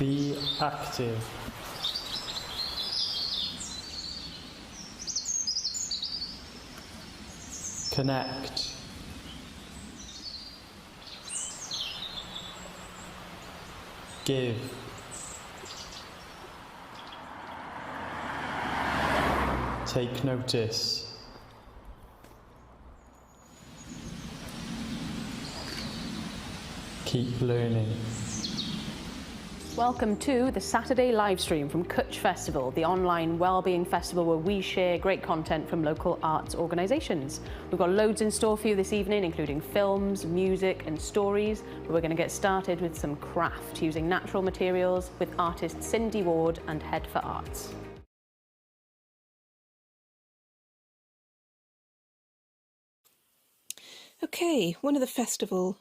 Be active. Connect. Give. Take notice. Keep learning. Welcome to the Saturday live stream from Cwtsh Festival, the online wellbeing festival where we share great content from local arts organisations. We've got loads in store for you this evening, including films, music and stories. But we're going to get started with some craft using natural materials with artist Cindy Ward and Head for Arts. Okay, one of the festival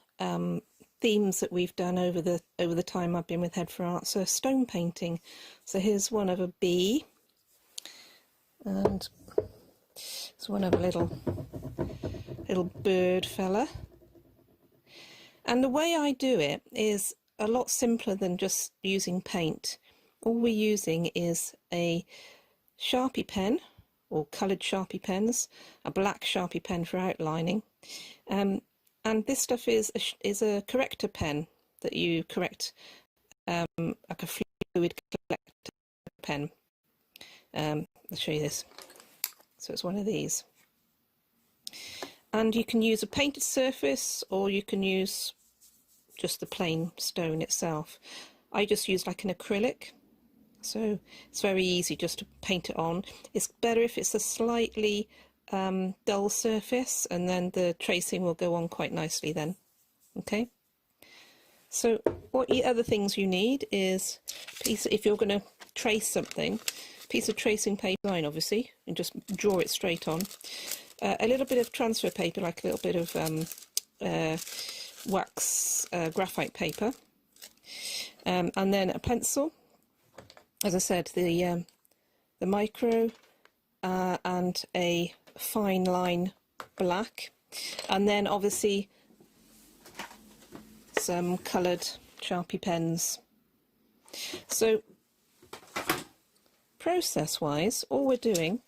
themes that we've done over the time I've been with Head for Arts are stone painting. So here's one of a bee, and it's one of a little bird fella. And the way I do it is a lot simpler than just using paint. All we're using is a Sharpie pen, or coloured Sharpie pens, a black Sharpie pen for outlining. And this stuff is a corrector pen that you correct, like a fluid collector pen. I'll show you this. So it's one of these. And you can use a painted surface, or you can use just the plain stone itself. I just use like an acrylic, so it's very easy just to paint it on. It's better if it's a slightly dull surface, and then the tracing will go on quite nicely then. Okay, so what other things you need is if you're going to trace something, piece of tracing paper, obviously, and just draw it straight on. A little bit of transfer paper, like a little bit of wax graphite paper, and then a pencil, as I said, the micro, and a fine line black, and then obviously some coloured Sharpie pens. So process wise, all we're doing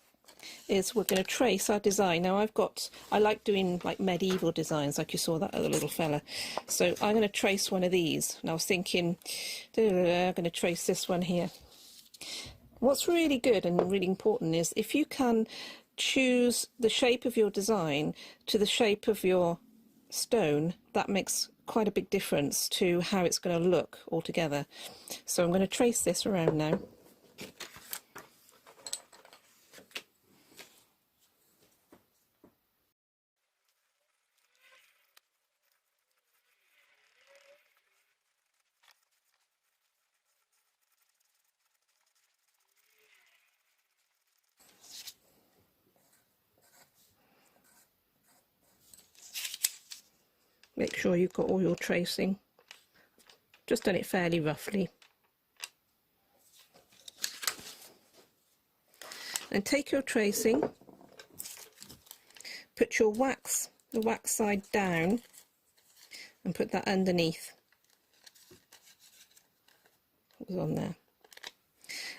is we're going to trace our design. Now I like doing like medieval designs, like you saw that other little fella. So I'm going to trace one of these, and I was thinking I'm going to trace this one here. What's really good and really important is if you can choose the shape of your design to the shape of your stone, that makes quite a big difference to how it's going to look altogether. So I'm going to trace this around now. Make sure you've got all your tracing. Just done it fairly roughly. And take your tracing, put your wax, the wax side down, and put that underneath. It was on there.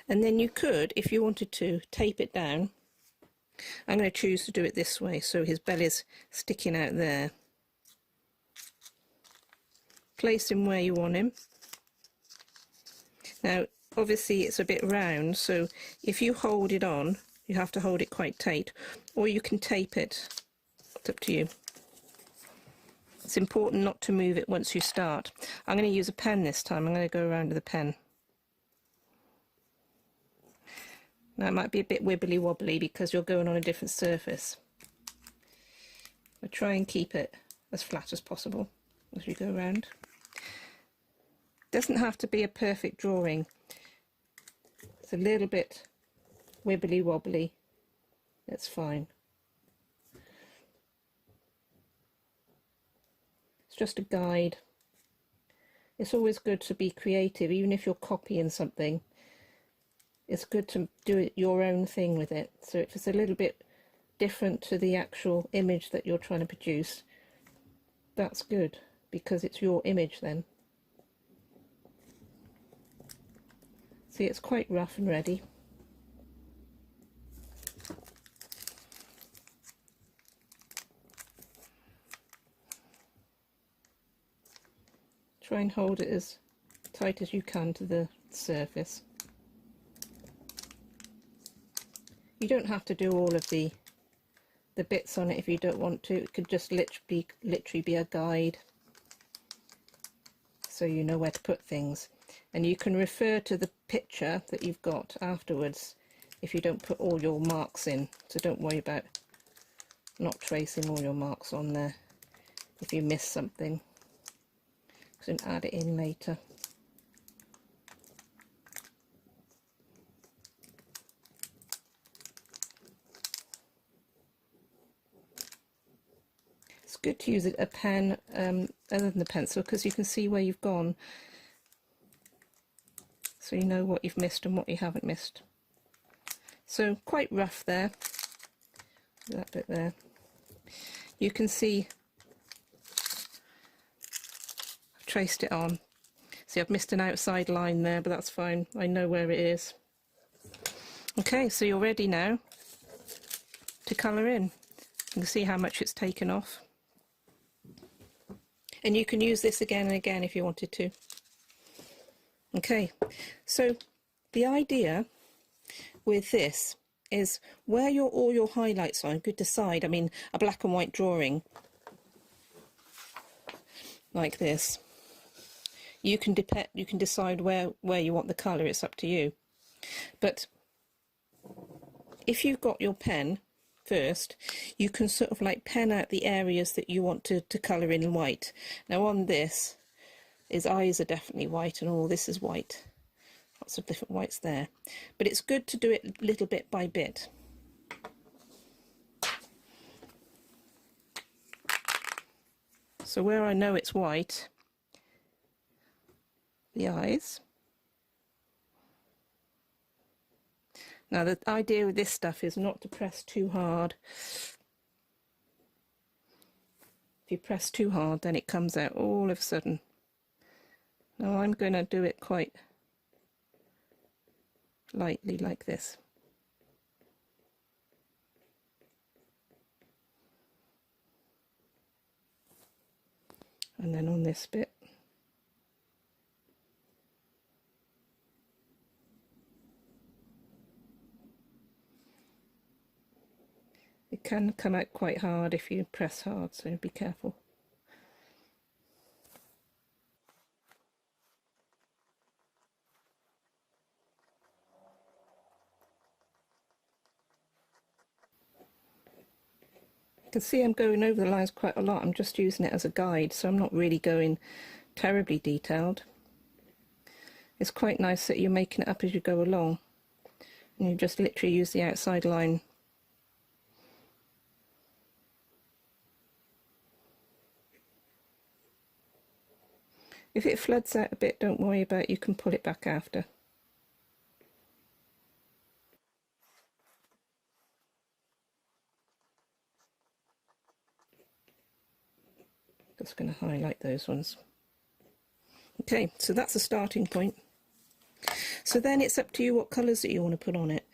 And then you could, if you wanted to, tape it down. I'm going to choose to do it this way, so his belly's sticking out there. Place him where you want him. Now obviously it's a bit round, so if you hold it on, you have to hold it quite tight, or you can tape it. It's up to you. It's important not to move it once you start. I'm going to use a pen this time. I'm going to go around with a pen. Now it might be a bit wibbly wobbly because you're going on a different surface. I'll try and keep it as flat as possible as you go around. Doesn't have to be a perfect drawing. It's a little bit wibbly wobbly. That's fine. It's just a guide. It's always good to be creative, even if you're copying something. It's good to do it your own thing with it. So if it's a little bit different to the actual image that you're trying to produce, that's good, because it's your image then. See, it's quite rough and ready. Try and hold it as tight as you can to the surface. You don't have to do all of the bits on it if you don't want to. It could just literally be a guide, so you know where to put things. And you can refer to the picture that you've got afterwards if you don't put all your marks in. So don't worry about not tracing all your marks on there if you miss something. So add it in later. It's good to use a pen other than the pencil, because you can see where you've gone, so you know what you've missed and what you haven't missed. So quite rough there, that bit there. You can see I've traced it on. See, I've missed an outside line there, but that's fine. I know where it is. Okay, so you're ready now to colour in. You can see how much it's taken off. And you can use this again and again if you wanted to. Okay, so the idea with this is where all your highlights are, you could decide, I mean, a black and white drawing like this, you can decide where you want the colour, it's up to you. But if you've got your pen first, you can sort of like pen out the areas that you want to colour in white. Now on this, his eyes are definitely white and all this is white. Lots of different whites there. But it's good to do it little bit by bit. So where I know it's white, the eyes. Now the idea with this stuff is not to press too hard. If you press too hard, then it comes out all of a sudden. Now I'm going to do it quite lightly like this. And then on this bit. It can come out quite hard if you press hard, so be careful. You can see I'm going over the lines quite a lot. I'm just using it as a guide, so I'm not really going terribly detailed. It's quite nice that you're making it up as you go along, and you just literally use the outside line. If it floods out a bit, don't worry about it, you can pull it back after. Just going to highlight those ones. Okay, so that's a starting point. So then it's up to you what colours that you want to put on it.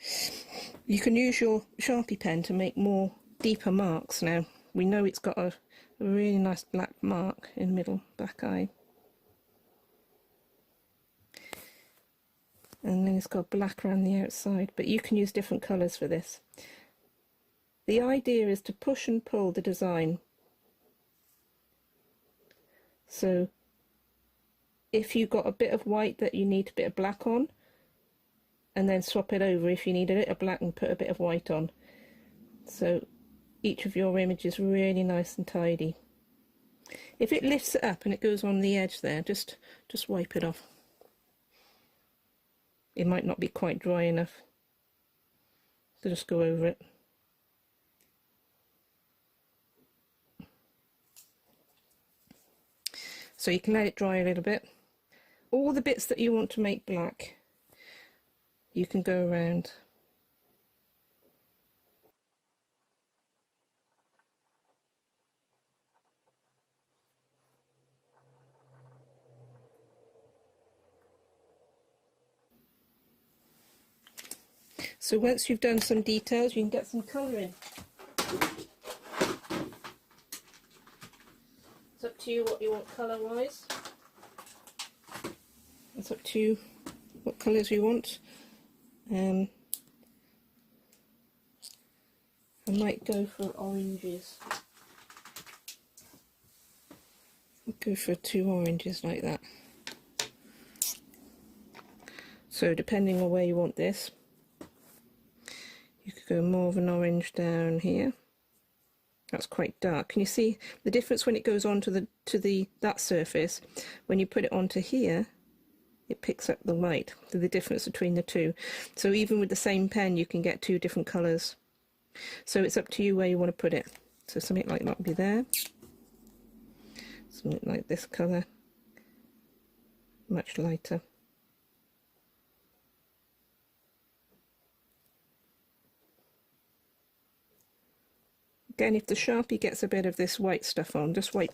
You can use your Sharpie pen to make more deeper marks. Now, we know it's got a really nice black mark in the middle, black eye. And then it's got black around the outside, but you can use different colours for this. The idea is to push and pull the design. So if you've got a bit of white that you need a bit of black on, and then swap it over if you need a little black and put a bit of white on. So each of your images is really nice and tidy. If it lifts it up and it goes on the edge there, just wipe it off. It might not be quite dry enough, so just go over it. So you can let it dry a little bit. All the bits that you want to make black, you can go around. So once you've done some details, you can get some colour in. It's up to you what you want colour-wise. It's up to you what colours you want. I might go for oranges. I'll go for 2 oranges like that. So depending on where you want this, you could go more of an orange down here. That's quite dark. Can you see the difference when it goes onto that surface? When you put it onto here, it picks up the white. So the difference between the two. So even with the same pen, you can get 2 different colours. So it's up to you where you want to put it. So something like that would be there. Something like this colour, much lighter. Again, if the Sharpie gets a bit of this white stuff on, just wipe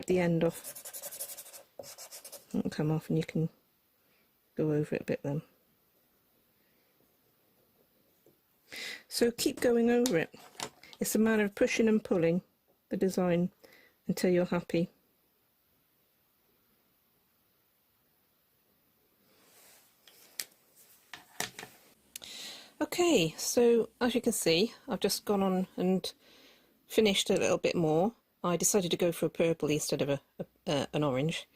the end off. It'll come off and you can go over it a bit then. So keep going over it. It's a matter of pushing and pulling the design until you're happy. Okay, so as you can see, I've just gone on and finished a little bit more. I decided to go for a purple instead of an orange.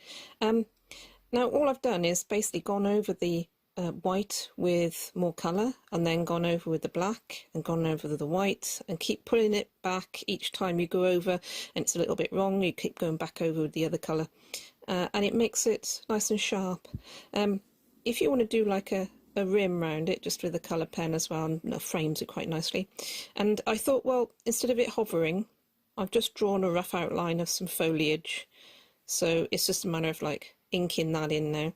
Now all I've done is basically gone over the white with more colour, and then gone over with the black and gone over with the white, and keep pulling it back each time you go over and it's a little bit wrong, you keep going back over with the other colour, and it makes it nice and sharp. If you want to do like a rim round it just with a colour pen as well, and that frames it quite nicely. And I thought, well, instead of it hovering, I've just drawn a rough outline of some foliage, so it's just a matter of like inking that in now.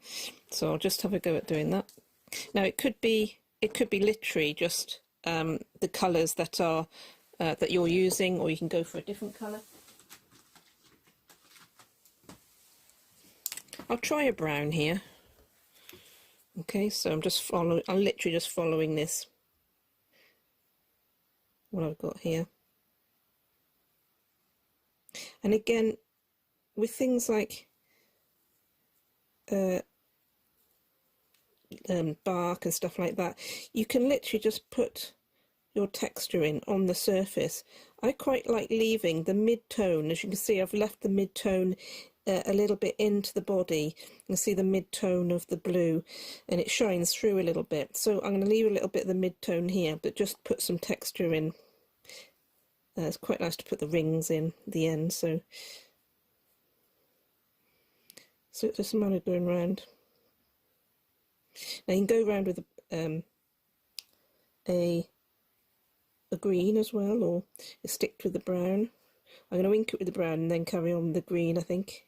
So I'll just have a go at doing that. Now it could be literally just the colours that are that you're using, or you can go for a different colour. I'll try a brown here. Okay, so I'm literally just following this, what I've got here. And again, with things like bark and stuff like that, you can literally just put your texture in on the surface. I quite like leaving the mid-tone. As you can see, I've left the mid-tone a little bit into the body. You can see the mid-tone of the blue, and it shines through a little bit. So I'm going to leave a little bit of the mid-tone here, but just put some texture in. It's quite nice to put the rings in the end, so it's just a matter of going round. Now you can go round with a green as well, or stick with the brown. I'm going to ink it with the brown and then carry on with the green, I think.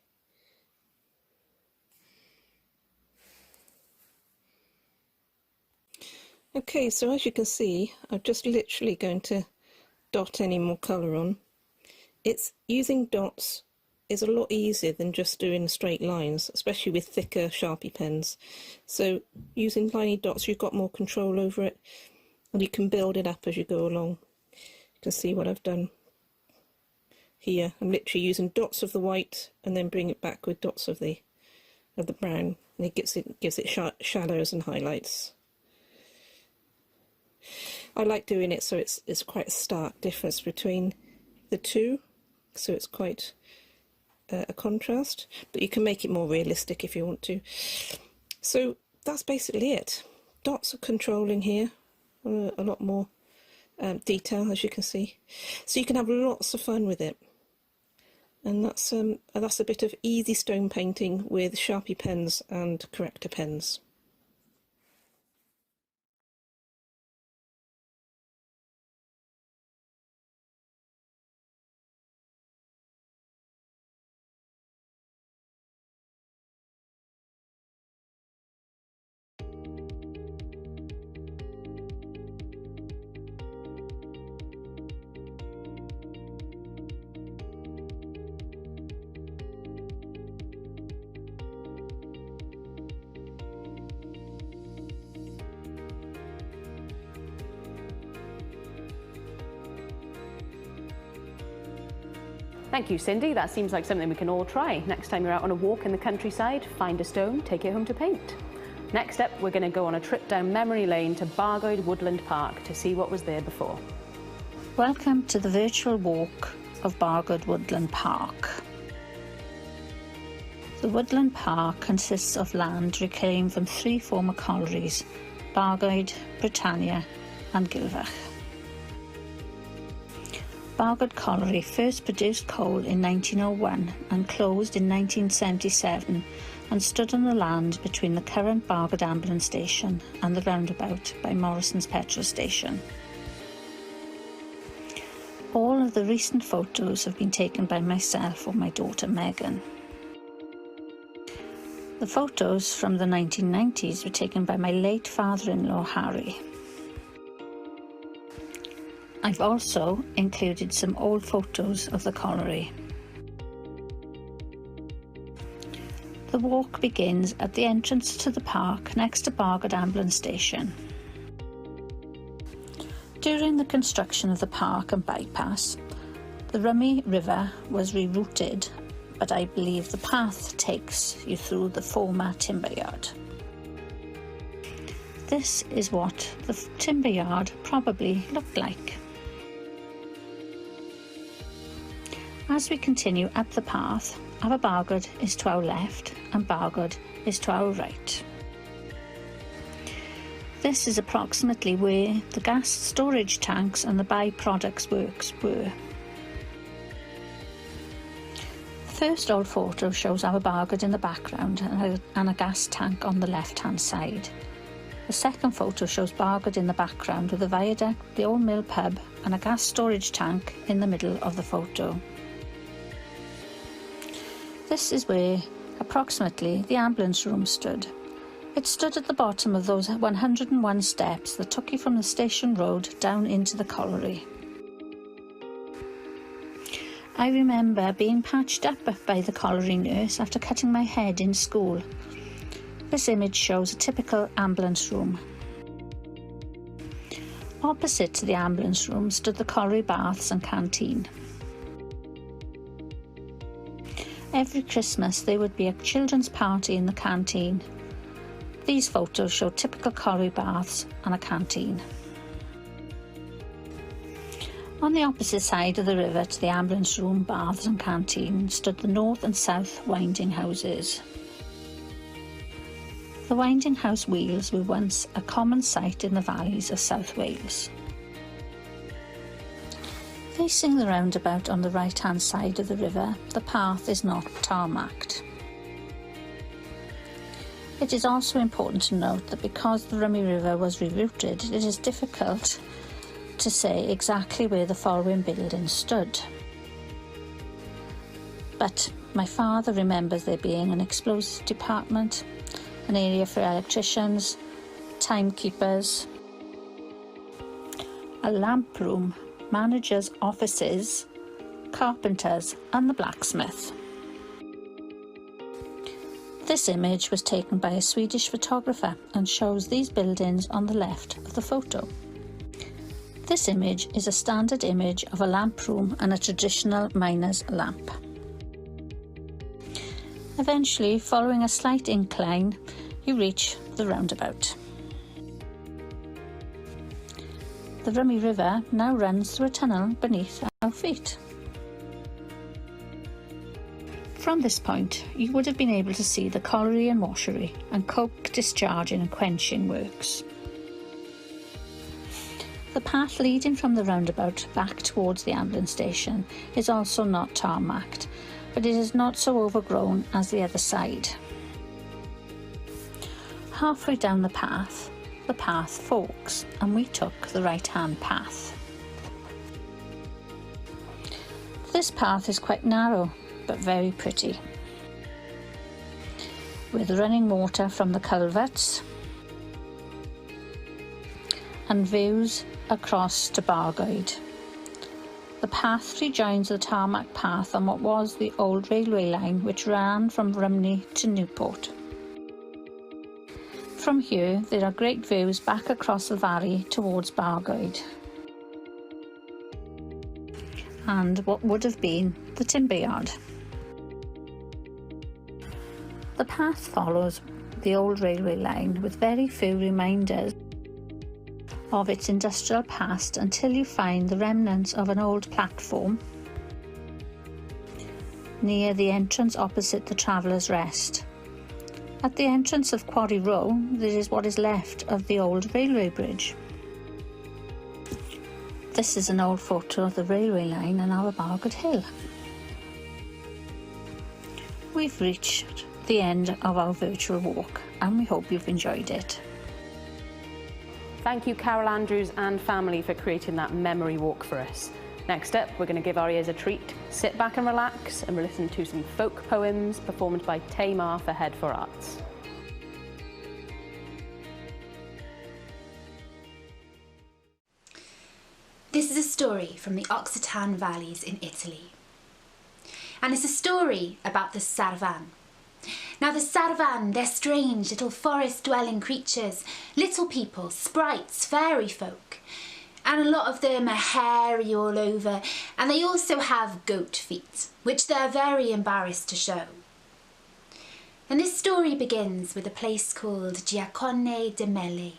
Okay, so as you can see, I'm just literally going to dot any more colour on. It's using dots is a lot easier than just doing straight lines, especially with thicker Sharpie pens. So using tiny dots, you've got more control over it, and you can build it up as you go along. You can see what I've done here. I'm literally using dots of the white and then bring it back with dots of the brown, and it gives it shadows and highlights. I like doing it so it's quite a stark difference between the two, so it's quite a contrast, but you can make it more realistic if you want to. So that's basically it. Dots are controlling here, a lot more detail, as you can see, so you can have lots of fun with it. And that's a bit of easy stone painting with Sharpie pens and corrector pens. Thank you, Cindy. That seems like something we can all try. Next time you're out on a walk in the countryside, find a stone, take it home to paint. Next up, we're going to go on a trip down memory lane to Bargoed Woodland Park to see what was there before. Welcome to the virtual walk of Bargoed Woodland Park. The Woodland Park consists of land reclaimed from 3 former collieries, Bargoed, Britannia and Gwyl. Bargoed Colliery first produced coal in 1901 and closed in 1977 and stood on the land between the current Bargoed ambulance station and the roundabout by Morrison's petrol station. All of the recent photos have been taken by myself or my daughter Megan. The photos from the 1990s were taken by my late father-in-law Harry. I've also included some old photos of the colliery. The walk begins at the entrance to the park next to Bargoed ambulance station. During the construction of the park and bypass, the Rummy River was rerouted, but I believe the path takes you through the former timber yard. This is what the timber yard probably looked like. As we continue up the path, our Bargoed is to our left and Bargoed is to our right. This is approximately where the gas storage tanks and the byproducts works were. The first old photo shows our Bargoed in the background and a gas tank on the left-hand side. The second photo shows Bargoed in the background with a viaduct, the old mill pub and a gas storage tank in the middle of the photo. This is where, approximately, the ambulance room stood. It stood at the bottom of those 101 steps that took you from the station road down into the colliery. I remember being patched up by the colliery nurse after cutting my head in school. This image shows a typical ambulance room. Opposite to the ambulance room stood the colliery baths and canteen. Every Christmas there would be a children's party in the canteen. These photos show typical colliery baths and a canteen. On the opposite side of the river to the ambulance room, baths and canteen stood the north and south winding houses. The winding house wheels were once a common sight in the valleys of South Wales. Facing the roundabout on the right-hand side of the river, the path is not tarmacked. It is also important to note that because the Rummy River was rerouted, it is difficult to say exactly where the following buildings stood. But my father remembers there being an explosives department, an area for electricians, timekeepers, a lamp room, managers' offices, carpenters and the blacksmith. This image was taken by a Swedish photographer and shows these buildings on the left of the photo. This image is a standard image of a lamp room and a traditional miner's lamp. Eventually, following a slight incline, you reach the roundabout. The Rummy River now runs through a tunnel beneath our feet. From this point, you would have been able to see the colliery and washery and coke discharging and quenching works. The path leading from the roundabout back towards the ambulance station is also not tarmacked, but it is not so overgrown as the other side. Halfway down the path forks and we took the right-hand path. This path is quite narrow but very pretty, with running water from the culverts and views across to Bargoed. The path rejoins the tarmac path on what was the old railway line which ran from Rumney to Newport. From here there are great views back across the valley towards Bargoed. and what would have been the timber yard. The path follows the old railway line with very few reminders of its industrial past until you find the remnants of an old platform near the entrance opposite the Travellers' Rest. At the entrance of Quarry Row, there is what is left of the old railway bridge. This is an old photo of the railway line and our Bargard Hill. We've reached the end of our virtual walk and we hope you've enjoyed it. Thank you, Carol Andrews and family, for creating that memory walk for us. Next up, we're going to give our ears a treat. Sit back and relax, and we'll listen to some folk poems performed by Tamar for Head for Arts. This is a story from the Occitan valleys in Italy. And it's a story about the Saravan. Now the Saravan, they're strange little forest-dwelling creatures, little people, sprites, fairy folk. And a lot of them are hairy all over, and they also have goat feet, which they're very embarrassed to show. And this story begins with a place called Giaconne de Melle.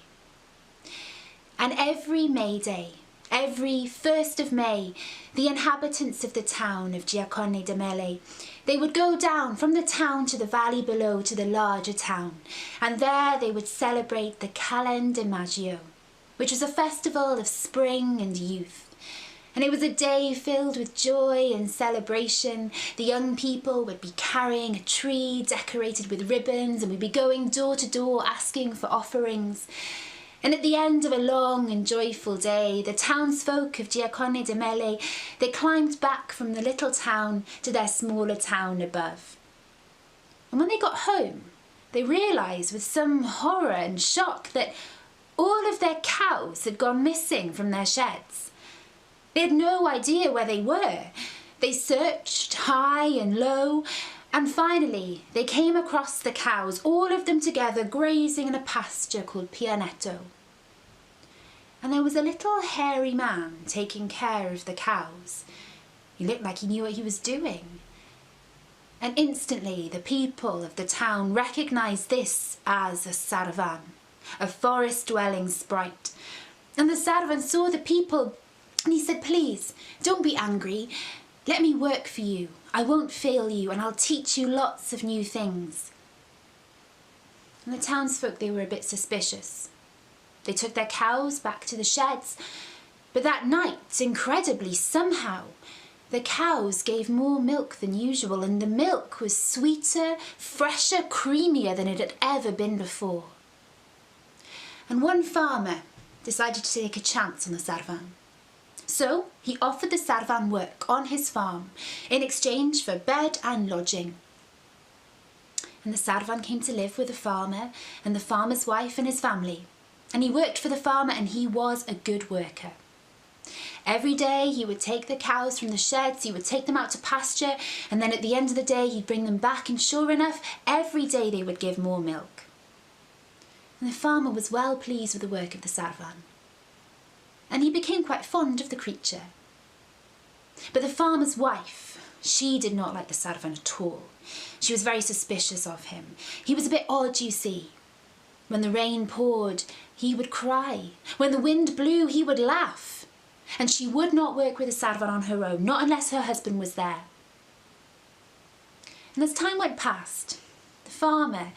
And every May Day, every 1st of May, the inhabitants of the town of Giaconne de Melle, they would go down from the town to the valley below to the larger town, and there they would celebrate the Calen de Maggio, which was a festival of spring and youth. And it was a day filled with joy and celebration. The young people would be carrying a tree decorated with ribbons, and would be going door to door asking for offerings. And at the end of a long and joyful day, the townsfolk of Giaconne de Melle, they climbed back from the little town to their smaller town above. And when they got home, they realised with some horror and shock that all of their cows had gone missing from their sheds. They had no idea where they were. They searched high and low, and finally they came across the cows, all of them together grazing in a pasture called Pianetto. And there was a little hairy man taking care of the cows. He looked like he knew what he was doing. And instantly the people of the town recognised this as a Saravan, a forest-dwelling sprite. And the Saravan saw the people and he said, "Please, don't be angry. Let me work for you. I won't fail you, and I'll teach you lots of new things." And the townsfolk, they were a bit suspicious. They took their cows back to the sheds, but that night, incredibly, somehow, the cows gave more milk than usual, and the milk was sweeter, fresher, creamier than it had ever been before. And one farmer decided to take a chance on the Saravan. So he offered the Saravan work on his farm in exchange for bed and lodging. And the Saravan came to live with the farmer and the farmer's wife and his family. And he worked for the farmer, and he was a good worker. Every day he would take the cows from the sheds, he would take them out to pasture, and then at the end of the day he'd bring them back, and sure enough, every day they would give more milk. And the farmer was well pleased with the work of the Saravan. And he became quite fond of the creature. But the farmer's wife, she did not like the Saravan at all. She was very suspicious of him. He was a bit odd, you see. When the rain poured, he would cry. When the wind blew, he would laugh. And she would not work with the Saravan on her own, not unless her husband was there. And as time went past, the farmer,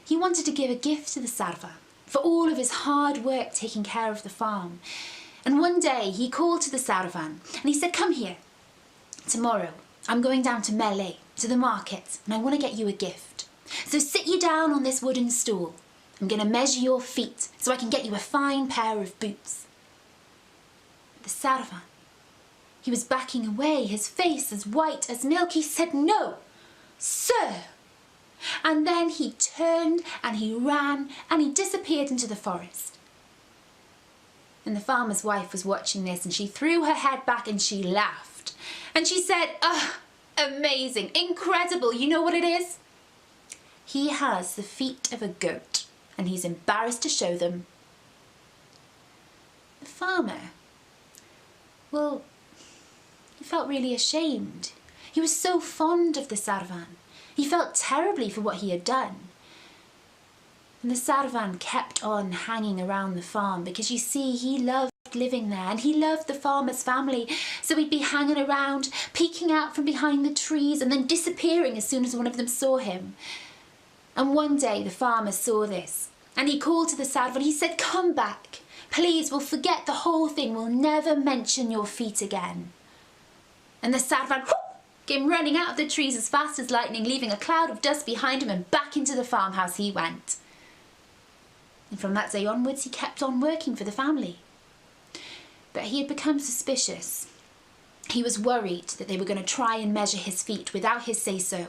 he wanted to give a gift to the Saravan for all of his hard work taking care of the farm. And one day he called to the Saravan and he said, "Come here. Tomorrow I'm going down to Melle, to the market, and I want to get you a gift. So sit you down on this wooden stool. I'm going to measure your feet so I can get you a fine pair of boots." But the Saravan, he was backing away, his face as white as milk. He said, "No, sir." And then he turned and he ran and he disappeared into the forest. And the farmer's wife was watching this, and she threw her head back and she laughed. And she said, "Oh, amazing, incredible. You know what it is? He has the feet of a goat, and he's embarrassed to show them." The farmer, well, he felt really ashamed. He was so fond of the Saravan. He felt terribly for what he had done. And the Saravan kept on hanging around the farm because, you see, he loved living there and he loved the farmer's family. So he'd be hanging around, peeking out from behind the trees and then disappearing as soon as one of them saw him. And one day the farmer saw this and he called to the Saravan. He said, "Come back. Please, we'll forget the whole thing. We'll never mention your feet again." And the Saravan came running out of the trees as fast as lightning, leaving a cloud of dust behind him, and back into the farmhouse he went. And from that day onwards, he kept on working for the family. But he had become suspicious. He was worried that they were going to try and measure his feet without his say-so.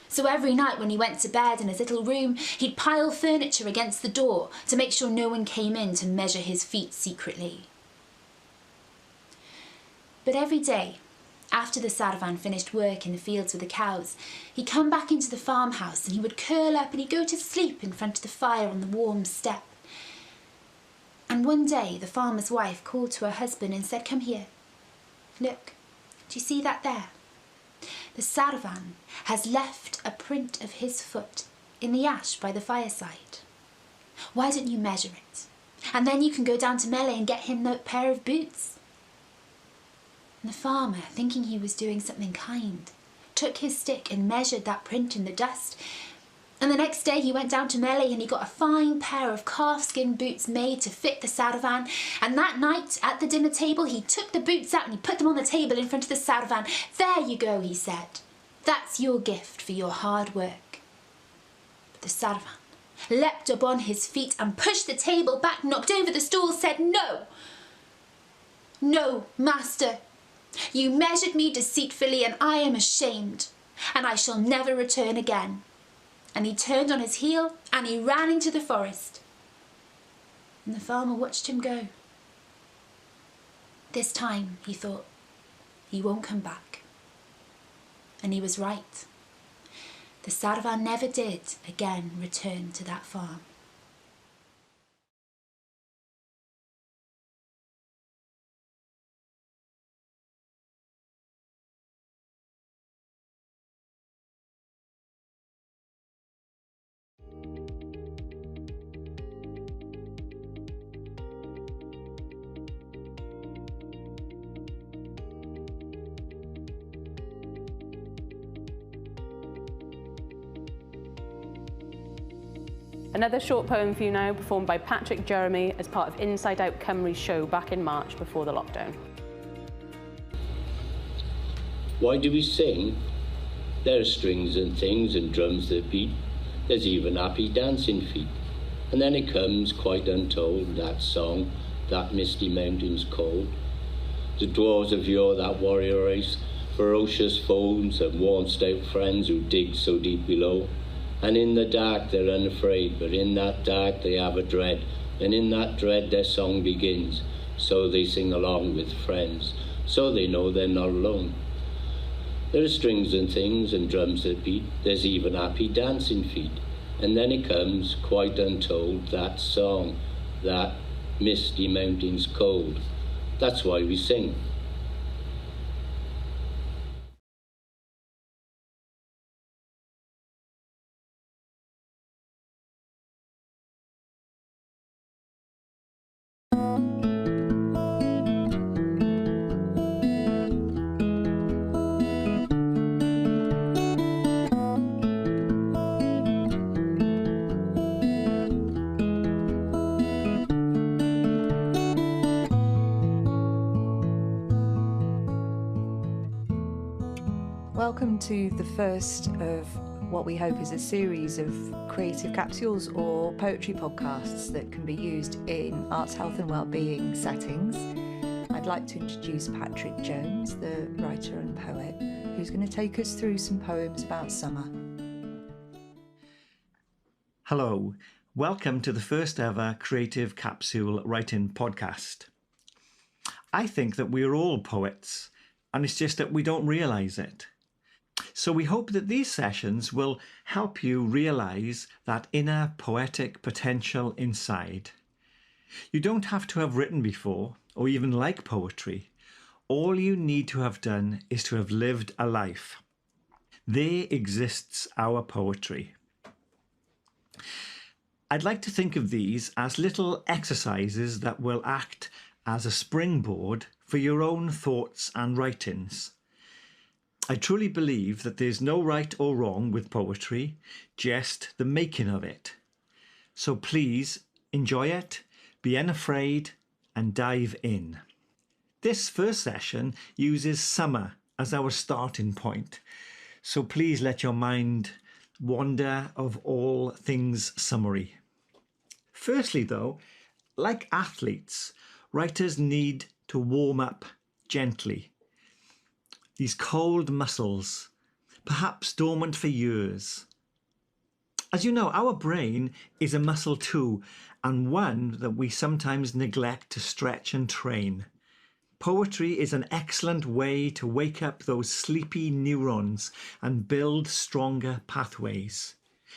So every night when he went to bed in his little room, he'd pile furniture against the door to make sure no one came in to measure his feet secretly. But every day, after the Saravan finished work in the fields with the cows, he'd come back into the farmhouse and he would curl up and he'd go to sleep in front of the fire on the warm step. And one day the farmer's wife called to her husband and said, "Come here. Look, do you see that there? The Saravan has left a print of his foot in the ash by the fireside. Why don't you measure it? And then you can go down to Mele and get him that pair of boots." And the farmer, thinking he was doing something kind, took his stick and measured that print in the dust. And the next day he went down to Mele and he got a fine pair of calfskin boots made to fit the Saravan. And that night at the dinner table he took the boots out and he put them on the table in front of the Saravan. "There you go," he said. "That's your gift for your hard work." But the Saravan leapt up on his feet and pushed the table back, knocked over the stool, said, "No, no, master. You measured me deceitfully and I am ashamed, and I shall never return again." And he turned on his heel and he ran into the forest. And the farmer watched him go. This time, he thought, he won't come back. And he was right. The Saravan never did again return to that farm. Another short poem for you now, performed by Patrick Jeremy as part of Inside Out Cymru's show back in March before the lockdown. Why do we sing? There are strings and things and drums that beat. There's even happy dancing feet. And then it comes, quite untold, that song, that misty mountain's cold. The dwarves of yore, that warrior race, ferocious foes and worn stout friends who dig so deep below. And in the dark they're unafraid, but in that dark they have a dread, and in that dread their song begins. So they sing along with friends, so they know they're not alone. There are strings and things and drums that beat, there's even happy dancing feet. And then it comes, quite untold, that song, that misty mountain's cold. That's why we sing. Welcome to the first of what we hope is a series of creative capsules or poetry podcasts that can be used in arts, health and wellbeing settings. I'd like to introduce Patrick Jones, the writer and poet, who's going to take us through some poems about summer. Hello, welcome to the first ever Creative Capsule Write-In podcast. I think that we're all poets, and it's just that we don't realise it. So we hope that these sessions will help you realise that inner poetic potential inside. You don't have to have written before or even like poetry. All you need to have done is to have lived a life. There exists our poetry. I'd like to think of these as little exercises that will act as a springboard for your own thoughts and writings. I truly believe that there's no right or wrong with poetry, just the making of it. So please enjoy it, be unafraid, and dive in. This first session uses summer as our starting point, so please let your mind wander of all things summery. Firstly though, like athletes, writers need to warm up gently. These cold muscles, perhaps dormant for years. As you know, our brain is a muscle too, and one that we sometimes neglect to stretch and train. Poetry is an excellent way to wake up those sleepy neurons and build stronger pathways.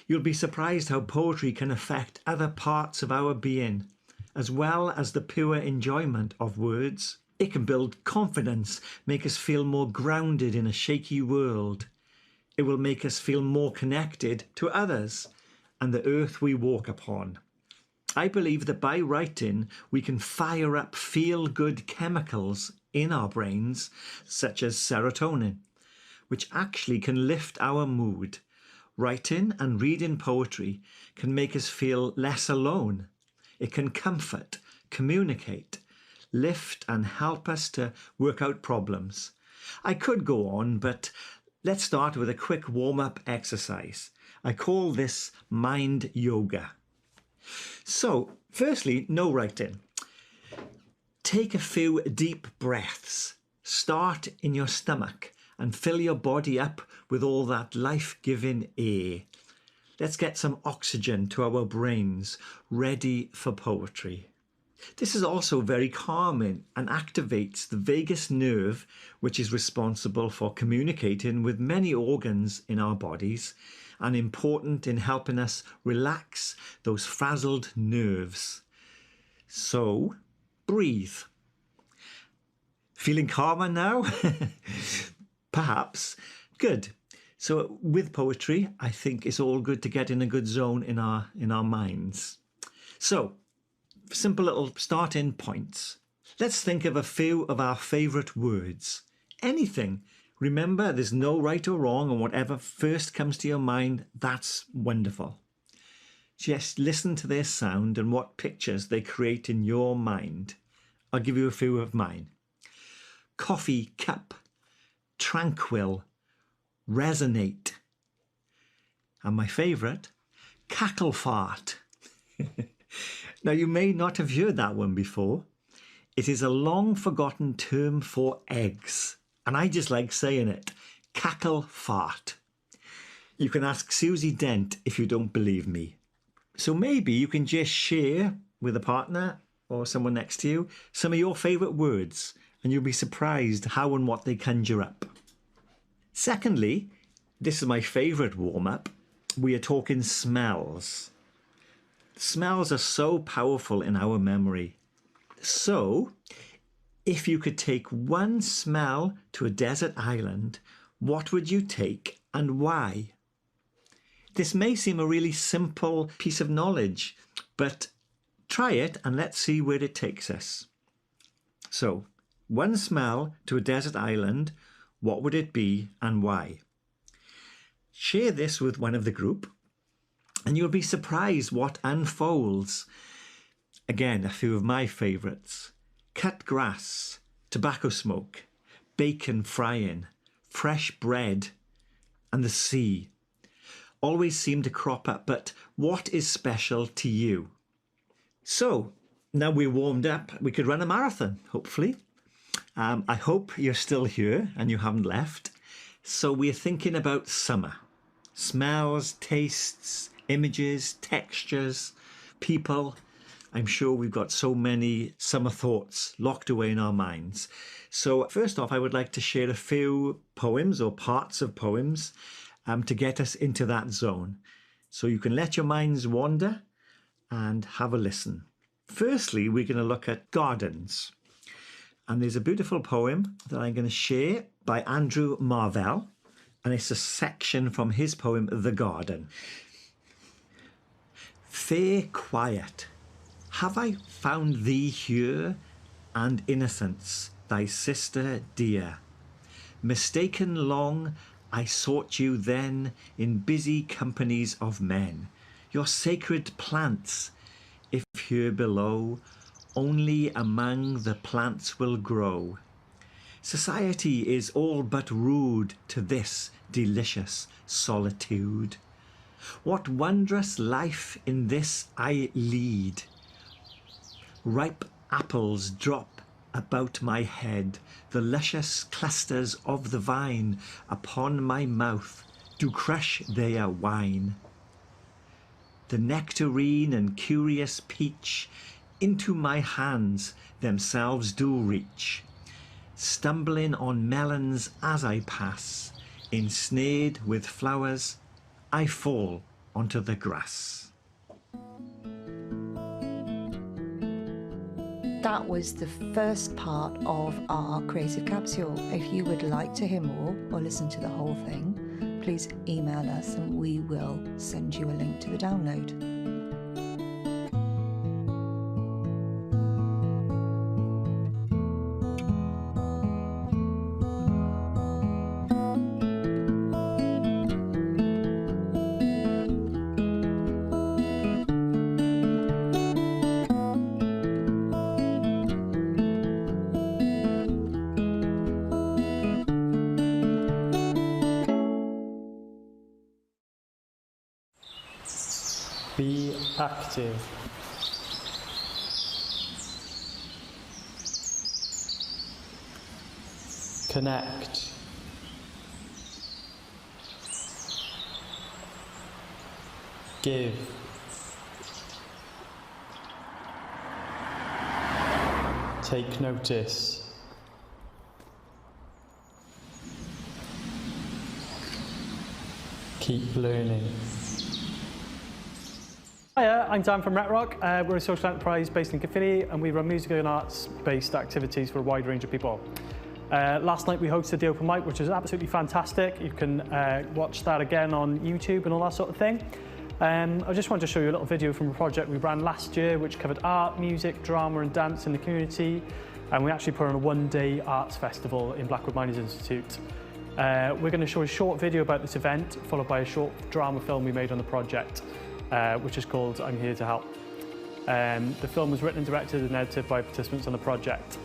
You'll be surprised how poetry can affect other parts of our being, as well as the pure enjoyment of words. It can build confidence, make us feel more grounded in a shaky world. It will make us feel more connected to others and the earth we walk upon. I believe that by writing, we can fire up feel-good chemicals in our brains, such as serotonin, which actually can lift our mood. Writing and reading poetry can make us feel less alone. It can comfort, communicate, lift and help us to work out problems. I could go on, but let's start with a quick warm-up exercise. I call this mind yoga. So, firstly, no writing. Take a few deep breaths. Start in your stomach and fill your body up with all that life-giving air. Let's get some oxygen to our brains, ready for poetry. This is also very calming and activates the vagus nerve, which is responsible for communicating with many organs in our bodies and important in helping us relax those frazzled nerves. So, breathe. Feeling calmer now? Perhaps. Good. So with poetry, I think it's all good to get in a good zone in our minds. So, simple little starting points. Let's think of a few of our favourite words. Anything. Remember, there's no right or wrong, and whatever first comes to your mind, that's wonderful. Just listen to their sound and what pictures they create in your mind. I'll give you a few of mine. Coffee cup, tranquil, resonate. And my favourite, cackle fart. Now, you may not have heard that one before. It is a long forgotten term for eggs. And I just like saying it, cackle fart. You can ask Susie Dent if you don't believe me. So maybe you can just share with a partner or someone next to you some of your favourite words, and you'll be surprised how and what they conjure up. Secondly, this is my favourite warm-up. We are talking smells. Smells are so powerful in our memory. So, if you could take one smell to a desert island, what would you take and why? This may seem a really simple piece of knowledge, but try it and let's see where it takes us. So, one smell to a desert island, what would it be and why? Share this with one of the group and you'll be surprised what unfolds. Again, a few of my favourites. Cut grass, tobacco smoke, bacon frying, fresh bread, and the sea. Always seem to crop up, but what is special to you? So, now we're warmed up, we could run a marathon, hopefully. I hope you're still here and you haven't left. So we're thinking about summer. Smells, tastes, images, textures, people. I'm sure we've got so many summer thoughts locked away in our minds. So first off, I would like to share a few poems or parts of poems to get us into that zone. So you can let your minds wander and have a listen. Firstly, we're going to look at gardens. And there's a beautiful poem that I'm going to share by Andrew Marvell, and it's a section from his poem, The Garden. Fair quiet, have I found thee here, and innocence, thy sister dear? Mistaken long, I sought you then in busy companies of men. Your sacred plants, if here below, only among the plants will grow. Society is all but rude to this delicious solitude. What wondrous life in this I lead. Ripe apples drop about my head, the luscious clusters of the vine upon my mouth do crush their wine. The nectarine and curious peach into my hands themselves do reach, stumbling on melons as I pass, ensnared with flowers, I fall onto the grass. That was the first part of our creative capsule. If you would like to hear more or listen to the whole thing, please email us and we will send you a link to the download. Be active. Connect. Give. Take notice. Keep learning. Hiya, I'm Dan from RecRock. We're a social enterprise based in Caerphilly and we run musical and arts-based activities for a wide range of people. Last night we hosted the open mic, which was absolutely fantastic. You can watch that again on YouTube and all that sort of thing. I just wanted to show you a little video from a project we ran last year which covered art, music, drama and dance in the community, and we actually put on a one-day arts festival in Blackwood Miners Institute. We're going to show a short video about this event, followed by a short drama film we made on the project, which is called I'm Here to Help. The film was written, directed and edited by participants on the project.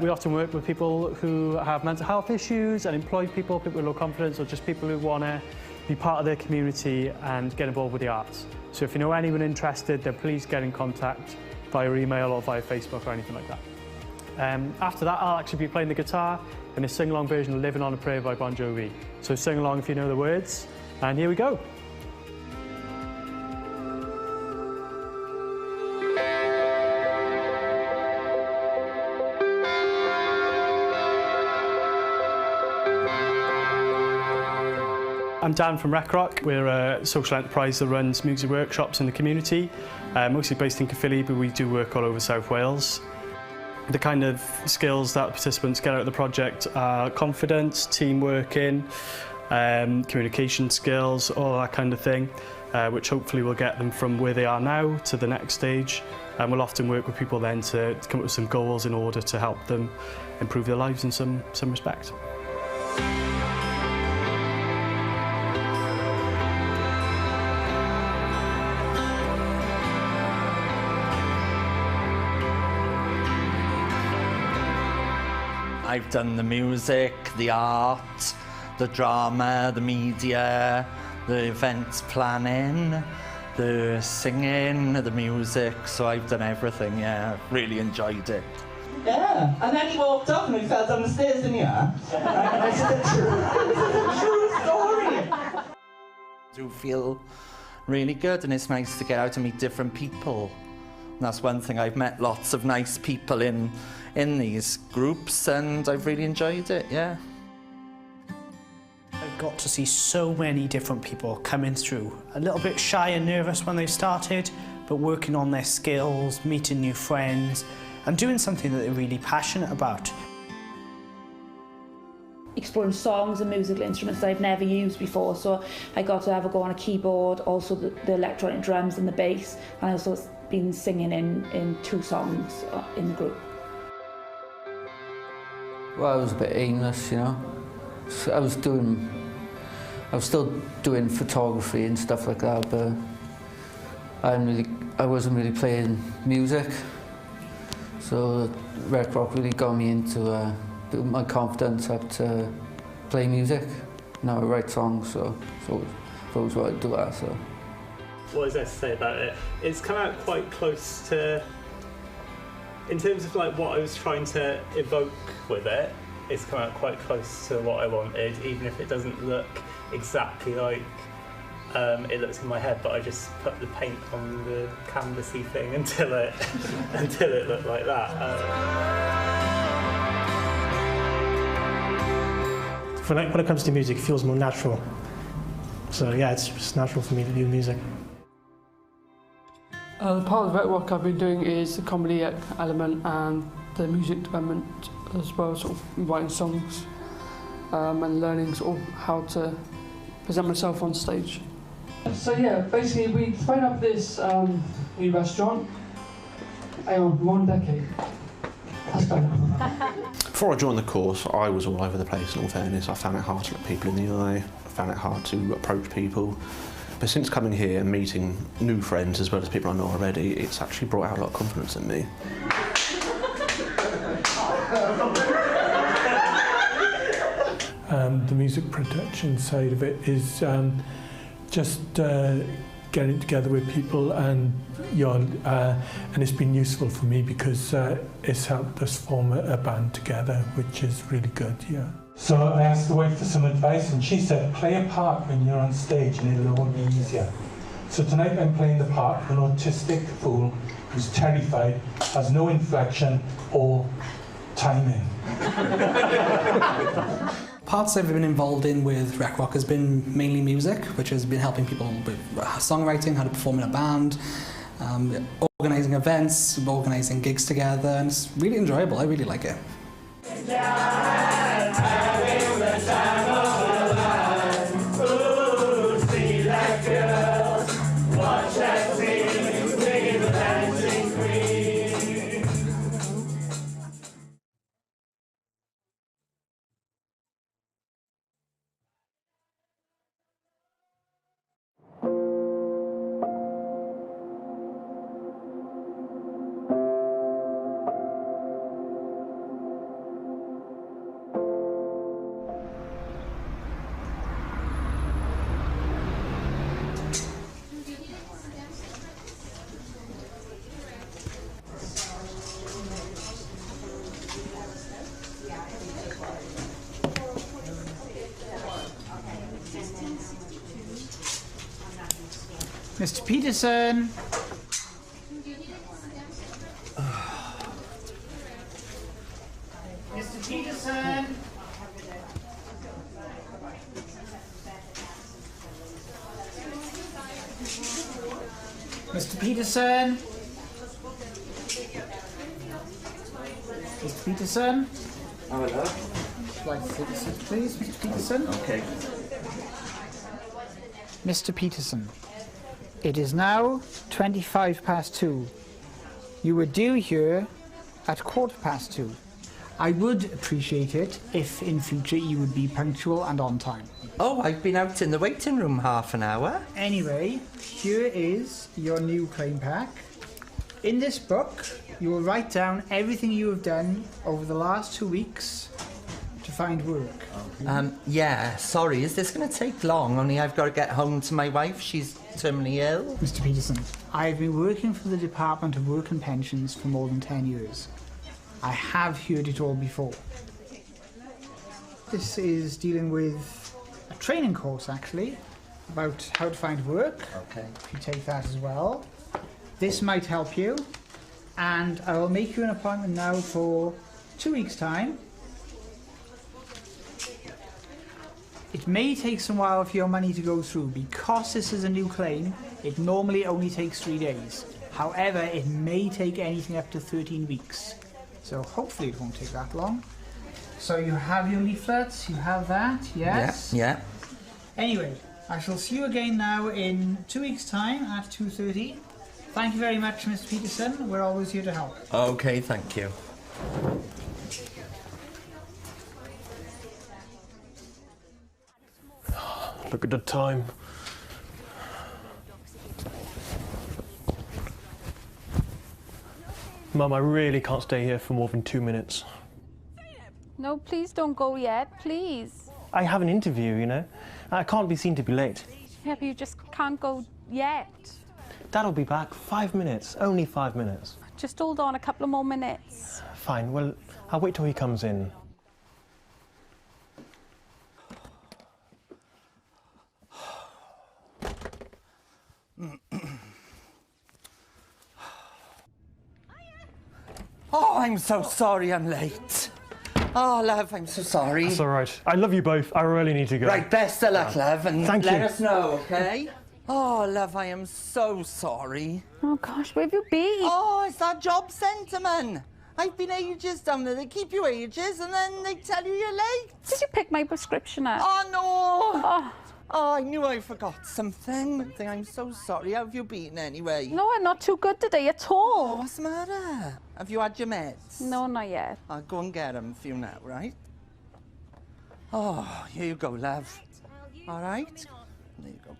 We often work with people who have mental health issues, unemployed people, people with low confidence, or just people who want to be part of their community and get involved with the arts. So if you know anyone interested, then please get in contact via email or via Facebook or anything like that. After that, I'll actually be playing the guitar in a sing-along version of Living on a Prayer by Bon Jovi. So sing along if you know the words, and here we go. I'm Dan from RecRock. We're a social enterprise that runs music workshops in the community, mostly based in Caerphilly, but we do work all over South Wales. The kind of skills that participants get out of the project are confidence, team working, communication skills, all that kind of thing, which hopefully will get them from where they are now to the next stage. And we'll often work with people then to come up with some goals in order to help them improve their lives in some respect. I've done the music, the art, the drama, the media, the events planning, the singing, the music, so I've done everything, yeah, really enjoyed it. Yeah, and then he walked off and we fell down the stairs, didn't he? And I said, this is a true story. I do feel really good and it's nice to get out and meet different people. And that's one thing, I've met lots of nice people in these groups and I've really enjoyed it, yeah. I've got to see so many different people coming through. A little bit shy and nervous when they started, but working on their skills, meeting new friends, and doing something that they're really passionate about. Exploring songs and musical instruments that I've never used before, so I got to have a go on a keyboard, also the electronic drums and the bass, and I also been singing in 2 songs in the group. Well, I was a bit aimless, you know. I was still doing photography and stuff like that, but I wasn't really playing music, so RecRock really got me into build my confidence up to play music. Now I write songs, so those what I do that. So. What is there to say about it? It's come out quite close to, in terms of like what I was trying to evoke with it, it's come out quite close to what I wanted, even if it doesn't look exactly like it looks in my head, but I just put the paint on the canvassy thing until it looked like that. When it comes to music, it feels more natural. So yeah, it's just natural for me to do music. The part of RecRock I've been doing is the comedy element and the music development as well, sort of writing songs and learning sort of how to present myself on stage. So yeah, basically we phoned up this wee restaurant. Hang on, 1 decade. That's better. Before I joined the course, I was all over the place, in all fairness. I found it hard to look people in the eye, I found it hard to approach people. But since coming here and meeting new friends as well as people I know already, it's actually brought out a lot of confidence in me. The music production side of it is just getting together with people, and and it's been useful for me because it's helped us form a band together, which is really good. Yeah. So I asked the wife for some advice, and she said, play a part when you're on stage and it'll all be easier. So tonight I'm playing the part of an autistic fool who's terrified, has no inflection or timing. Parts I've been involved in with RecRock has been mainly music, which has been helping people with songwriting, how to perform in a band, organising events, organising gigs together, and it's really enjoyable. I really like it. Mr. Peterson. Mr. Peterson. Mr. Peterson. Mr. Peterson. Oh, hello. Would you like to take a seat, please, Mr. Peterson? Okay. Mr. Peterson, it is now 2:25. You were due here at 2:15. I would appreciate it if in future you would be punctual and on time. Oh, I've been out in the waiting room half an hour. Anyway, here is your new claim pack. In this book, you will write down everything you have done over the last 2 weeks to find work. Yeah, sorry, is this going to take long? Only I've got to get home to my wife. She's terminally ill. Mr. Peterson, I have been working for the Department of Work and Pensions for more than 10 years. I have heard it all before. This is dealing with a training course, actually, about how to find work. Okay. If you take that as well. This might help you. And I will make you an appointment now for 2 weeks' time. It may take some while for your money to go through. Because this is a new claim, it normally only takes 3 days. However, it may take anything up to 13 weeks. So hopefully it won't take that long. So you have your leaflets, you have that, yes? Yeah. Anyway, I shall see you again now in 2 weeks' time at 2:30. Thank you very much, Mr. Peterson. We're always here to help. Okay, thank you. Look at the time. Mum, I really can't stay here for more than 2 minutes. No, please don't go yet, please. I have an interview, you know. I can't be seen to be late. Yeah, but you just can't go yet. Dad'll be back. 5 minutes. Only 5 minutes. Just hold on a couple of more minutes. Fine, well, I'll wait till he comes in. Oh, I'm so sorry I'm late. Oh, love, I'm so sorry. That's all right. I love you both. I really need to go. Right, best of luck, love, and Thank let you. us know, okay? Oh, love, I am so sorry. Oh, gosh, where have you been? Oh, it's that job centre, man. I've been ages down there. They keep you ages, and then they tell you you're late. Did you pick my prescription up? Oh, no. Oh, I knew I forgot something. I'm so sorry. How have you been, anyway? No, I'm not too good today at all. Oh, what's the matter? Have you had your meds? No, not yet. I'll go and get them for you now, right? Oh, here you go, love. All right? There you go.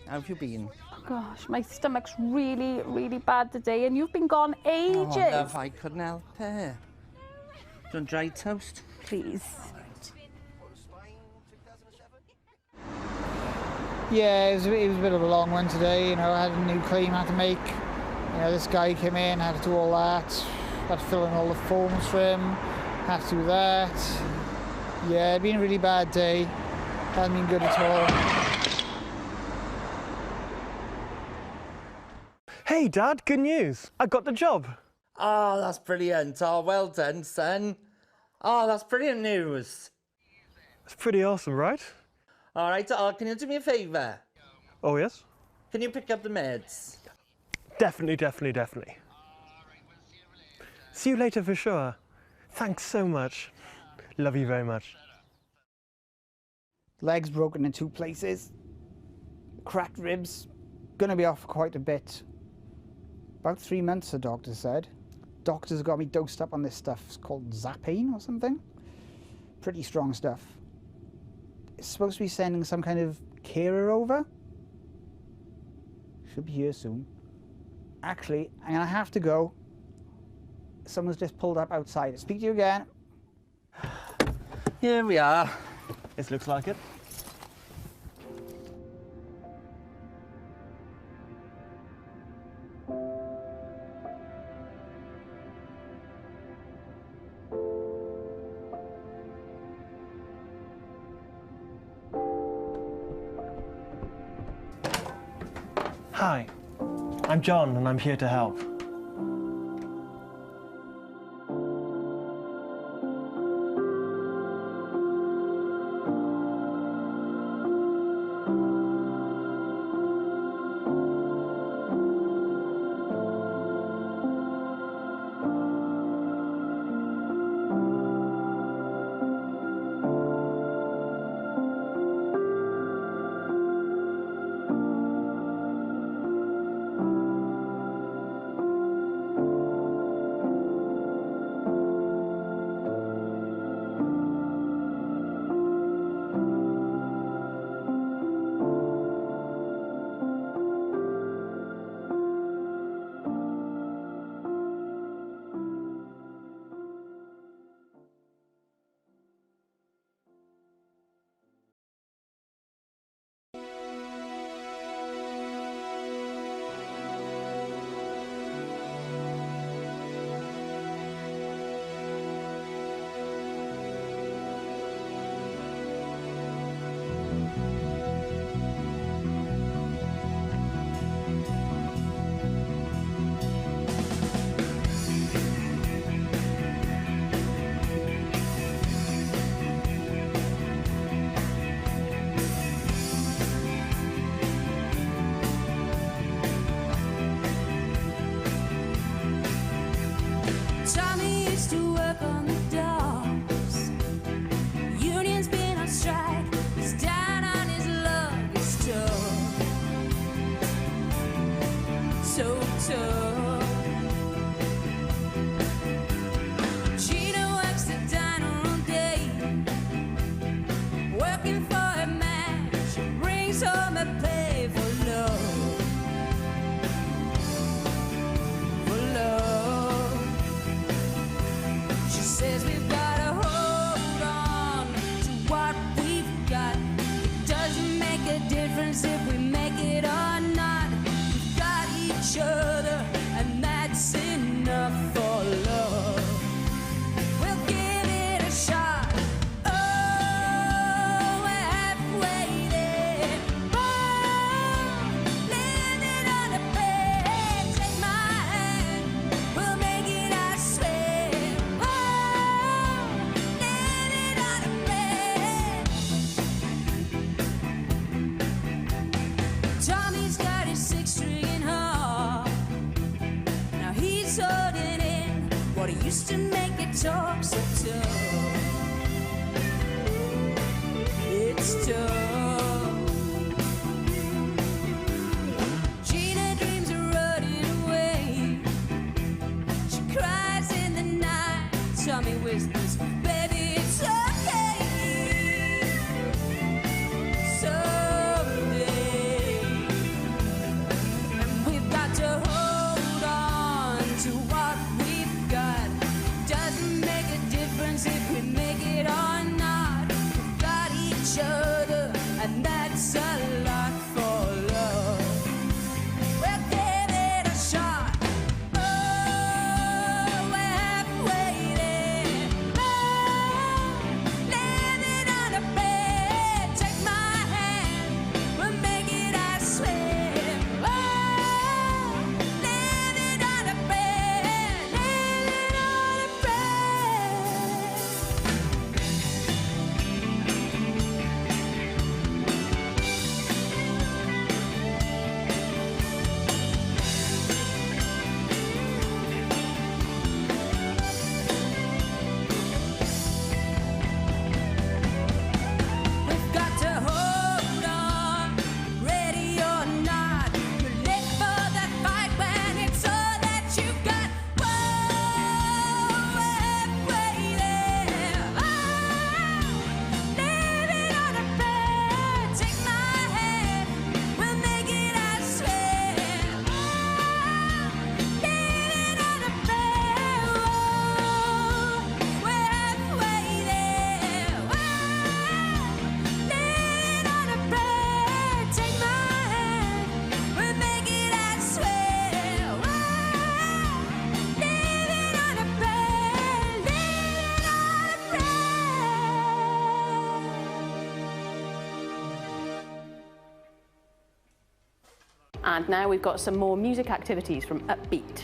How have you been? Gosh, my stomach's really, really bad today, and you've been gone ages. Oh, love, I couldn't help it. Do you want dry toast? Please. Yeah, it was a bit of a long one today. You know, I had a new claim I had to make. You know, this guy came in, had to do all that. Had to fill in all the forms for him. Had to do that. Yeah, it's been a really bad day. Hasn't been good at all. Hey, Dad, good news. I got the job. Oh, that's brilliant. Oh, well done, son. Oh, that's brilliant news. It's pretty awesome, right? All right, can you do me a favour? Oh, yes? Can you pick up the meds? Definitely. See you later for sure. Thanks so much. Love you very much. Legs broken in 2 places. Cracked ribs. Gonna be off for quite a bit. About 3 months, the doctor said. Doctors got me dosed up on this stuff. It's called Zapane or something. Pretty strong stuff. It's supposed to be sending some kind of carer over. Should be here soon. Actually, I'm gonna have to go. Someone's just pulled up outside. Speak to you again. Here we are. This looks like it. Hi, I'm John and I'm here to help. tough. Gina works the diner all day, working for a man. She brings home a pay for love, for love. She says we've got to hold on to what we've got. It doesn't make a difference if we make it or not. We've got each other, and that's enough for love. We'll give it a shot. Oh, we're halfway there. Oh, living on a bed. Take my hand, we'll make it, I swear. Oh, living on a bed. Tommy's got his six-string harp. Now he's holding in what he used to make it talk so tough. It's tough. Gina dreams of running away. She cries in the night. Tommy whispers, baby, it's okay. Someday we've got to hold on to what we've got. Doesn't make a difference if we make it or not. We've got each other, and that's a lot for love. We'll give it a shot. Oh, we're halfway there. Oh, living on a bed. Take my hand, we'll make it, I swear. Oh, living on a bed. Living on a bed. We've got to hold on, ready or not. You live for that fight when it's all that you've got. Whoa, we're halfway there. Oh, living on a bed. Take my hand, we'll make it, I swear. Oh, living on a bed. Whoa, we're halfway there. Oh, living on a bed. Take my hand, we'll make it, I swear. Oh, living on a bed. Living on a And now we've got some more music activities from Upbeat.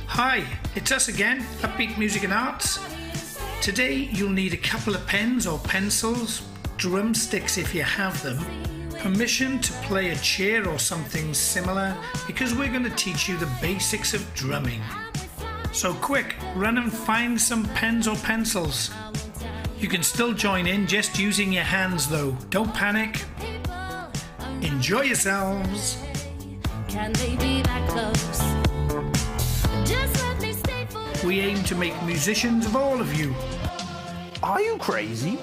Hi, it's us again, Upbeat Music and Arts. Today you'll need a couple of pens or pencils, drumsticks if you have them, permission to play a chair or something similar, because we're going to teach you the basics of drumming. So quick, run and find some pens or pencils. You can still join in just using your hands though, don't panic. Enjoy yourselves. Can they be that close? Just let me stay for. We aim to make musicians of all of you. Are you crazy?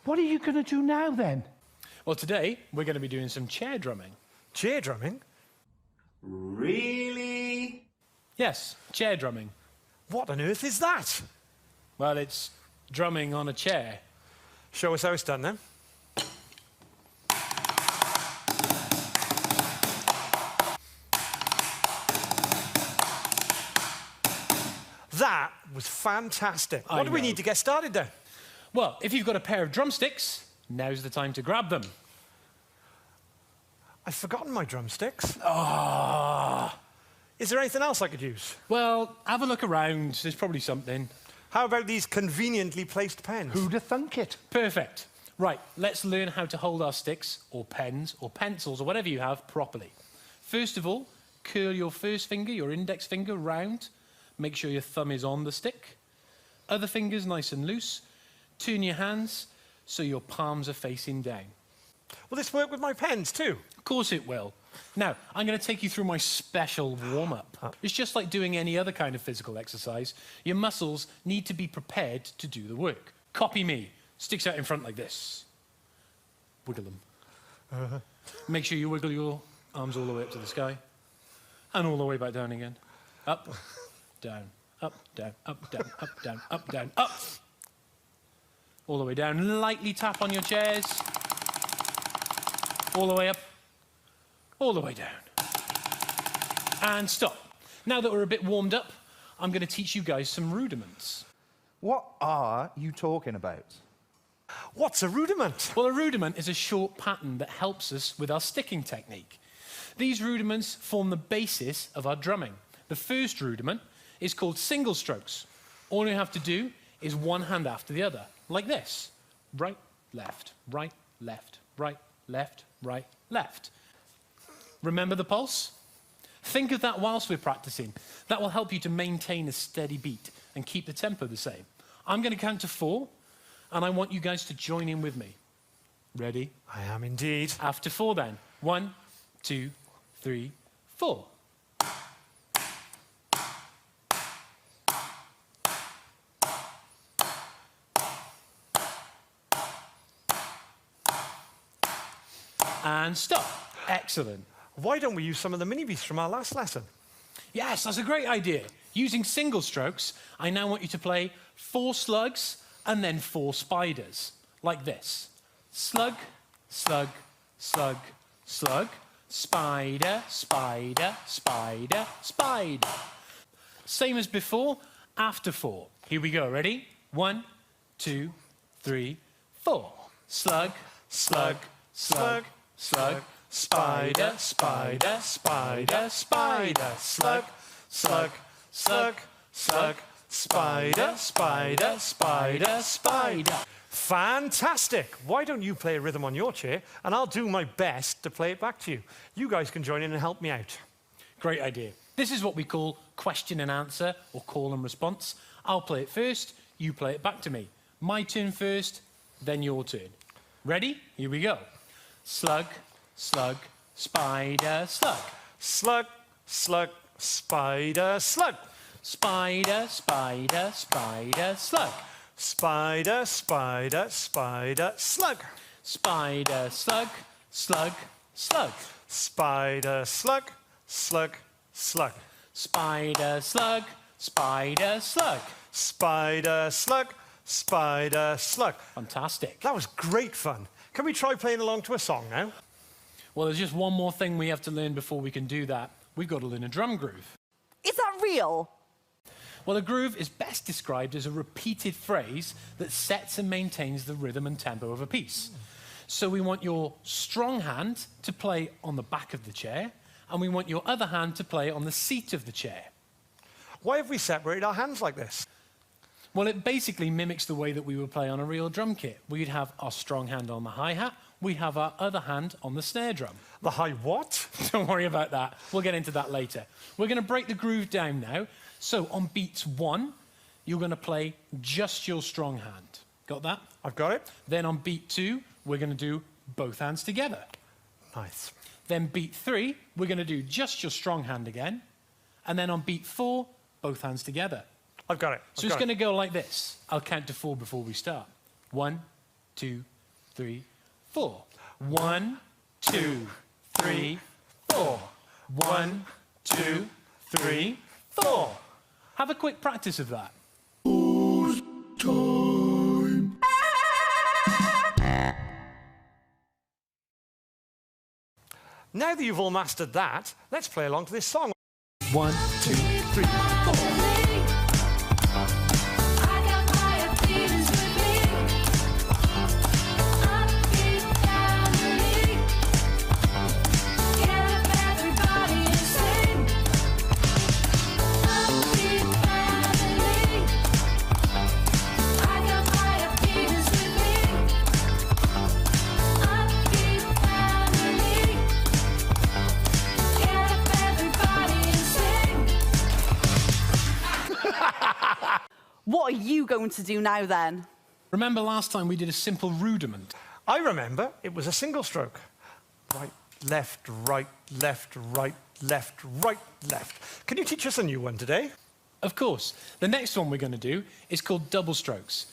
What are you going to do now then? Well, today we're going to be doing some chair drumming. Chair drumming? Really? Yes, chair drumming. What on earth is that? Well, it's drumming on a chair. Show us how it's done then. That was fantastic. What do we need to get started then? Well, if you've got a pair of drumsticks, now's the time to grab them. I've forgotten my drumsticks. Ah. Is there anything else I could use? Well, have a look around. There's probably something. How about these conveniently placed pens? Who'd have thunk it? Perfect. Right, let's learn how to hold our sticks, or pens, or pencils, or whatever you have, properly. First of all, curl your first finger, your index finger, round. Make sure your thumb is on the stick. Other fingers nice and loose. Turn your hands so your palms are facing down. Will this work with my pens too? Of course it will. Now, I'm going to take you through my special warm-up. It's just like doing any other kind of physical exercise. Your muscles need to be prepared to do the work. Copy me. Sticks out in front like this. Wiggle them. Make sure you wiggle your arms all the way up to the sky. And all the way back down again. Up, down, up, down, up, down, up, down, up, down, up. All the way down. Lightly tap on your chairs. All the way up. All the way down. And stop. Now that we're a bit warmed up, I'm going to teach you guys some rudiments. What are you talking about? What's a rudiment? Well, a rudiment is a short pattern that helps us with our sticking technique. These rudiments form the basis of our drumming. The first rudiment is called single strokes. All you have to do is one hand after the other, like this. Right, left, right, left, right, left, right, left. Remember the pulse? Think of that whilst we're practicing. That will help you to maintain a steady beat and keep the tempo the same. I'm going to count to 4, and I want you guys to join in with me. Ready? I am indeed. After 4 then. 1, 2, 3, 4. And stop. Excellent. Why don't we use some of the mini beats from our last lesson? Yes, that's a great idea. Using single strokes, I now want you to play 4 slugs and then 4 spiders, like this. Slug, slug, slug, slug, spider, spider, spider, spider. Same as before, after 4. Here we go, ready? 1, 2, 3, 4. Slug, slug, slug, slug, spider, spider, spider, spider, slug, slug, slug, slug, spider, spider, spider, spider. Fantastic! Why don't you play a rhythm on your chair, and I'll do my best to play it back to you. You guys can join in and help me out. Great idea. This is what we call question and answer, or call and response. I'll play it first, you play it back to me. My turn first, then your turn. Ready? Here we go. Slug, slug, spider, slug. Slug, slug, spider, slug. Spider, spider, spider, slug. Spider, spider, spider, slug. Spider, slug, slug, slug. Spider, slug, slug, slug. Spider, slug, spider, slug. Spider, slug, spider, slug. Fantastic. That was great fun. Can we try playing along to a song now? Well, there's just one more thing we have to learn before we can do that. We've got to learn a drum groove. Is that real? Well, a groove is best described as a repeated phrase that sets and maintains the rhythm and tempo of a piece. So we want your strong hand to play on the back of the chair, and we want your other hand to play on the seat of the chair. Why have we separated our hands like this? Well, it basically mimics the way that we would play on a real drum kit. We'd have our strong hand on the hi-hat, we have our other hand on the snare drum. The high what? Don't worry about that. We'll get into that later. We're going to break the groove down now. So on beats 1, you're going to play just your strong hand. Got that? I've got it. Then on beat 2, we're going to do both hands together. Nice. Then beat 3, we're going to do just your strong hand again. And then on beat 4, both hands together. I've got it. So it's going to go like this. I'll count to 4 before we start. 1, 2, 3, 4. 1, 2, 3, 4. 1, 2, 3, 4. Have a quick practice of that. Now that you've all mastered that, let's play along to this song. 1, 2, 3, 4. What are you going to do now then? Remember last time we did a simple rudiment? I remember it was a single stroke. Right, left, right, left, right, left, right, left. Can you teach us a new one today? Of course. The next one we're going to do is called double strokes.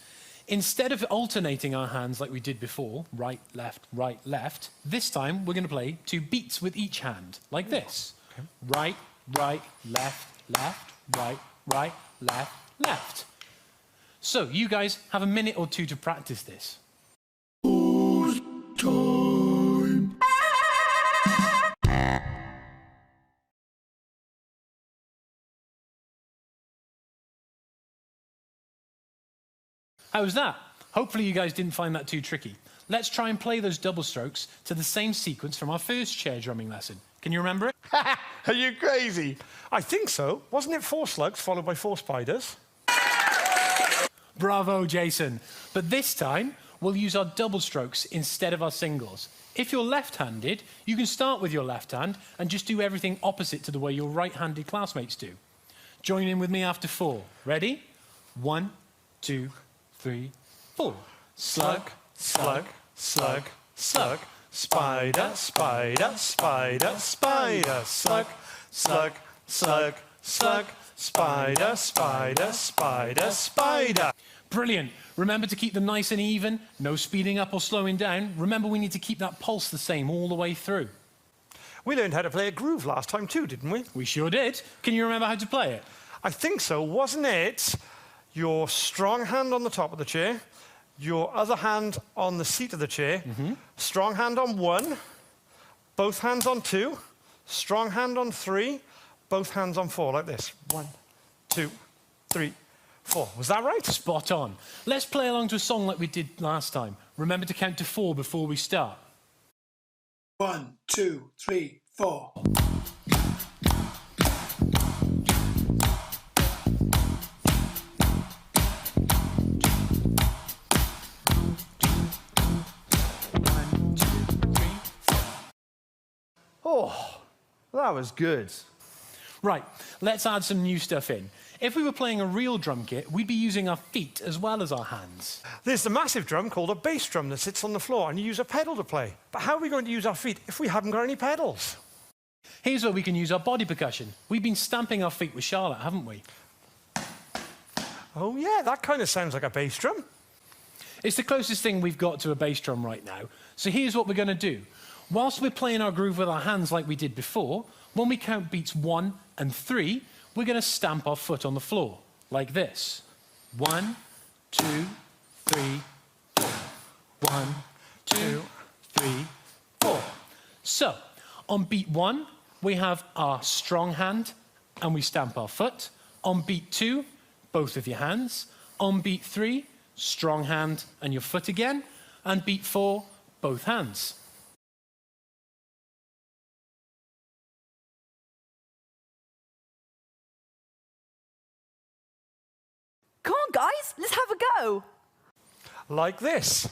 Instead of alternating our hands like we did before, right, left, this time we're going to play 2 beats with each hand, like this. Okay. Right, right, left, left, right, right, left, left. So, you guys have a minute or 2 to practice this. Time. How was that? Hopefully you guys didn't find that too tricky. Let's try and play those double strokes to the same sequence from our first chair drumming lesson. Can you remember it? Are you crazy? I think so. Wasn't it 4 slugs followed by 4 spiders? Bravo, Jason. But this time, we'll use our double strokes instead of our singles. If you're left-handed, you can start with your left hand and just do everything opposite to the way your right-handed classmates do. Join in with me after 4. Ready? 1, 2, 3, 4. Slug, slug, slug, slug. Spider, spider, spider, spider. Slug, slug, slug, slug. Spider, spider, spider, spider. Brilliant. Remember to keep them nice and even. No speeding up or slowing down. Remember, we need to keep that pulse the same all the way through. We learned how to play a groove last time too, didn't we? We sure did. Can you remember how to play it? I think so. Wasn't it your strong hand on the top of the chair, your other hand on the seat of the chair, strong hand on 1, both hands on 2, strong hand on 3, both hands on 4, like this. 1, 2, 3, 4. Was that right? Spot on. Let's play along to a song like we did last time. Remember to count to 4 before we start. 1, 2, 3, 4. Oh, that was good. Right, let's add some new stuff in. If we were playing a real drum kit, we'd be using our feet as well as our hands. There's the massive drum called a bass drum that sits on the floor and you use a pedal to play. But how are we going to use our feet if we haven't got any pedals? Here's where we can use our body percussion. We've been stamping our feet with Charlotte, haven't we? Oh yeah, that kind of sounds like a bass drum. It's the closest thing we've got to a bass drum right now. So here's what we're going to do. Whilst we're playing our groove with our hands like we did before, when we count beats 1 and 3, we're going to stamp our foot on the floor, like this. 1, 2, 3, 4. 1, 2, 3, 4. So, on beat 1, we have our strong hand, and we stamp our foot. On beat 2, both of your hands. On beat 3, strong hand and your foot again. And beat 4, both hands. Come on, guys, let's have a go. Like this.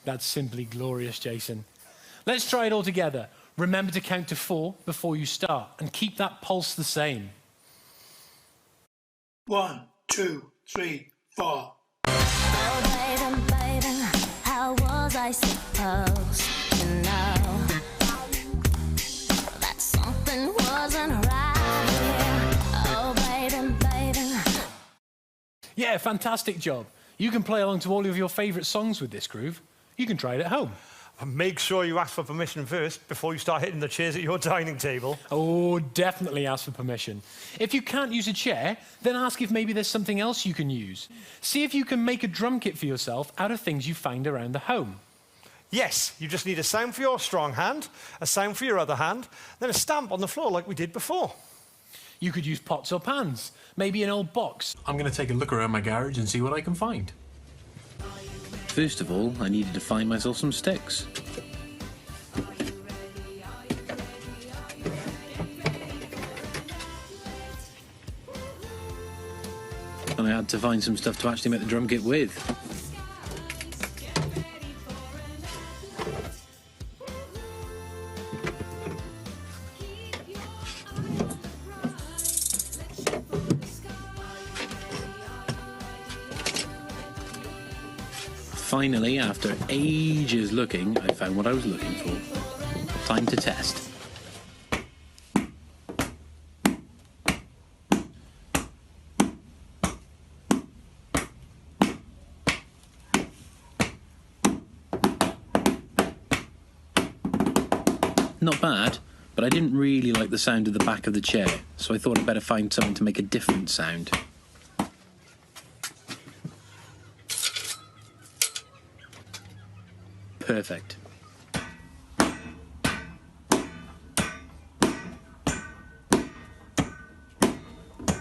That's simply glorious, Jason. Let's try it all together. Remember to count to 4 before you start and keep that pulse the same. 1, 2, 3, 4. Oh, baby, baby, how was I supposed to know that something wasn't right here? Oh, baby, baby. Yeah, fantastic job. You can play along to all of your favourite songs with this groove. You can try it at home. Make sure you ask for permission first before you start hitting the chairs at your dining table. Oh, definitely ask for permission. If you can't use a chair, then ask if maybe there's something else you can use. See if you can make a drum kit for yourself out of things you find around the home. Yes, you just need a sound for your strong hand, a sound for your other hand, then a stamp on the floor like we did before. You could use pots or pans, maybe an old box. I'm going to take a look around my garage and see what I can find. First of all, I needed to find myself some sticks. And I had to find some stuff to actually make the drum kit with. Finally, after ages looking, I found what I was looking for. Time to test. Not bad, but I didn't really like the sound of the back of the chair, so I thought I'd better find something to make a different sound. Perfect.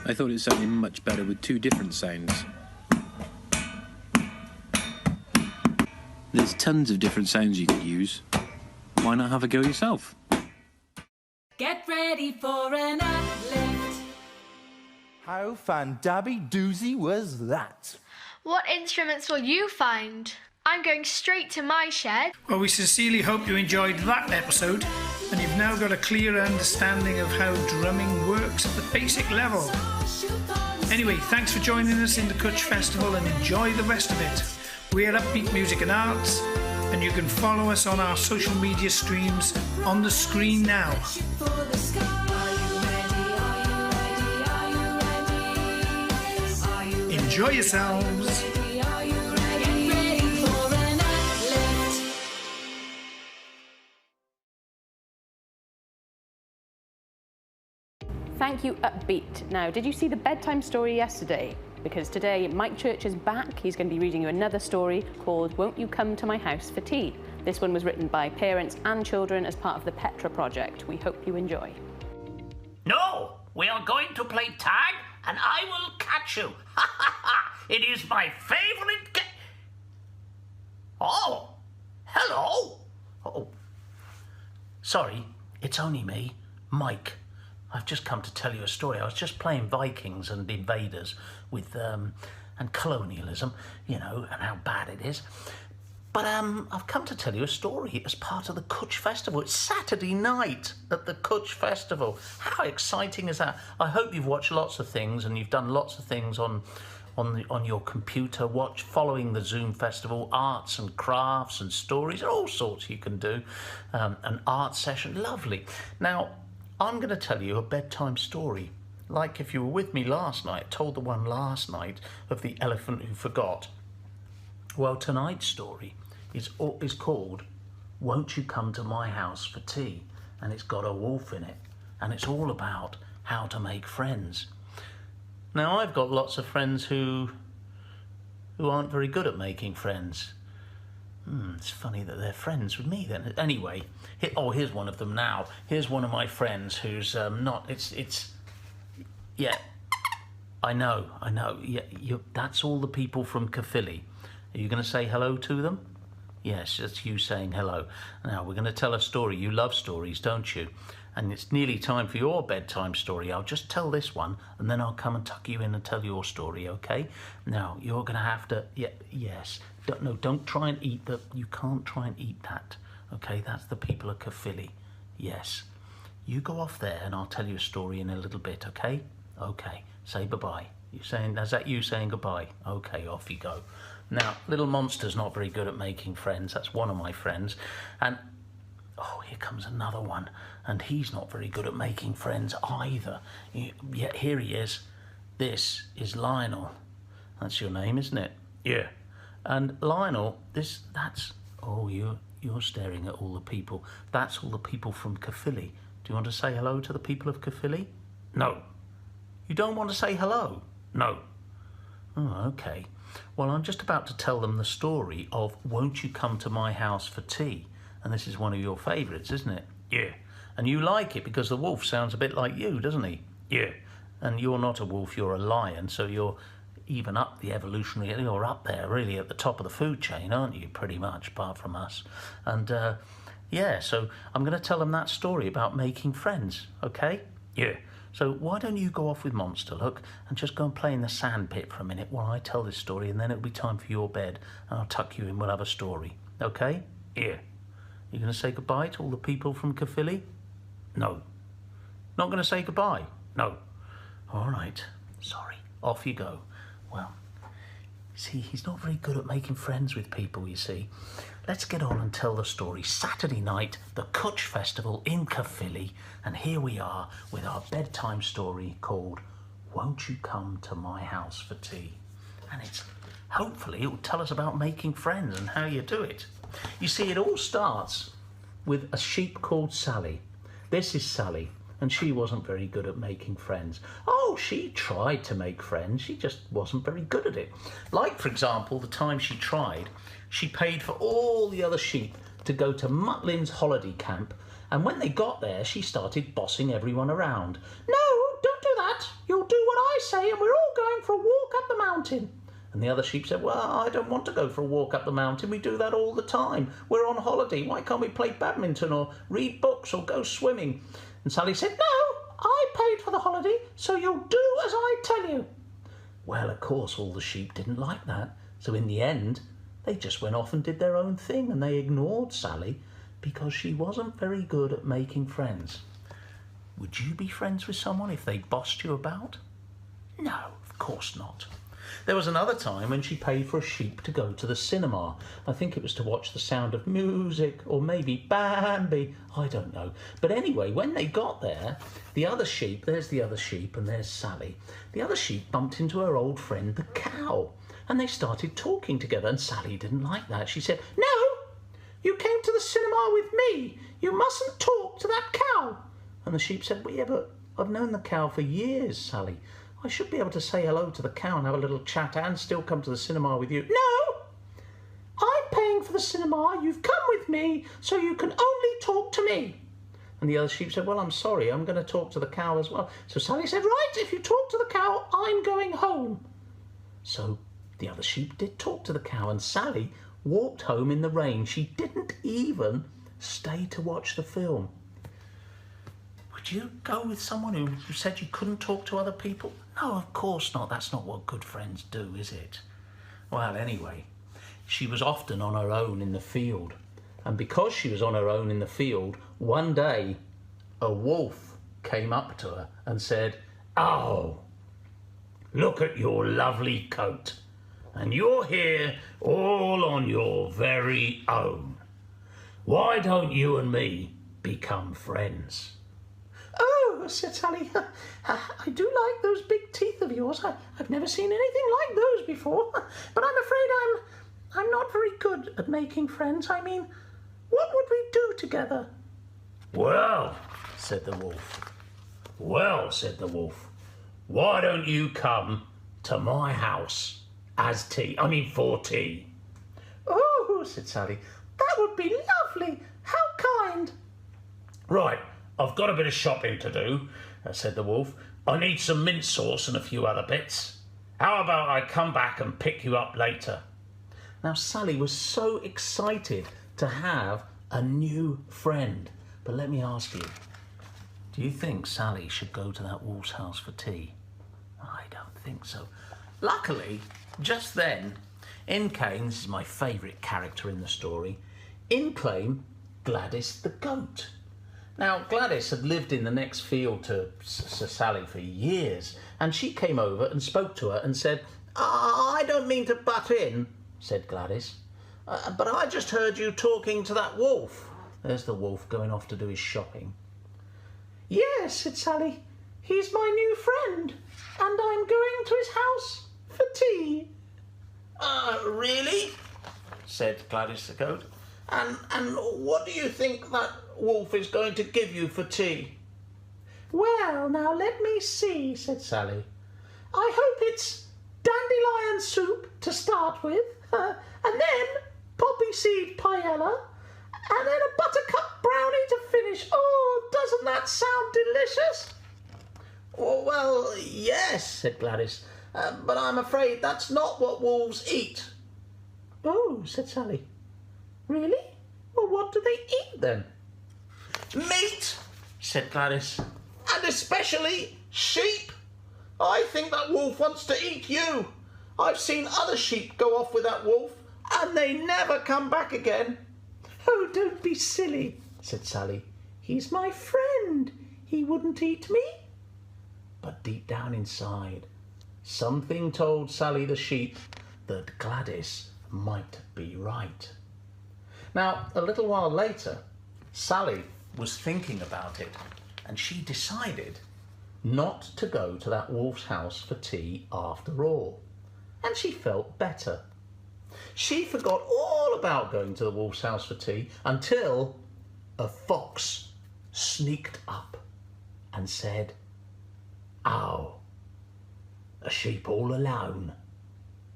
I thought it sounded much better with two different sounds. There's tons of different sounds you could use. Why not have a go yourself? Get ready for an uplift. How fan-dabby-doozy was that? What instruments will you find? I'm going straight to my shed. Well, we sincerely hope you enjoyed that episode and you've now got a clearer understanding of how drumming works at the basic level. Anyway, thanks for joining us in the Cwtsh Festival and enjoy the rest of it. We're Upbeat Music and Arts, and you can follow us on our social media streams on the screen now. Enjoy yourselves. Thank you, Upbeat. Now, did you see the bedtime story yesterday? Because today, Mike Church is back. He's going to be reading you another story called Won't You Come to My House for Tea? This one was written by parents and children as part of the Petra project. We hope you enjoy. No, we are going to play tag and I will catch you. It is my favourite game. Oh, hello. Oh, sorry, it's only me, Mike. I've just come to tell you a story. I was just playing Vikings and invaders with, and colonialism, you know, and how bad it is. But I've come to tell you a story as part of the Cwtsh Festival. It's Saturday night at the Cwtsh Festival. How exciting is that? I hope you've watched lots of things and you've done lots of things on your computer, following the Zoom festival, arts and crafts and stories, all sorts you can do. An art session, lovely. Now, I'm going to tell you a bedtime story. Like if you were with me last night, I told the one last night of the elephant who forgot. Well, tonight's story is called Won't You Come to My House for Tea? And it's got a wolf in it. And it's all about how to make friends. Now, I've got lots of friends who aren't very good at making friends. It's funny that they're friends with me then. Anyway, here's one of them now. Here's one of my friends who's not, yeah, I know. Yeah, that's all the people from Caerphilly. Are you going to say hello to them? Yes, that's you saying hello. Now, we're going to tell a story. You love stories, don't you? And it's nearly time for your bedtime story. I'll just tell this one, and then I'll come and tuck you in and tell your story, okay? Now, you're going to have to, yes. Don't try and eat you can't try and eat that, okay? That's the people of Caerphilly, yes. You go off there and I'll tell you a story in a little bit, okay? Okay, say bye-bye. Is that you saying goodbye? Okay, off you go. Now, Little Monster's not very good at making friends. That's one of my friends. And, oh, here comes another one. And he's not very good at making friends either. Yet here he is. This is Lionel. That's your name, isn't it? Yeah. And Lionel, you're staring at all the people. That's all the people from Caerphilly. Do you want to say hello to the people of Caerphilly? No. You don't want to say hello? No. Oh, okay. Well, I'm just about to tell them the story of Won't You Come to My House for Tea? And this is one of your favourites, isn't it? Yeah. And you like it because the wolf sounds a bit like you, doesn't he? Yeah. And you're not a wolf, you're a lion, so you're even up the evolutionary, you're up there really at the top of the food chain, aren't you, pretty much, apart from us. And yeah, so I'm going to tell them that story about making friends, okay? Yeah. So why don't you go off with Monster, look, and just go and play in the sand pit for a minute while I tell this story, and then it'll be time for your bed, and I'll tuck you in, we'll have a story, okay? Yeah. You going to say goodbye to all the people from Caerphilly? No. Not going to say goodbye? No. All right. Sorry. Off you go. Well, See, he's not very good at making friends with people, you see. Let's get on and tell the story. Saturday night, the Cwtsh Festival in Caerphilly, and here we are with our bedtime story called Won't You Come to My House for Tea? And hopefully it will tell us about making friends and how you do it. You see, it all starts with a sheep called Sally. This is Sally, and she wasn't very good at making friends. Oh, she tried to make friends, she just wasn't very good at it. Like, for example, the time she tried, she paid for all the other sheep to go to Mutlin's holiday camp, and when they got there, she started bossing everyone around. No, don't do that. You'll do what I say, and we're all going for a walk up the mountain. And the other sheep said, well, I don't want to go for a walk up the mountain. We do that all the time. We're on holiday. Why can't we play badminton or read books or go swimming? And Sally said, no, I paid for the holiday, so you'll do as I tell you. Well, of course, all the sheep didn't like that. So in the end, they just went off and did their own thing, and they ignored Sally because she wasn't very good at making friends. Would you be friends with someone if they bossed you about? No, of course not. There was another time when she paid for a sheep to go to the cinema. I think it was to watch The Sound of Music, or maybe Bambi, I don't know. But anyway, when they got there, the other sheep, there's the other sheep and there's Sally, the other sheep bumped into her old friend the cow, and they started talking together, and Sally didn't like that. She said, no, you came to the cinema with me. You mustn't talk to that cow. And the sheep said, well, yeah, but I've known the cow for years, Sally. I should be able to say hello to the cow and have a little chat and still come to the cinema with you. No! I'm paying for the cinema. You've come with me, so you can only talk to me. And the other sheep said, well, I'm sorry. I'm going to talk to the cow as well. So Sally said, right, if you talk to the cow, I'm going home. So the other sheep did talk to the cow, and Sally walked home in the rain. She didn't even stay to watch the film. Would you go with someone who said you couldn't talk to other people? No, of course not. That's not what good friends do, is it? Well, anyway, she was often on her own in the field. And because she was on her own in the field, one day a wolf came up to her and said, oh, look at your lovely coat. And you're here all on your very own. Why don't you and me become friends? Oh, said Sally, I do like those big teeth of yours. I've never seen anything like those before. But I'm afraid I'm not very good at making friends. I mean, what would we do together? Well, said the wolf. Well, said the wolf, why don't you come to my house for tea? Oh, said Sally, that would be lovely. How kind. Right. I've got a bit of shopping to do, said the wolf. I need some mint sauce and a few other bits. How about I come back and pick you up later? Now, Sally was so excited to have a new friend. But let me ask you, do you think Sally should go to that wolf's house for tea? I don't think so. Luckily, just then, in came, this is my favourite character in the story, in came Gladys the goat. Now, Gladys had lived in the next field to Sally for years, and she came over and spoke to her and said, I don't mean to butt in, said Gladys, but I just heard you talking to that wolf. There's the wolf going off to do his shopping. Yes, said Sally, he's my new friend, and I'm going to his house for tea. Really? Said Gladys the goat. And what do you think that wolf is going to give you for tea? Well, now let me see, said Sally. I hope it's dandelion soup to start with, and then poppy seed paella, and then a buttercup brownie to finish. Oh, doesn't that sound delicious? Oh, well, yes, said Gladys, but I'm afraid that's not what wolves eat. Oh, said Sally. Really? Well, what do they eat then? Meat, said Gladys, and especially sheep. I think that wolf wants to eat you. I've seen other sheep go off with that wolf, and they never come back again. Oh, don't be silly, said Sally. He's my friend. He wouldn't eat me. But deep down inside, something told Sally the sheep that Gladys might be right. Now, a little while later, Sally was thinking about it, and she decided not to go to that wolf's house for tea after all. And she felt better. She forgot all about going to the wolf's house for tea until a fox sneaked up and said, "Oh, a sheep all alone.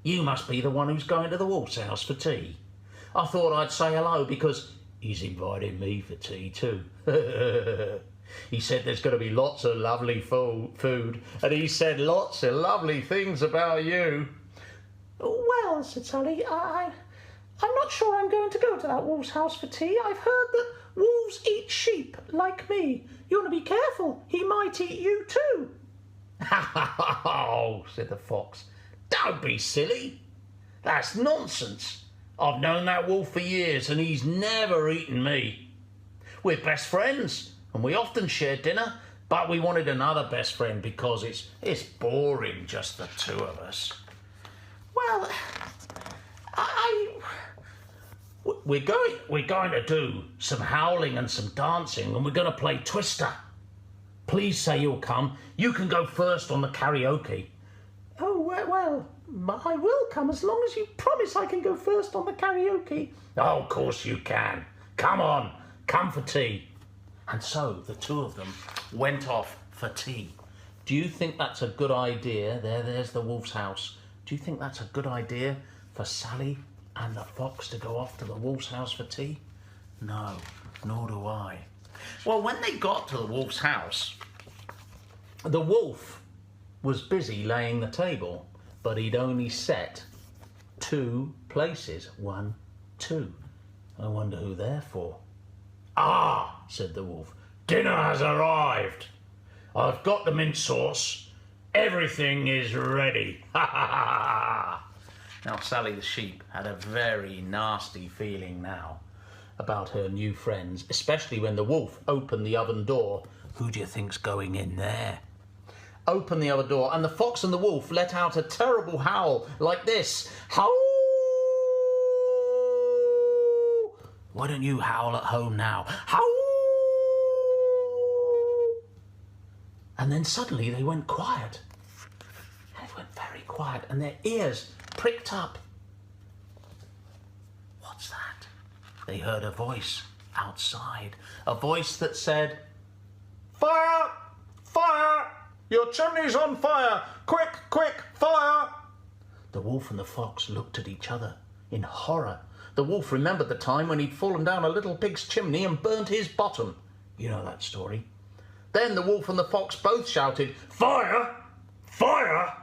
You must be the one who's going to the wolf's house for tea. I thought I'd say hello because he's invited me for tea too." He said there's going to be lots of lovely food, and he said lots of lovely things about you. "Well," said Sally, I'm not sure I'm going to go to that wolf's house for tea. I've heard that wolves eat sheep like me. You want to be careful. He might eat you too." "Oh," said the fox, "don't be silly. That's nonsense. I've known that wolf for years and he's never eaten me. We're best friends and we often share dinner, but we wanted another best friend because it's boring, just the two of us." "Well, we're going to do some howling and some dancing, and we're going to play Twister. Please say you'll come. You can go first on the karaoke." "Oh, well, I will come as long as you promise I can go first on the karaoke." "Oh, of course you can. Come on, come for tea." And so the two of them went off for tea. Do you think that's a good idea? There's the wolf's house. Do you think that's a good idea for Sally and the fox to go off to the wolf's house for tea? No, nor do I. Well, when they got to the wolf's house, the wolf was busy laying the table, but he'd only set 2 places. 1, 2. I wonder who they're for. "Ah," said the wolf, "dinner has arrived. I've got the mint sauce. Everything is ready." Ha ha ha! Now, Sally the sheep had a very nasty feeling now about her new friends, especially when the wolf opened the oven door. Who do you think's going in there? Opened the other door, and the fox and the wolf let out a terrible howl like this. Howl! Why don't you howl at home now? Howl! And then suddenly they went quiet. They went very quiet, and their ears pricked up. What's that? They heard a voice outside, a voice that said, "Fire! Fire! Your chimney's on fire! Quick, quick, fire!" The wolf and the fox looked at each other in horror. The wolf remembered the time when he'd fallen down a little pig's chimney and burnt his bottom. You know that story. Then the wolf and the fox both shouted, "Fire! Fire!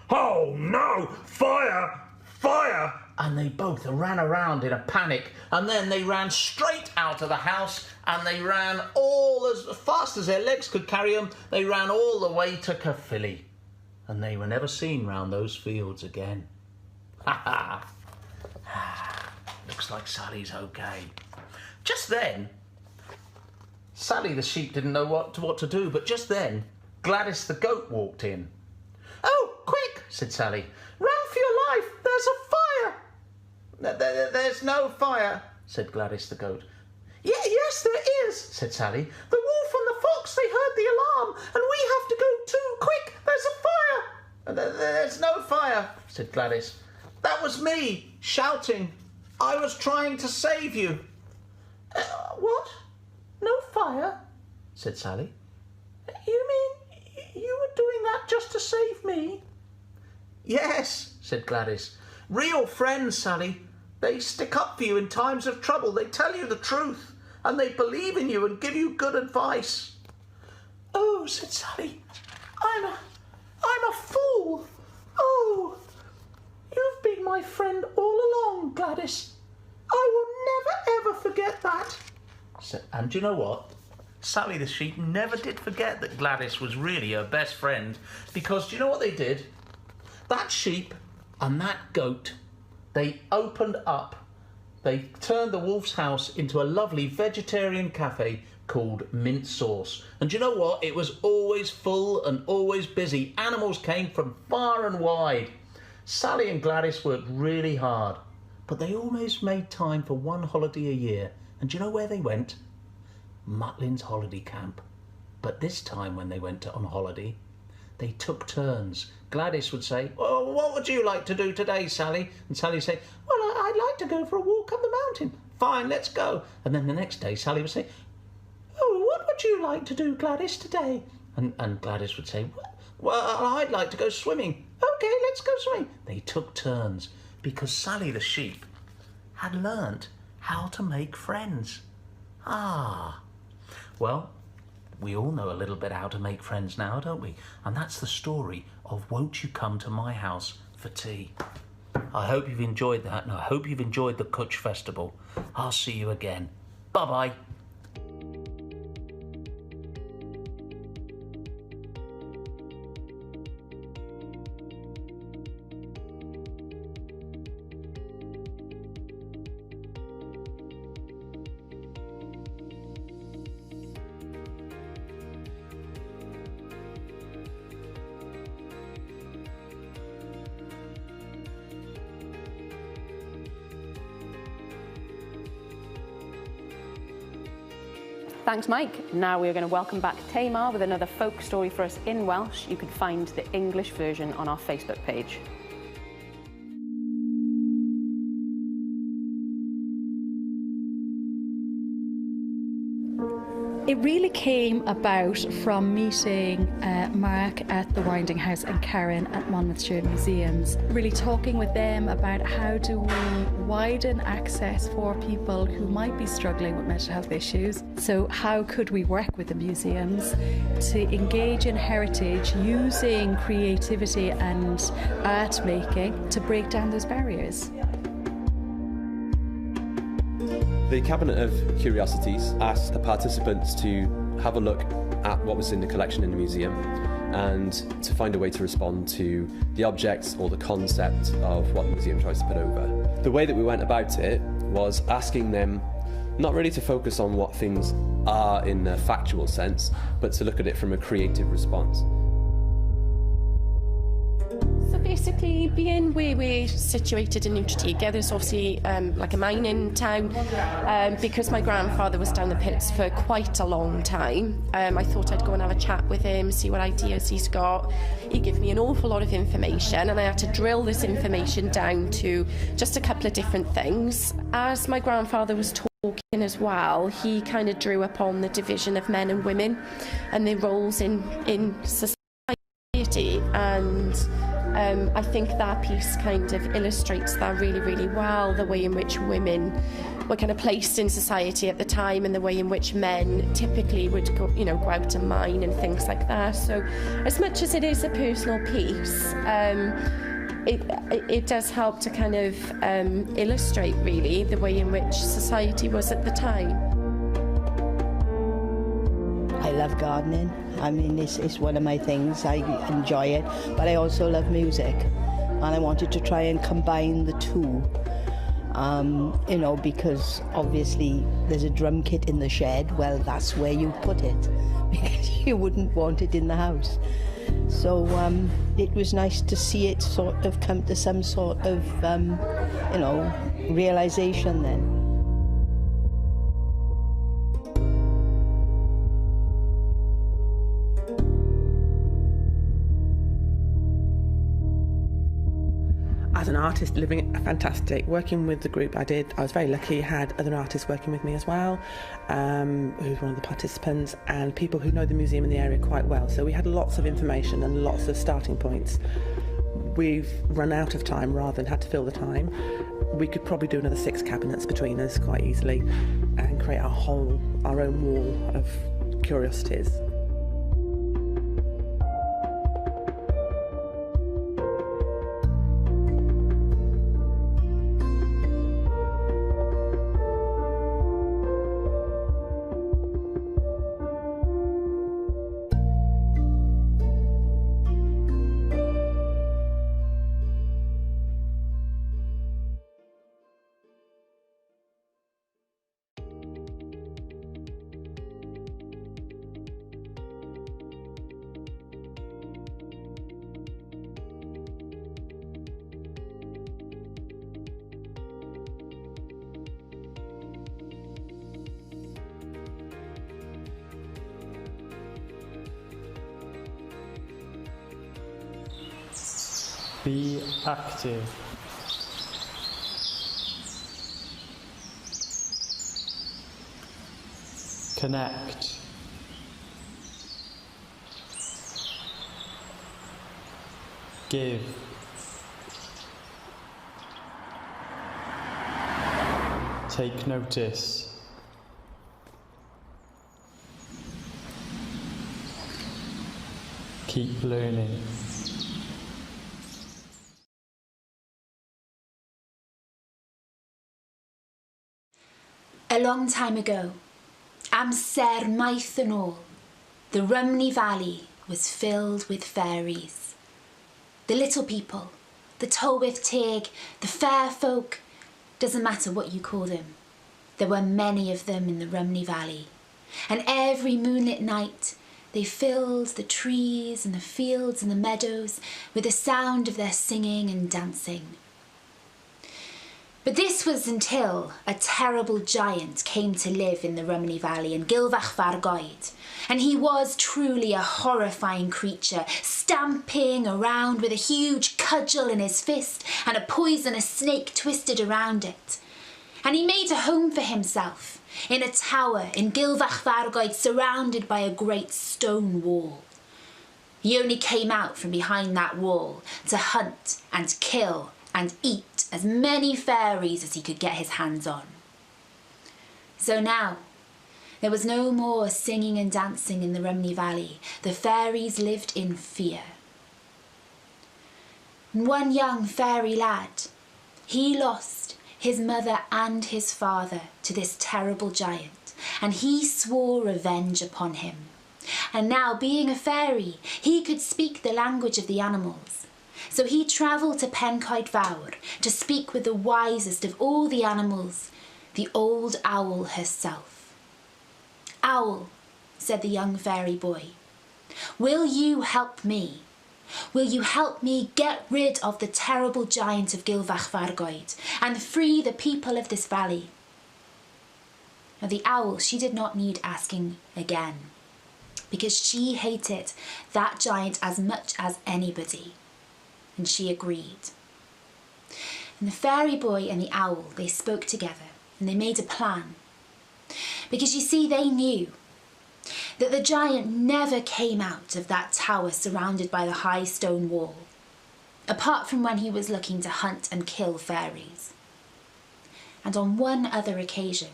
Oh no! Fire! Fire!" And they both ran around in a panic, and then they ran straight out of the house, and they ran all as fast as their legs could carry them. They ran all the way to Caerphilly, and they were never seen round those fields again. Ha ha! Looks like Sally's okay. Just then, Sally the sheep didn't know what to do, but just then, Gladys the goat walked in. "Oh, quick," said Sally. "Run for your life, there's a fire." There's no fire," said Gladys the goat. Yes, there is," said Sally. "The wolf and the fox, they heard the alarm, and we have to go too. Quick, there's a fire." There's no fire," said Gladys. "That was me, shouting. I was trying to save you." What? No fire?" said Sally. "You mean you were doing that just to save me?" "Yes," said Gladys. "Real friends, Sally. They stick up for you in times of trouble. They tell you the truth, and they believe in you and give you good advice." "Oh," said Sally, I'm a fool. Oh, you've been my friend all along, Gladys. I will never, ever forget that." And do you know what? Sally the sheep never did forget that Gladys was really her best friend, because do you know what they did? That sheep and that goat, they opened up. They turned the wolf's house into a lovely vegetarian cafe called Mint Sauce. And do you know what? It was always full and always busy. Animals came from far and wide. Sally and Gladys worked really hard, but they almost made time for one holiday a year. And do you know where they went? Mutlin's holiday camp. But this time when they went on holiday, they took turns. Gladys would say, "Oh, what would you like to do today, Sally?" And Sally would say, "Well, I'd like to go for a walk up the mountain." "Fine, let's go." And then the next day, Sally would say, "Oh, what would you like to do, Gladys, today?" And Gladys would say, "Well, I'd like to go swimming." "Okay, let's go swimming." They took turns because Sally the sheep had learnt how to make friends. Well, we all know a little bit how to make friends now, don't we? And that's the story of Won't You Come to My House for Tea. I hope you've enjoyed that, and I hope you've enjoyed the Cwtsh Festival. I'll see you again. Bye-bye. Thanks, Mike. Now we're going to welcome back Tamar with another folk story for us in Welsh. You can find the English version on our Facebook page. It really came about from meeting Mark at the Winding House and Karen at Monmouthshire Museums, really talking with them about how do we widen access for people who might be struggling with mental health issues. So how could we work with the museums to engage in heritage using creativity and art making to break down those barriers? The Cabinet of Curiosities asked the participants to have a look at what was in the collection in the museum and to find a way to respond to the objects or the concept of what the museum tries to put over. The way that we went about it was asking them not really to focus on what things are in a factual sense, but to look at it from a creative response. So basically, being where we're situated in Newtratega, there's obviously like a mining town. Because my grandfather was down the pits for quite a long time, I thought I'd go and have a chat with him, see what ideas he's got. He gave me an awful lot of information, and I had to drill this information down to just a couple of different things. As my grandfather was talking as well, he kind of drew upon the division of men and women and their roles in society, and I think that piece kind of illustrates that really, really well, the way in which women were kind of placed in society at the time and the way in which men typically would go, go out and mine and things like that. So as much as it is a personal piece, it does help to kind of illustrate really the way in which society was at the time. I love gardening. I mean, it's one of my things. I enjoy it, but I also love music, and I wanted to try and combine the two. Because obviously there's a drum kit in the shed. Well, that's where you put it, because you wouldn't want it in the house. So it was nice to see it sort of come to some sort of, realization then. As an artist, living fantastic. Working with the group I was very lucky, had other artists working with me as well, who's one of the participants, and people who know the museum in the area quite well. So we had lots of information and lots of starting points. We've run out of time rather than had to fill the time. We could probably do another 6 cabinets between us quite easily and create our own wall of curiosities. Be active. Connect. Give. Take notice. Keep learning. A long time ago, amser maith yn ôl, the Rhymney Valley was filled with fairies. The little people, the Tylwyth Teg, the fair folk, doesn't matter what you call them. There were many of them in the Rhymney Valley, and every moonlit night they filled the trees and the fields and the meadows with the sound of their singing and dancing. But this was until a terrible giant came to live in the Rhymney Valley in Gylfach Vargoed, and he was truly a horrifying creature, stamping around with a huge cudgel in his fist and a poisonous snake twisted around it. And he made a home for himself in a tower in Gylfach Vargoed surrounded by a great stone wall. He only came out from behind that wall to hunt and kill and eat as many fairies as he could get his hands on. So now, there was no more singing and dancing in the Rhymney Valley. The fairies lived in fear. And one young fairy lad, he lost his mother and his father to this terrible giant, and he swore revenge upon him. And now, being a fairy, he could speak the language of the animals. So he travelled to Pencoed Fawr to speak with the wisest of all the animals, the old owl herself. "Owl," said the young fairy boy, "will you help me? Will you help me get rid of the terrible giant of Gylfach Vargoed and free the people of this valley?" Now the owl, she did not need asking again, because she hated that giant as much as anybody. And she agreed. And the fairy boy and the owl, they spoke together and they made a plan. Because you see, they knew that the giant never came out of that tower surrounded by the high stone wall, apart from when he was looking to hunt and kill fairies. And on one other occasion,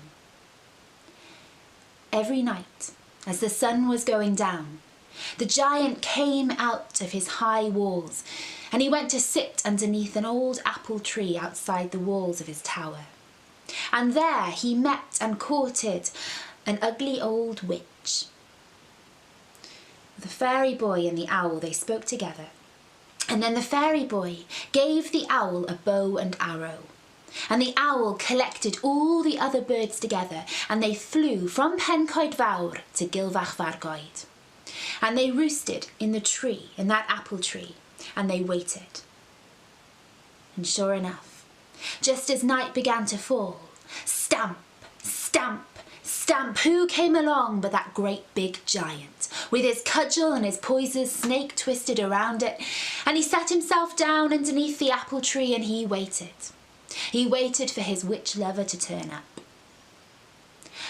every night, as the sun was going down, the giant came out of his high walls and he went to sit underneath an old apple tree outside the walls of his tower. And there he met and courted an ugly old witch. The fairy boy and the owl, they spoke together, and then the fairy boy gave the owl a bow and arrow, and the owl collected all the other birds together and they flew from Pencoed Fawr to Gylfach Vargoed. And they roosted in the tree, in that apple tree, and they waited. And sure enough, just as night began to fall, stamp, stamp, stamp, who came along but that great big giant, with his cudgel and his poisonous snake twisted around it, and he sat himself down underneath the apple tree and he waited. He waited for his witch lover to turn up.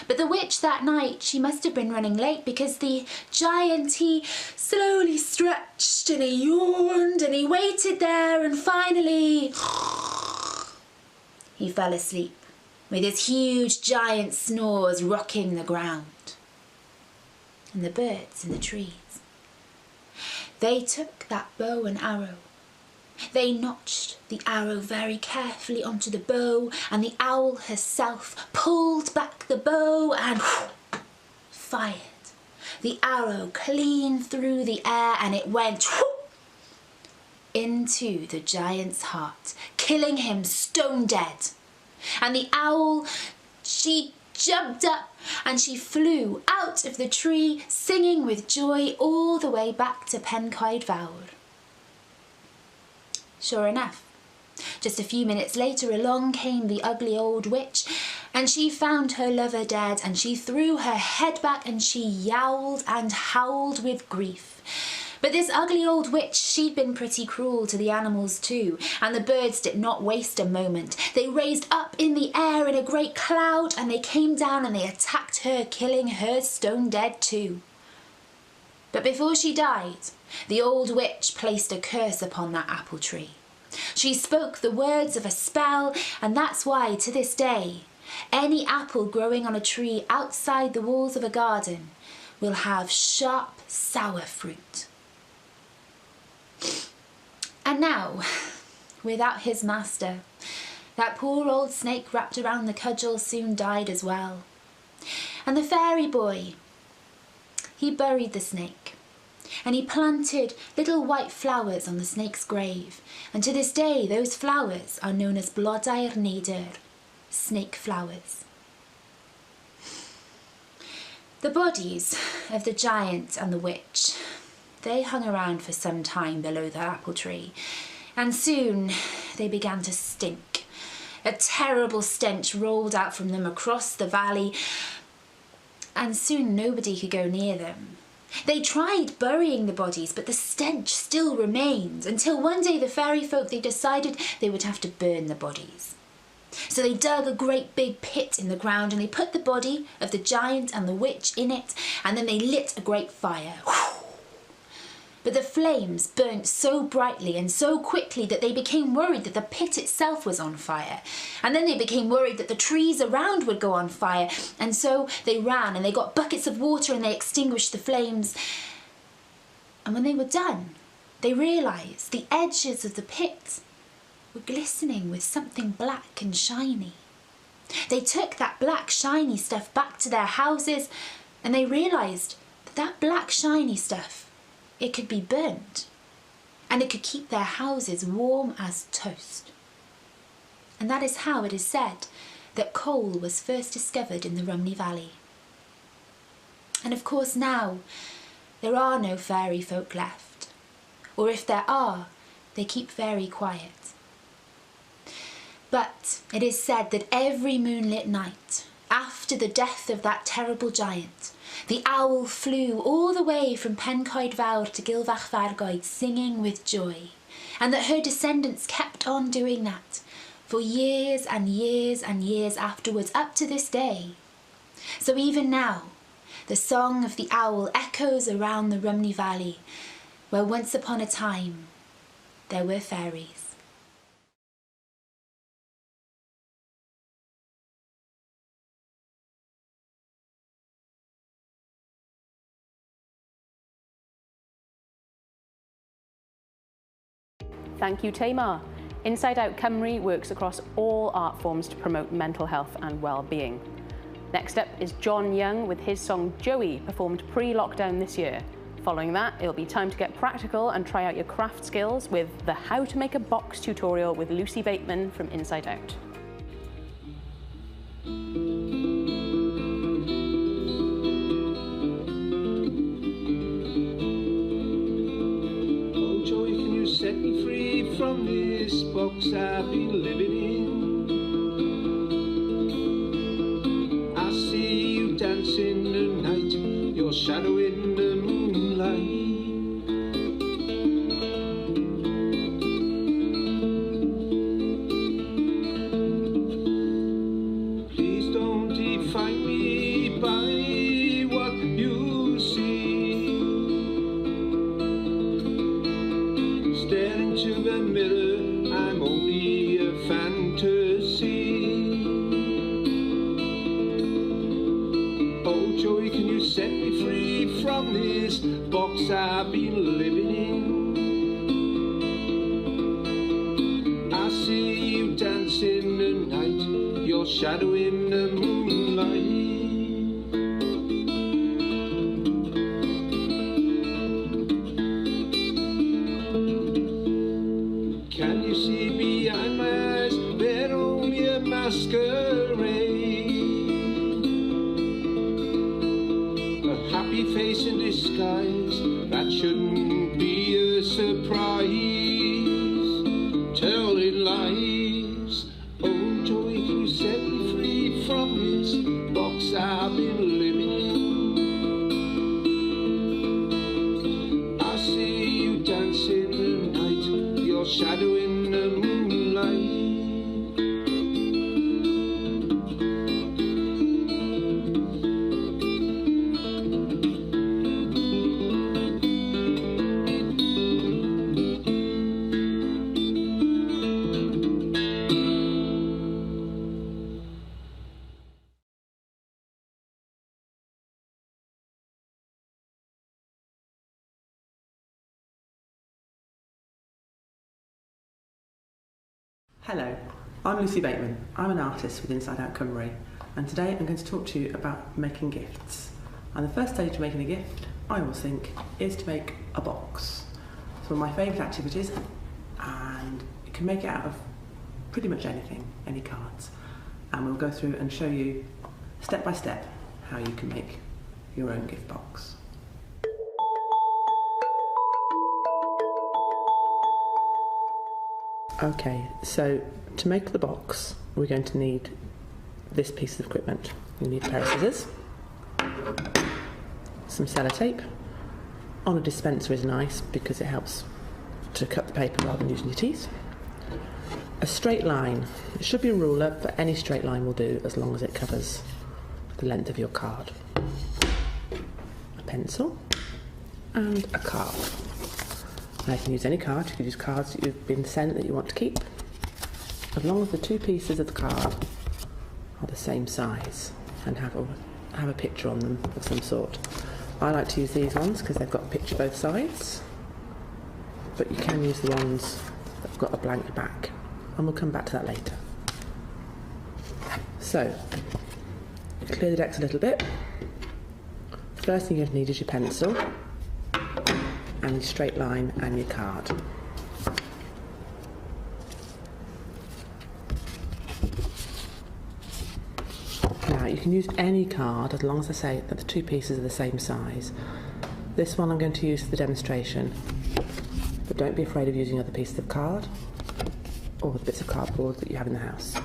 But the witch that night, she must have been running late because the giant, he slowly stretched and he yawned and he waited there and finally he fell asleep with his huge giant snores rocking the ground. And the birds in the trees, they took that bow and arrow. They notched the arrow very carefully onto the bow, and the owl herself pulled back the bow and fired the arrow clean through the air, and it went into the giant's heart, killing him stone dead. And the owl, she jumped up and she flew out of the tree, singing with joy all the way back to Pencoed Fawr. Sure enough, just a few minutes later along came the ugly old witch, and she found her lover dead, and she threw her head back and she yowled and howled with grief. But this ugly old witch, she'd been pretty cruel to the animals too, and the birds did not waste a moment. They raised up in the air in a great cloud, and they came down and they attacked her, killing her stone dead too. But before she died, the old witch placed a curse upon that apple tree. She spoke the words of a spell, and that's why, to this day, any apple growing on a tree outside the walls of a garden will have sharp, sour fruit. And now, without his master, that poor old snake wrapped around the cudgel soon died as well. And the fairy boy, he buried the snake, and he planted little white flowers on the snake's grave, and to this day those flowers are known as blodau'r neidr, snake flowers. The bodies of the giant and the witch, they hung around for some time below the apple tree, and soon they began to stink. A terrible stench rolled out from them across the valley, and soon nobody could go near them. They tried burying the bodies, but the stench still remained, until one day the fairy folk, they decided they would have to burn the bodies. So they dug a great big pit in the ground, and they put the body of the giant and the witch in it, and then they lit a great fire. But the flames burnt so brightly and so quickly that they became worried that the pit itself was on fire. And then they became worried that the trees around would go on fire. And so they ran and they got buckets of water and they extinguished the flames. And when they were done, they realised the edges of the pit were glistening with something black and shiny. They took that black shiny stuff back to their houses, and they realised that that black shiny stuff, it could be burnt, and it could keep their houses warm as toast. And that is how it is said that coal was first discovered in the Rhymney Valley. And of course now, there are no fairy folk left, or if there are, they keep very quiet. But it is said that every moonlit night, after the death of that terrible giant, the owl flew all the way from Pencoed Fawr to Gilfach Fargoed singing with joy, and that her descendants kept on doing that for years and years and years afterwards, up to this day. So even now, the song of the owl echoes around the Rhymney Valley, where once upon a time there were fairies. Thank you, Tamar. Inside Out Cymru works across all art forms to promote mental health and well-being. Next up is John Young with his song Joey, performed pre-lockdown this year. Following that, it'll be time to get practical and try out your craft skills with the How to Make a Box tutorial with Lucy Bateman from Inside Out. Set me free from this box I've been living in. I see you dancing the night, your shadow in the moonlight. Please don't define me by what you see. Staring to the mirror, I'm only a fantasy. Oh Joey, can you set me free from this box I've been living in? I see you dancing the night, your shadow in the moonlight. Can you see behind my eyes, they're only a masquerade? A happy face in disguise, that shouldn't be a surprise. Telling lies. Oh Joey, can you set me free from this box I've been living in? I see Hello, I'm Lucy Bateman. I'm an artist with Inside Out Cymru, and today I'm going to talk to you about making gifts. And the first stage of making a gift, I always think, is to make a box. It's one of my favourite activities, and you can make it out of pretty much anything, any cards. And we'll go through and show you step by step how you can make your own gift box. Okay, so to make the box, we're going to need this piece of equipment. You need a pair of scissors, some sellotape. On a dispenser is nice because it helps to cut the paper rather than using your teeth. A straight line. It should be a ruler, but any straight line will do as long as it covers the length of your card. A pencil and a card. Now you can use any card. You can use cards that you've been sent that you want to keep, as long as the two pieces of the card are the same size and have a picture on them of some sort. I like to use these ones because they've got a picture both sides, but you can use the ones that have got a blank back, and we'll come back to that later. So, clear the decks a little bit. First thing you're going to need is your pencil, and your straight line and your card. Now you can use any card as long as I say that the two pieces are the same size. This one I'm going to use for the demonstration, but don't be afraid of using other pieces of card or the bits of cardboard that you have in the house.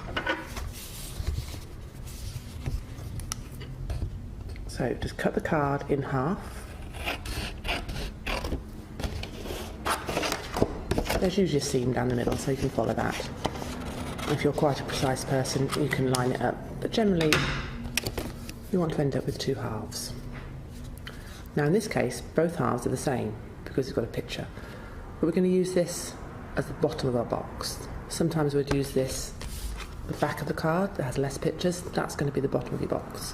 So just cut the card in half. There's usually a seam down the middle, so you can follow that. If you're quite a precise person, you can line it up, but generally you want to end up with two halves. Now in this case, both halves are the same because it's got a picture, but we're going to use this as the bottom of our box. Sometimes we'd use this, the back of the card that has less pictures, that's going to be the bottom of your box.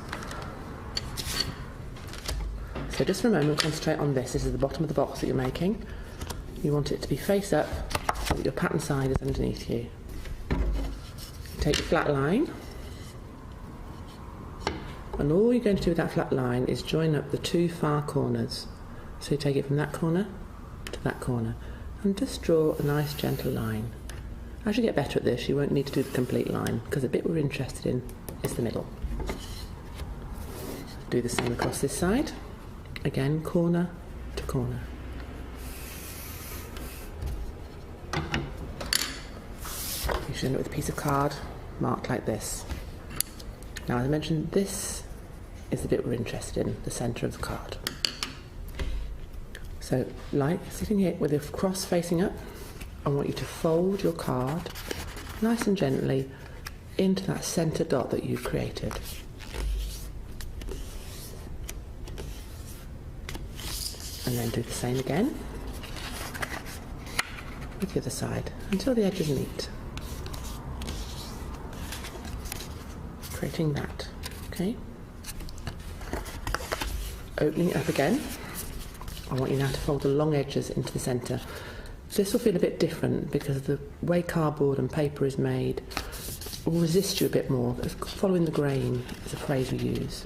So just for a moment, concentrate on this. This is the bottom of the box that you're making. You want it to be face up so that your pattern side is underneath you. Take your flat line, and all you're going to do with that flat line is join up the two far corners. So you take it from that corner to that corner and just draw a nice gentle line. As you get better at this, you won't need to do the complete line because the bit we're interested in is the middle. Do the same across this side. Again, corner to corner. You should end up with a piece of card marked like this. Now, as I mentioned, this is the bit we're interested in, the centre of the card. So, like sitting here with the cross facing up, I want you to fold your card nice and gently into that centre dot that you've created. And then do the same again with the other side until the edges meet. Creating that, okay? Opening it up again, I want you now to fold the long edges into the centre. This will feel a bit different because the way cardboard and paper is made will resist you a bit more. Following the grain is a phrase we use.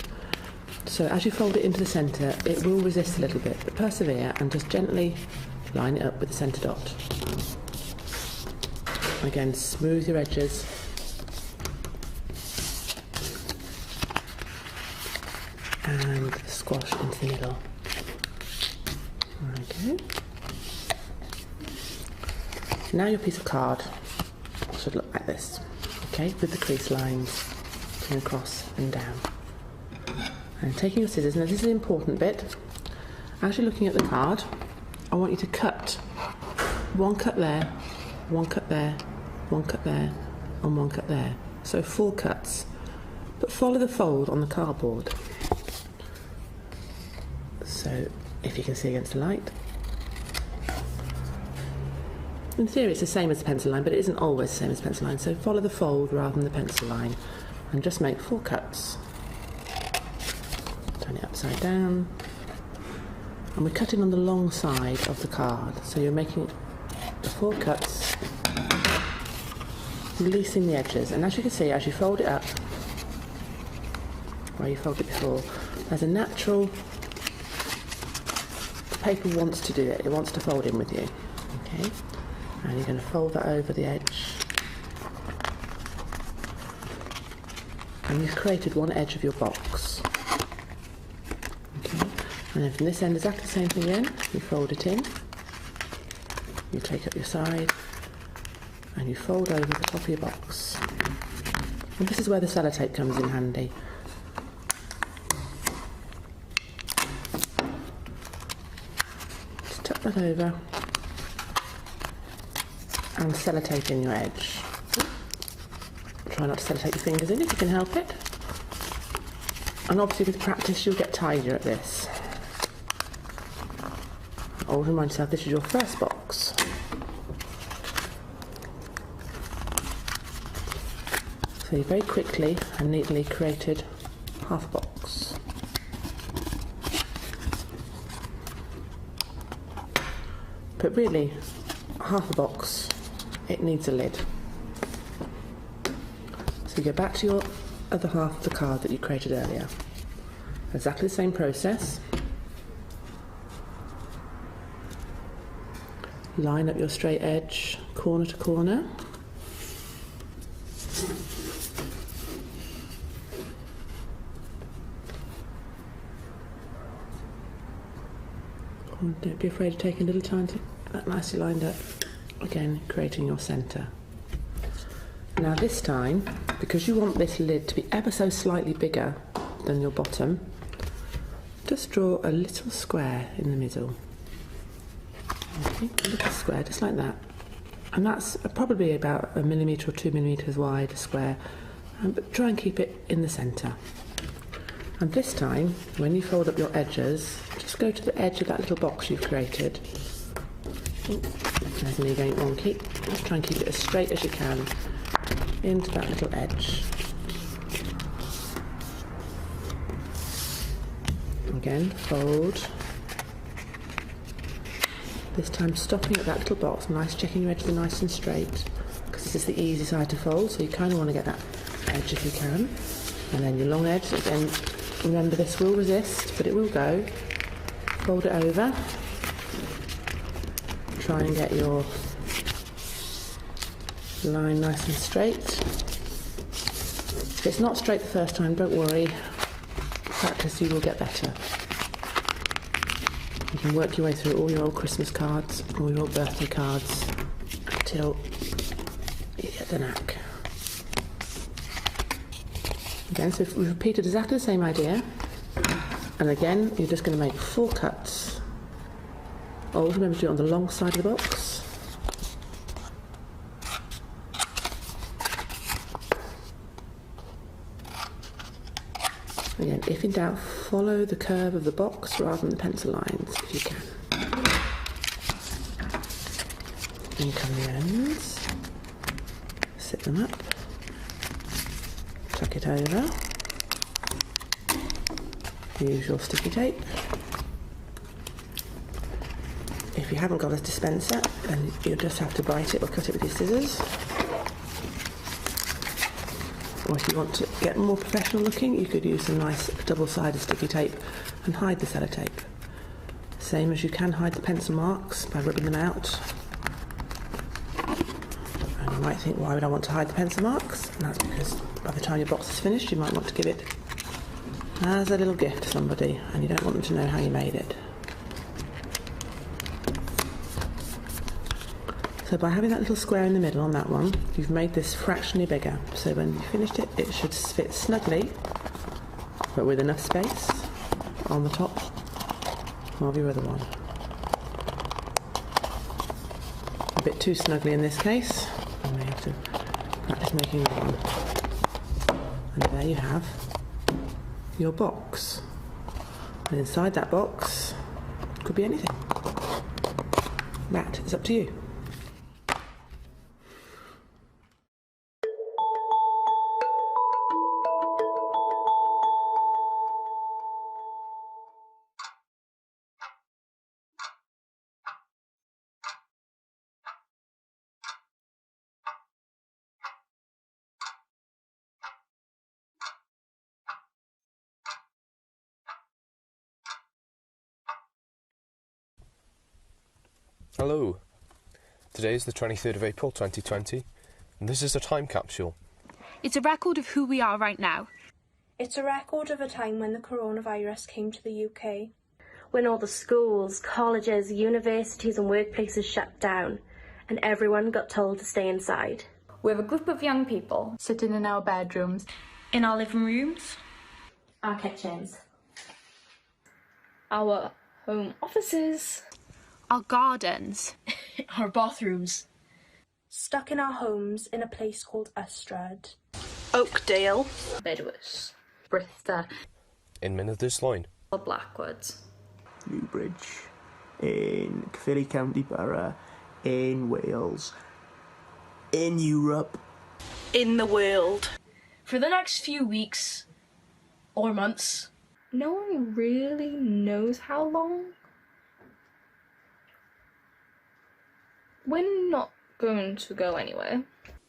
So as you fold it into the centre, it will resist a little bit, but persevere and just gently line it up with the centre dot. Again, smooth your edges. And squash into the middle. Okay. Now your piece of card should look like this, okay, with the crease lines going across and down. And taking your scissors, now this is the important bit. As you're looking at the card, I want you to cut one cut there, one cut there, one cut there, and one cut there. So 4 cuts, but follow the fold on the cardboard. So if you can see against the light. In theory it's the same as the pencil line, but it isn't always the same as the pencil line, so follow the fold rather than the pencil line and just make 4 cuts. Turn it upside down, and we're cutting on the long side of the card, so you're making the 4 cuts releasing the edges. And as you can see, as you fold it up, where you folded it before, there's a natural, the paper wants to do it, it wants to fold in with you. Okay, and you're going to fold that over the edge. And you've created one edge of your box. Okay, and then from this end, exactly the same thing again. You fold it in, you take up your side, and you fold over the top of your box. And this is where the sellotape comes in handy. Just tuck that over and sellotape in your edge. Try not to sellotape your fingers in if you can help it. And obviously with practice you'll get tidier at this. Always remind yourself this is your first box. So you very quickly and neatly created half a box. But really, half a box, it needs a lid. So you go back to your other half of the card that you created earlier. Exactly the same process. Line up your straight edge, corner to corner. Don't be afraid of taking a little time to get that nicely lined up. Again, creating your centre. Now this time, because you want this lid to be ever so slightly bigger than your bottom, just draw a little square in the middle. Okay, a little square, just like that. And that's probably about 1 millimetre or 2 millimetres wide, a square, but try and keep it in the centre. And this time, when you fold up your edges, just go to the edge of that little box you've created. There's me going wonky. Just try and keep it as straight as you can into that little edge. Again, fold. This time stopping at that little box, nice, checking your edges are nice and straight, because this is the easy side to fold, so you kind of want to get that edge if you can. And then your long edge, again, remember this will resist, but it will go. Fold it over. Try and get your line nice and straight. If it's not straight the first time, don't worry. Practice, you will get better. You can work your way through all your old Christmas cards, all your old birthday cards, until you get the knack. Again, so we've repeated exactly the same idea. And again, you're just going to make 4 cuts. Always remember to do it on the long side of the box. Again, if in doubt, follow the curve of the box rather than the pencil lines, if you can. Then come the ends, sit them up, tuck it over, use your sticky tape. If you haven't got a dispenser, then you'll just have to bite it or cut it with your scissors. Or if you want to get more professional looking, you could use some nice double-sided sticky tape and hide the sellotape. Same as you can hide the pencil marks by rubbing them out. And you might think, why would I want to hide the pencil marks? And that's because by the time your box is finished, you might want to give it as a little gift to somebody, and you don't want them to know how you made it. So by having that little square in the middle on that one, you've made this fractionally bigger. So when you finished it, it should fit snugly, but with enough space on the top of your other one. A bit too snugly in this case, and we have to practice making one. And there you have your box. And inside that box could be anything. That is up to you. Hello. Today is the 23rd of April 2020, and this is a time capsule. It's a record of who we are right now. It's a record of a time when the coronavirus came to the UK. When all the schools, colleges, universities and workplaces shut down, and everyone got told to stay inside. We have a group of young people sitting in our bedrooms, in our living rooms, our kitchens, our home offices, our gardens, our bathrooms. Stuck in our homes in a place called Ystrad. Oakdale, Bedwas, Bristol, In Mynyddy's Line, or Blackwoods, Newbridge, in Caerphilly County Borough, in Wales, in Europe, in the world. For the next few weeks or months, no one really knows how long. We're not going to go anywhere.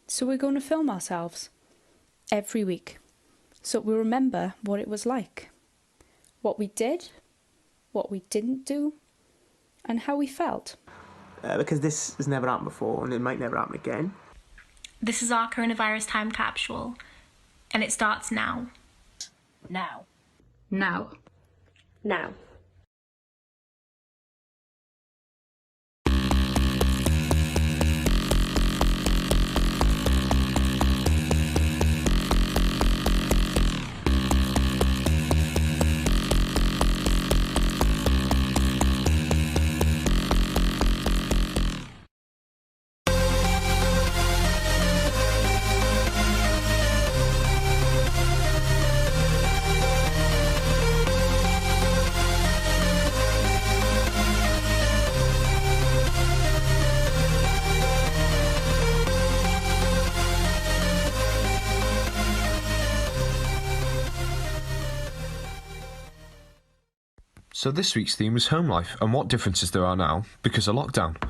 So we're going to film ourselves every week, so we remember what it was like, what we did, what we didn't do, and how we felt. Because this has never happened before, and it might never happen again. This is our coronavirus time capsule, and it starts now. Now. Now. Now. So this week's theme was home life and what differences there are now because of lockdown.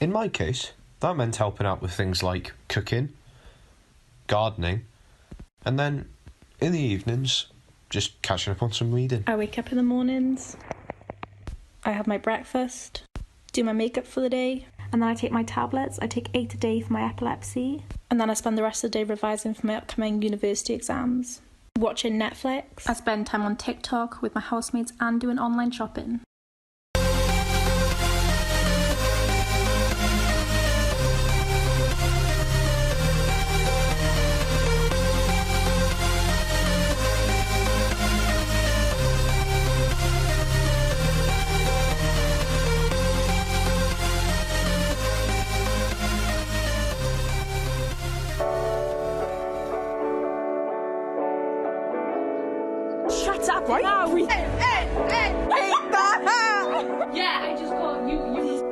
In my case, that meant helping out with things like cooking, gardening, and then in the evenings, just catching up on some reading. I wake up in the mornings, I have my breakfast, do my makeup for the day, and then I take my tablets. I take 8 a day for my epilepsy, and then I spend the rest of the day revising for my upcoming university exams. Watching Netflix. I spend time on TikTok with my housemates and doing online shopping. Shut up right now! Hey, Yeah, I just got you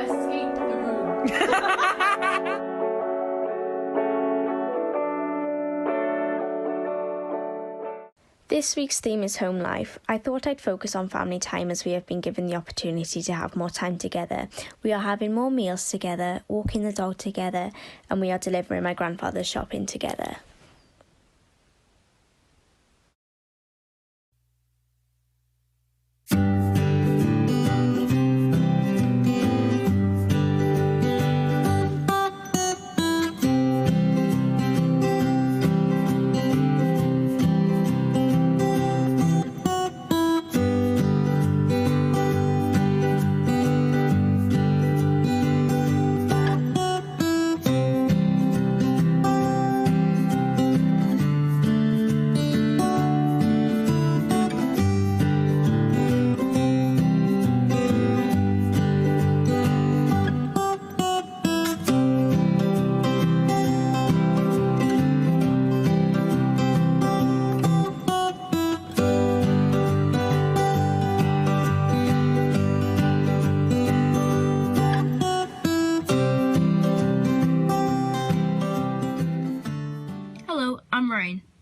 escaped the room. This week's theme is home life. I thought I'd focus on family time as we have been given the opportunity to have more time together. We are having more meals together, walking the dog together, and we are delivering my grandfather's shopping together.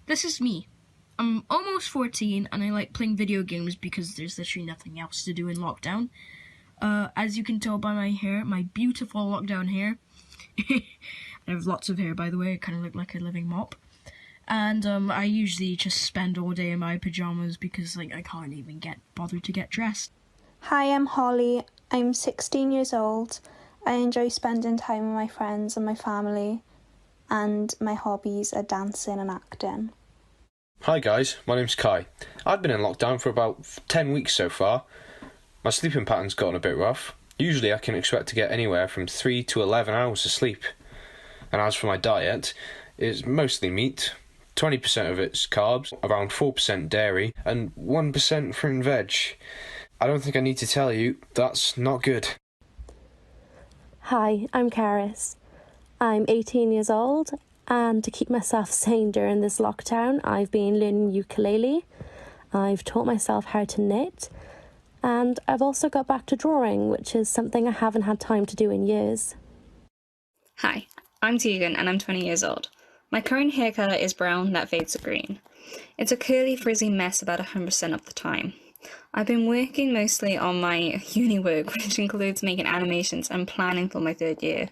This is me. I'm almost 14 and I like playing video games because there's literally nothing else to do in lockdown. As you can tell by my hair, my beautiful lockdown hair. I have lots of hair, by the way. I kind of look like a living mop. And I usually just spend all day in my pajamas because I can't even get bothered to get dressed. Hi, I'm Holly. I'm 16 years old. I enjoy spending time with my friends and my family, and my hobbies are dancing and acting. Hi guys, my name's Kai. I've been in lockdown for about 10 weeks so far. My sleeping pattern's gotten a bit rough. Usually I can expect to get anywhere from 3 to 11 hours of sleep. And as for my diet, it's mostly meat, 20% of it's carbs, around 4% dairy, and 1% fruit and veg. I don't think I need to tell you, that's not good. Hi, I'm Caris. I'm 18 years old, and to keep myself sane during this lockdown, I've been learning ukulele, I've taught myself how to knit, and I've also got back to drawing, which is something I haven't had time to do in years. Hi, I'm Tegan and I'm 20 years old. My current hair colour is brown that fades to green. It's a curly, frizzy mess about 100% of the time. I've been working mostly on my uni work, which includes making animations and planning for my 3rd year.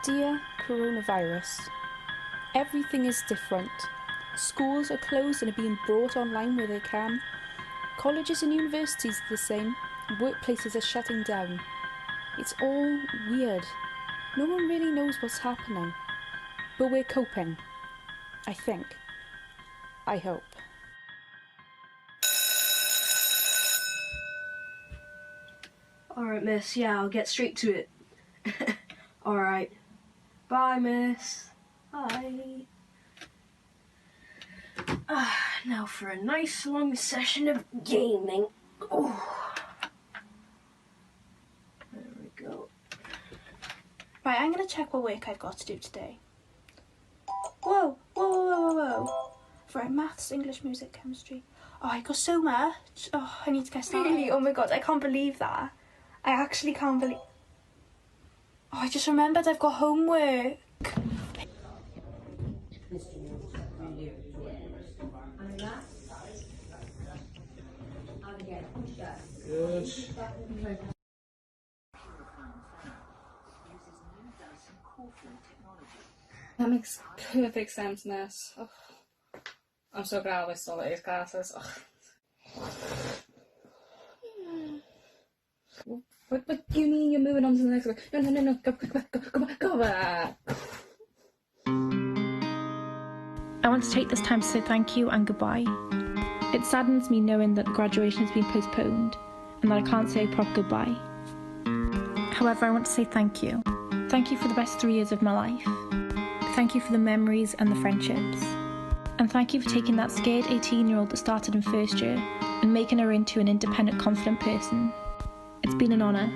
Dear coronavirus, everything is different. Schools are closed and are being brought online where they can. Colleges and universities are the same. Workplaces are shutting down. It's all weird. No one really knows what's happening. But we're coping. I think. I hope. Alright, miss, yeah, I'll get straight to it. Alright. Bye, miss. Bye. Now for a nice long session of gaming. Oh. There we go. Right, I'm going to check what work I've got to do today. Whoa, whoa, whoa, whoa, whoa. Right, maths, English, music, chemistry. Oh, I got so much. Oh, I need to get started. Really? Oh my god, I can't believe that. I actually can't believe... Oh, I just remembered I've got homework. Good. That makes perfect sense, miss. Oh, I'm so glad I saw these classes. What do you mean you're moving on to the next one? No, go back. I want to take this time to say thank you and goodbye. It saddens me knowing that graduation has been postponed and that I can't say a proper goodbye. However, I want to say thank you. Thank you for the best 3 years of my life. Thank you for the memories and the friendships. And thank you for taking that scared 18-year-old that started in 1st year and making her into an independent, confident person. It's been an honour.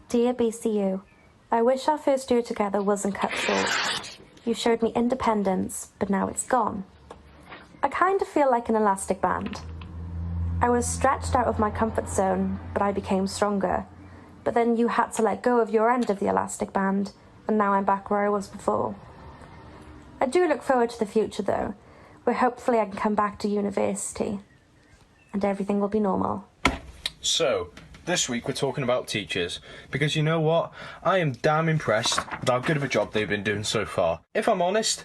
Dear BCU, I wish our 1st year together wasn't cut short. You showed me independence, but now it's gone. I kind of feel like an elastic band. I was stretched out of my comfort zone, but I became stronger. But then you had to let go of your end of the elastic band, and now I'm back where I was before. I do look forward to the future though, where hopefully I can come back to university, and everything will be normal. So, this week we're talking about teachers, because you know what? I am damn impressed with how good of a job they've been doing so far. If I'm honest,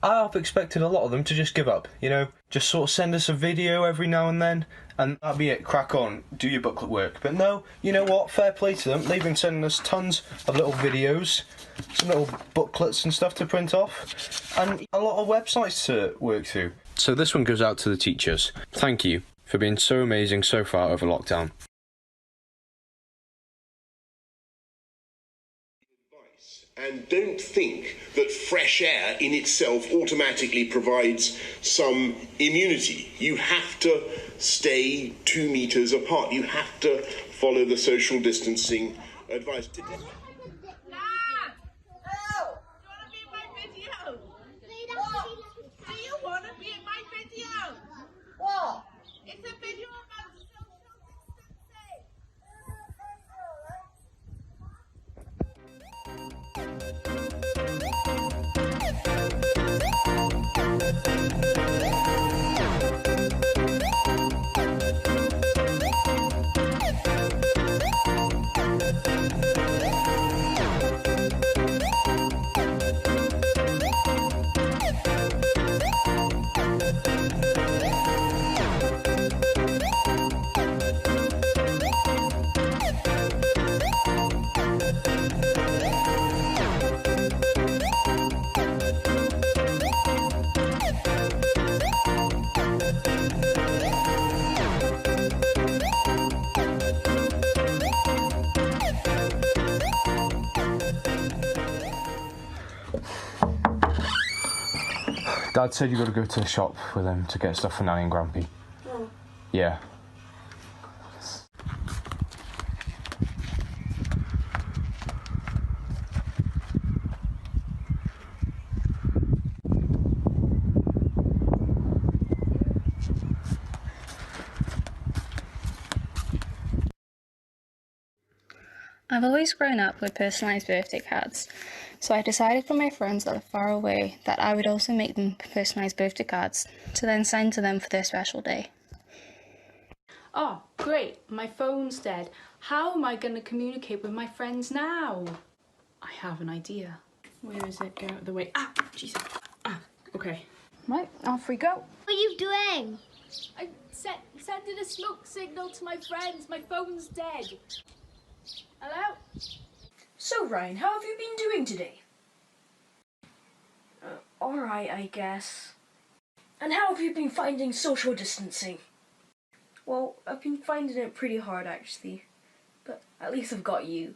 I've expected a lot of them to just give up, you know, just sort of send us a video every now and then, and that'll be it, crack on, do your booklet work. But no, you know what, fair play to them, they've been sending us tons of little videos, some little booklets and stuff to print off, and a lot of websites to work through. So this one goes out to the teachers. Thank you for being so amazing so far over lockdown. And don't think that fresh air in itself automatically provides some immunity. You have to stay 2 meters apart. You have to follow the social distancing advice. Dad said you got to go to the shop with him to get stuff for Nanny and Grampy. Oh. Yeah. I've always grown up with personalised birthday cards, so I decided for my friends that are far away that I would also make them personalised birthday cards to then send to them for their special day. Oh, great, my phone's dead. How am I going to communicate with my friends now? I have an idea. Where is it? Get out of the way. Ah, Jesus. Ah, okay. Right, off we go. What are you doing? I'm sending a smoke signal to my friends. My phone's dead. Hello? So, Ryan, how have you been doing today? Alright, I guess. And how have you been finding social distancing? Well, I've been finding it pretty hard, actually. But at least I've got you.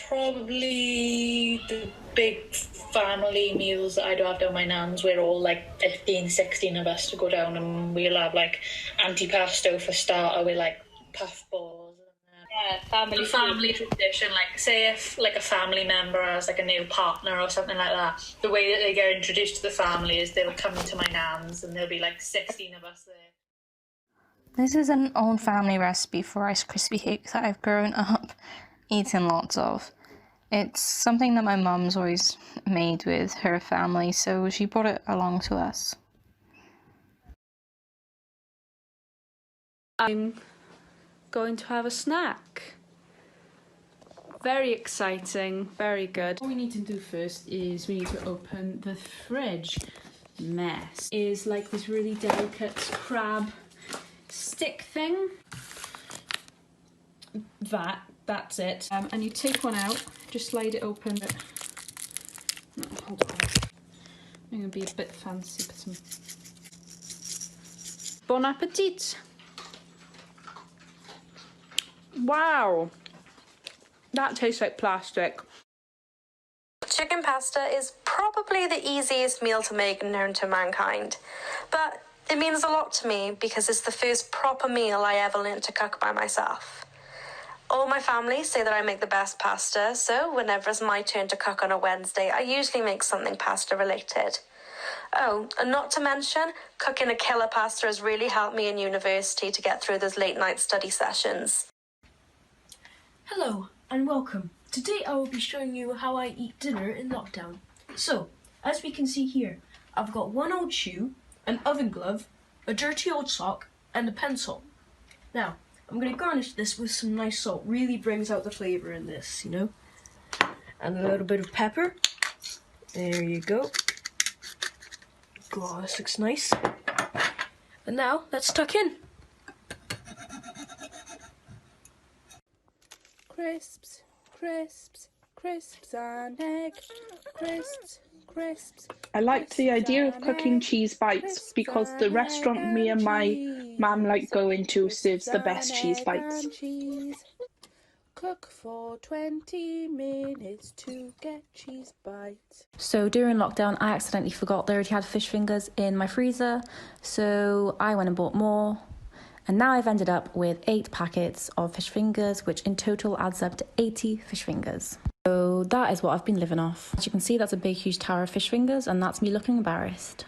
Probably the big family meals that I do have down my nan's. We're all like 15, 16 of us to go down, and we'll have like antipasto for starter with like puffballs. Yeah, family tradition. Like say if like a family member has like a new partner or something like that, the way that they get introduced to the family is they'll come to my nan's and there'll be like 16 of us there. This is an old family recipe for Rice Krispie cakes that I've grown up eating lots of. It's something that my mum's always made with her family, so she brought it along to us. I'm going to have a snack. Very exciting, very good. What we need to do first is we need to open the fridge. Mess is like this really delicate crab stick thing. That's it. And you take one out, just slide it open. No, hold on. I'm gonna be a bit fancy. Put some. Bon appetit! Wow, that tastes like plastic. Chicken pasta is probably the easiest meal to make known to mankind, but it means a lot to me because it's the first proper meal I ever learned to cook by myself. All my family say that I make the best pasta, so whenever it's my turn to cook on a Wednesday, I usually make something pasta related. Oh, and not to mention, cooking a killer pasta has really helped me in university to get through those late night study sessions. Hello and welcome. Today I will be showing you how I eat dinner in lockdown. So, As we can see here, I've got one old shoe, an oven glove, a dirty old sock, and a pencil. Now, I'm going to garnish this with some nice salt. Really brings out the flavour in this, you know. And a little bit of pepper. There you go. Oh, this looks nice. And now, let's tuck in. Crisps, crisps, crisps and egg. Crisps, crisps. I liked the idea of cooking cheese bites because the restaurant me and my mum like going to serves the best cheese bites. Cook for 20 minutes to get cheese bites. So during lockdown, I accidentally forgot they already had fish fingers in my freezer, so I went and bought more. And now I've ended up with 8 packets of fish fingers, which in total adds up to 80 fish fingers. So that is what I've been living off. As you can see, that's a big, huge tower of fish fingers, and that's me looking embarrassed.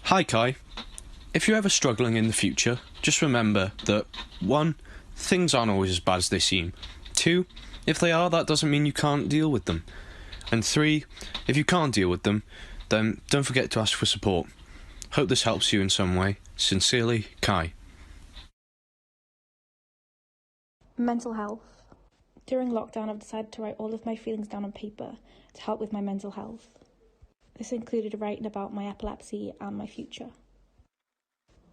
Hi Kai. If you're ever struggling in the future, just remember that 1. Things aren't always as bad as they seem. 2. If they are, that doesn't mean you can't deal with them. And 3. If you can't deal with them, then don't forget to ask for support. Hope this helps you in some way. Sincerely, Kai. Mental health. During lockdown, I've decided to write all of my feelings down on paper to help with my mental health. This included writing about my epilepsy and my future.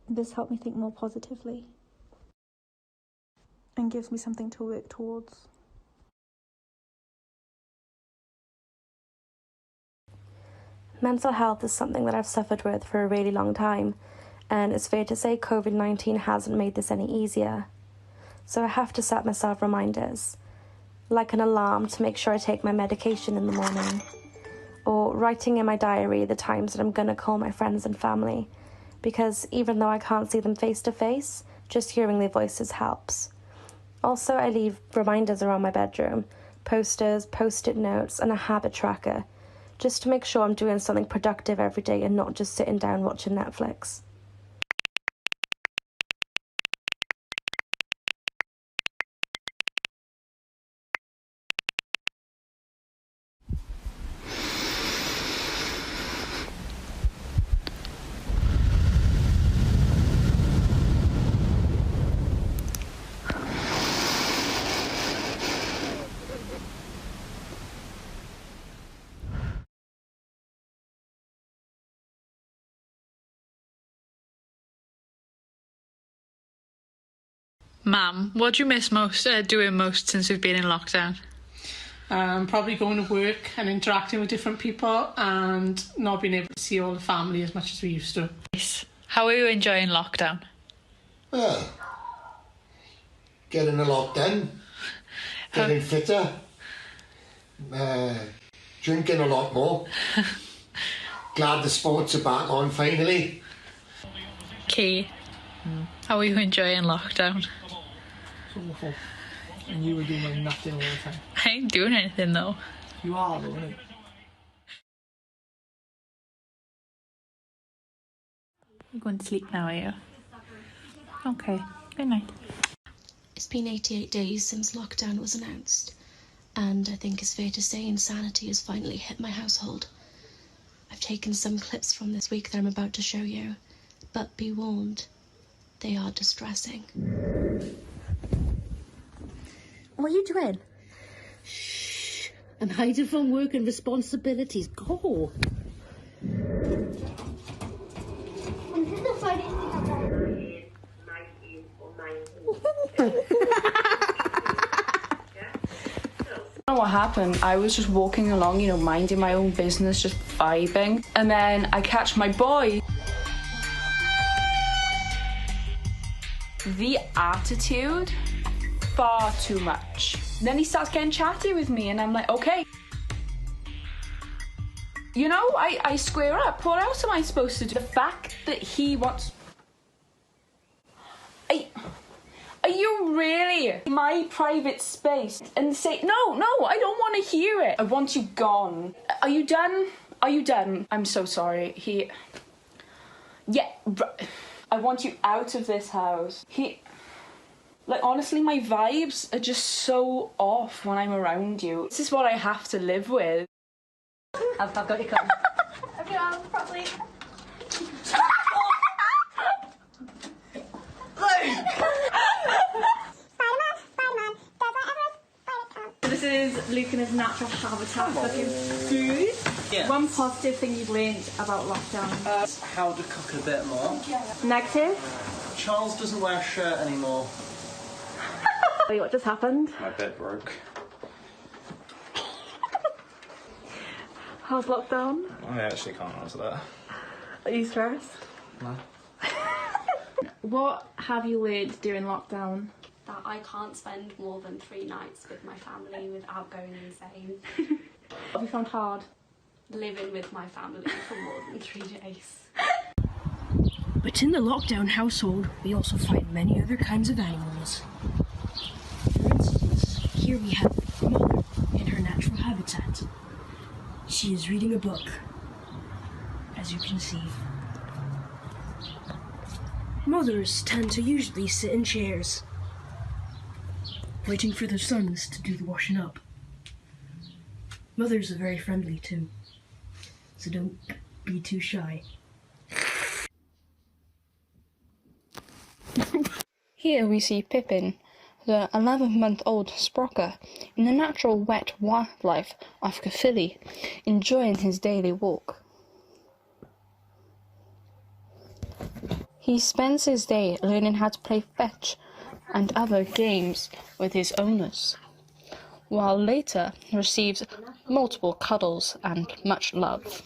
This helped me think more positively and gives me something to work towards. Mental health is something that I've suffered with for a really long time, and it's fair to say COVID-19 hasn't made this any easier. So I have to set myself reminders, like an alarm to make sure I take my medication in the morning, or writing in my diary the times that I'm going to call my friends and family, because even though I can't see them face to face, just hearing their voices helps. Also, I leave reminders around my bedroom, posters, post-it notes, and a habit tracker, just to make sure I'm doing something productive every day and not just sitting down watching Netflix. Mum, what do you miss most, doing most since we've been in lockdown? Probably going to work and interacting with different people and not being able to see all the family as much as we used to. How are you enjoying lockdown? Well, getting a lot done, getting fitter, drinking a lot more. Glad the sports are back on finally. Key, how are you enjoying lockdown? Awful. And you were doing nothing all the time. I ain't doing anything though. You are though, aren't you? You're going to sleep now, are you? Okay, good night. It's been 88 days since lockdown was announced, and I think it's fair to say insanity has finally hit my household. I've taken some clips from this week that I'm about to show you, but be warned, They are distressing. What are you doing? Shh. I'm hiding from work and responsibilities. Go. I don't know what happened. I was just walking along, minding my own business, just vibing. And then I catch my boy. The attitude, far too much. Then he starts getting chatty with me and I'm like, okay. I square up. What else am I supposed to do? The fact that he wants... Are you really my private space? And say, no, I don't want to hear it. I want you gone. Are you done? Are you done? I'm so sorry. I want you out of this house. Honestly, my vibes are just so off when I'm around you. This is what I have to live with. I've got you covered. Have your arms properly. This is Luke in his natural habitat cooking food. Yeah. One positive thing you've learned about lockdown. How to cook a bit more. Negative? Charles doesn't wear a shirt anymore. Wait, what just happened? My bed broke. How's lockdown? I actually can't answer that. Are you stressed? No. What have you learned during lockdown? That I can't spend more than 3 nights with my family without going insane. What have you found hard? Living with my family for more than 3 days. But in the lockdown household, we also find many other kinds of animals. For instance, here we have Mother in her natural habitat. She is reading a book, as you can see. Mothers tend to usually sit in chairs, waiting for their sons to do the washing up. Mothers are very friendly too, so don't be too shy. Here we see Pippin, the 11-month-old sprocker, in the natural wet wildlife of Caerphilly, enjoying his daily walk. He spends his day learning how to play fetch and other games with his owners, while later receives multiple cuddles and much love.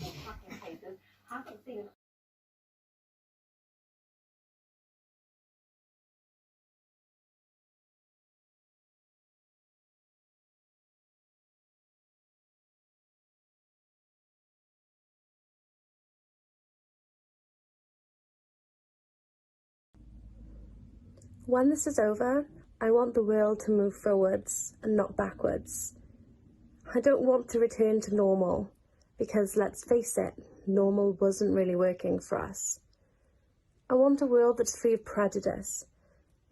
When this is over, I want the world to move forwards and not backwards. I don't want to return to normal, because let's face it, normal wasn't really working for us. I want a world that's free of prejudice,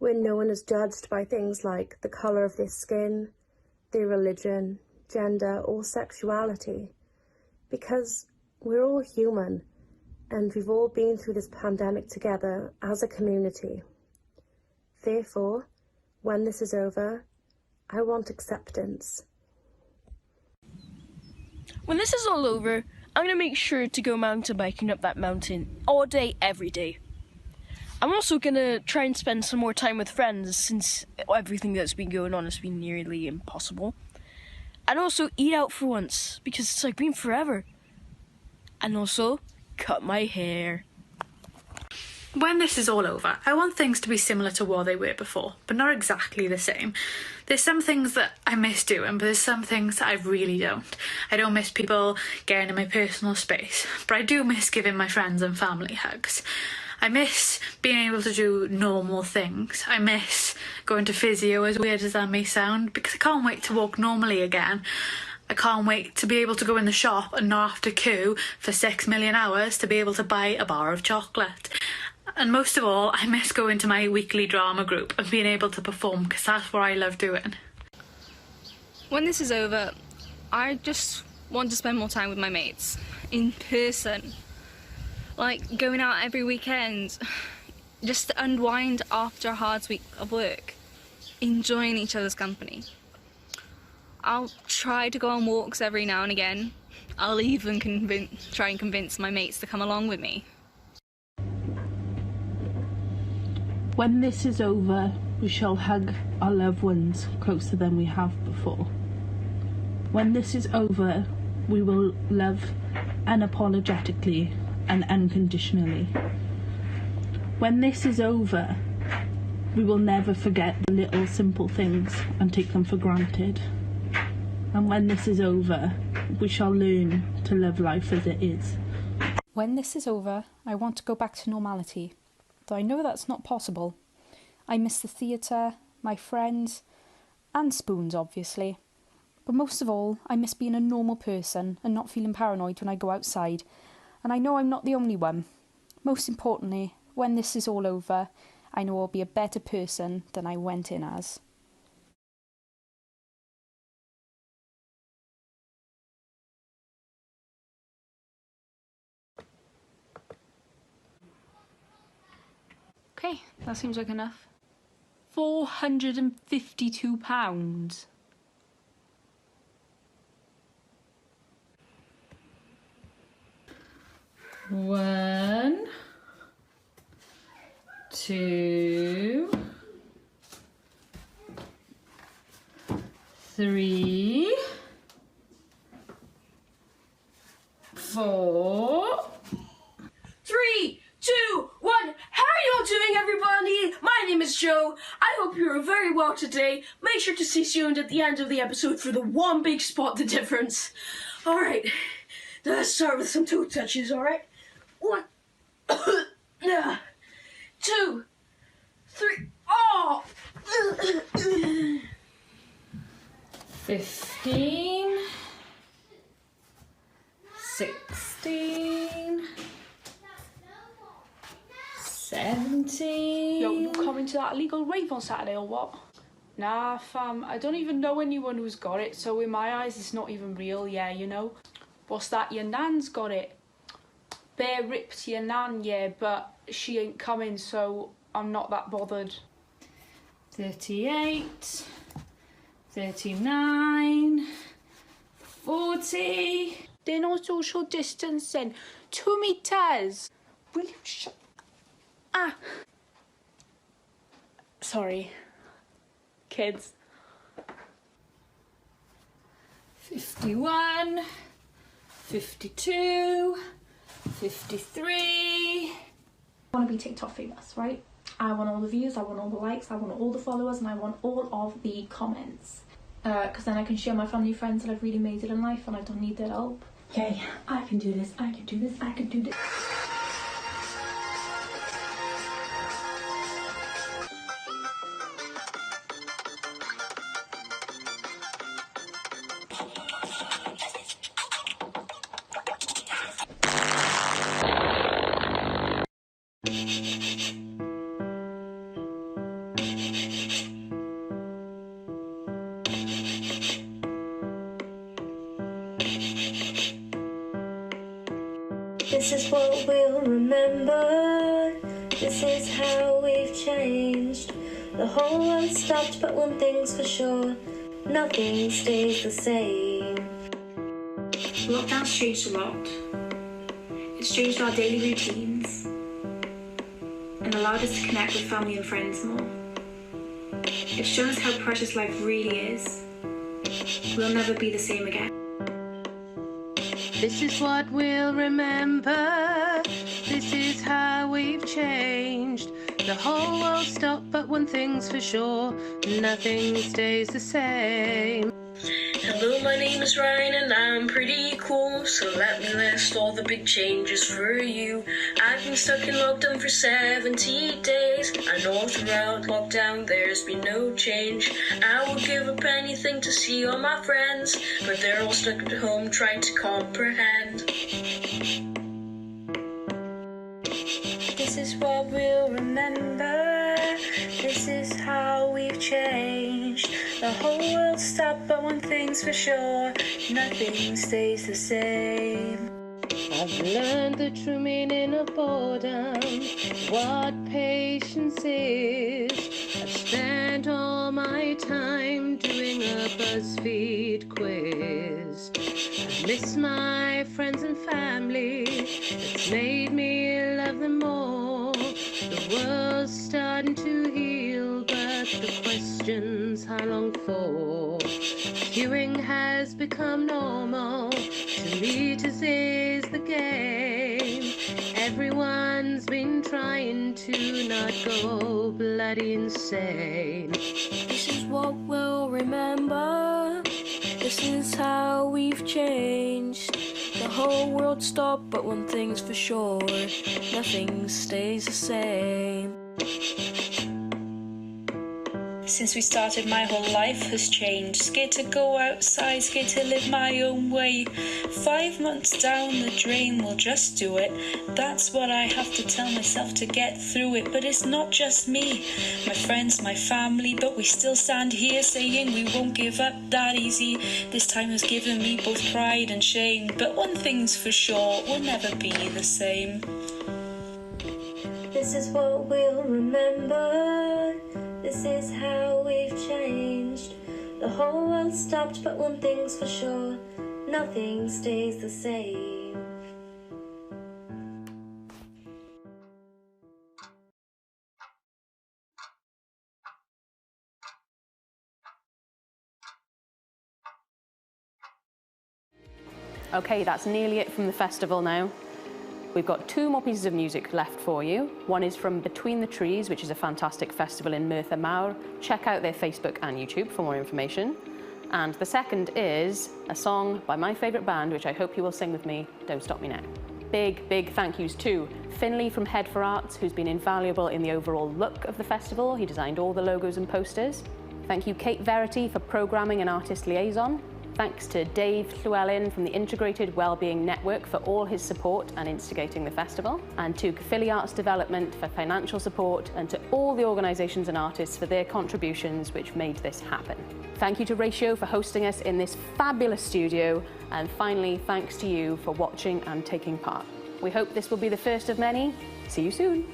where no one is judged by things like the colour of their skin, their religion, gender or sexuality, because we're all human and we've all been through this pandemic together as a community. Therefore, when this is over, I want acceptance. When this is all over, I'm going to make sure to go mountain biking up that mountain all day, every day. I'm also going to try and spend some more time with friends since everything that's been going on has been nearly impossible. And also eat out for once because it's like been forever. And also cut my hair. When this is all over, I want things to be similar to what they were before, but not exactly the same. There's some things that I miss doing, but there's some things that I really don't. I don't miss people getting in my personal space, but I do miss giving my friends and family hugs. I miss being able to do normal things. I miss going to physio, as weird as that may sound, because I can't wait to walk normally again. I can't wait to be able to go in the shop and not have to queue for 6 million hours to be able to buy a bar of chocolate. And most of all, I miss going to my weekly drama group and being able to perform, because that's what I love doing. When this is over, I just want to spend more time with my mates, in person. Like, going out every weekend. just to unwind after a hard week of work, enjoying each other's company. I'll try to go on walks every now and again. I'll even try and convince my mates to come along with me. When this is over, we shall hug our loved ones closer than we have before. When this is over, we will love unapologetically and unconditionally. When this is over, we will never forget the little simple things and take them for granted. And when this is over, we shall learn to love life as it is. When this is over, I want to go back to normality, though I know that's not possible. I miss the theatre, my friends, and spoons, obviously. But most of all, I miss being a normal person and not feeling paranoid when I go outside. And I know I'm not the only one. Most importantly, when this is all over, I know I'll be a better person than I went in as. Okay, that seems like enough. £452. One, two, three, 4. 3, 2, 1. How are you all doing, everybody? My name is Joe. I hope you're very well today. Make sure to stay tuned at the end of the episode for the one big spot the difference. All right, let's start with some toe touches. All right, 1, 2, 3. Oh. 15, 16, 17. Yo, you coming to that illegal rave on Saturday or what? Nah, fam, I don't even know anyone who's got it, so in my eyes it's not even real, yeah, you know? What's that, your nan's got it? Bear ripped your nan, yeah, but she ain't coming, so I'm not that bothered. 38, 39, 40. They're not social distancing. 2 meters. Will you shut... Ah. Sorry. Kids. 51, 52, 53. I want to be TikTok famous, right? I want all the views, I want all the likes, I want all the followers, and I want all of the comments. Because then I can share my family friends that I've really made it in life and I don't need their help. Yay, I can do this, I can do this, I can do this. This is what we'll remember. This is how we've changed. The whole world stopped, but one thing's for sure, nothing stays the same. Lockdown's changed a lot. It's changed our daily routines and allowed us to connect with family and friends more. It's shown us how precious life really is. We'll never be the same again. This is what we'll remember. This is how we've changed. The whole world stopped, but one thing's for sure, nothing stays the same. Hello, my name is Ryan and I'm pretty cool, so let me list all the big changes for you. I've been stuck in lockdown for 70 days. I know throughout lockdown there's been no change. I would give up anything to see all my friends, but they're all stuck at home trying to comprehend. This is what we'll remember. This is how we've changed. The whole world stopped, but one thing's for sure, nothing stays the same. I've learned the true meaning of boredom, what patience is. I've spent all my time doing a BuzzFeed quiz. I've missed my friends and family, it's made me love them more. The world's starting to heal, but the question's how long for? Queuing has become normal, 2 meters is the game. Everyone's been trying to not go bloody insane. This is what we'll remember. This is how we've changed. The whole world stopped, but one thing's for sure, nothing stays the same. Since we started, my whole life has changed. Scared to go outside, scared to live my own way. 5 months down the drain, we'll just do it. That's what I have to tell myself to get through it. But it's not just me, my friends, my family, but we still stand here saying we won't give up that easy. This time has given me both pride and shame, but one thing's for sure, we'll never be the same. This is what we'll remember. This is how we've changed. The whole world stopped, but one thing's for sure, nothing stays the same. Okay, that's nearly it from the festival now. We've got 2 more pieces of music left for you. One is from Between the Trees, which is a fantastic festival in Merthyr Mawr. Check out their Facebook and YouTube for more information. And the second is a song by my favourite band, which I hope you will sing with me, Don't Stop Me Now. Big, big thank yous to Finley from Head for Arts, who's been invaluable in the overall look of the festival. He designed all the logos and posters. Thank you, Kate Verity, for programming and artist liaison. Thanks to Dave Llewellyn from the Integrated Wellbeing Network for all his support and instigating the festival, and to Caerphilly Arts Development for financial support, and to all the organisations and artists for their contributions which made this happen. Thank you to Ratio for hosting us in this fabulous studio, and finally thanks to you for watching and taking part. We hope this will be the first of many. See you soon.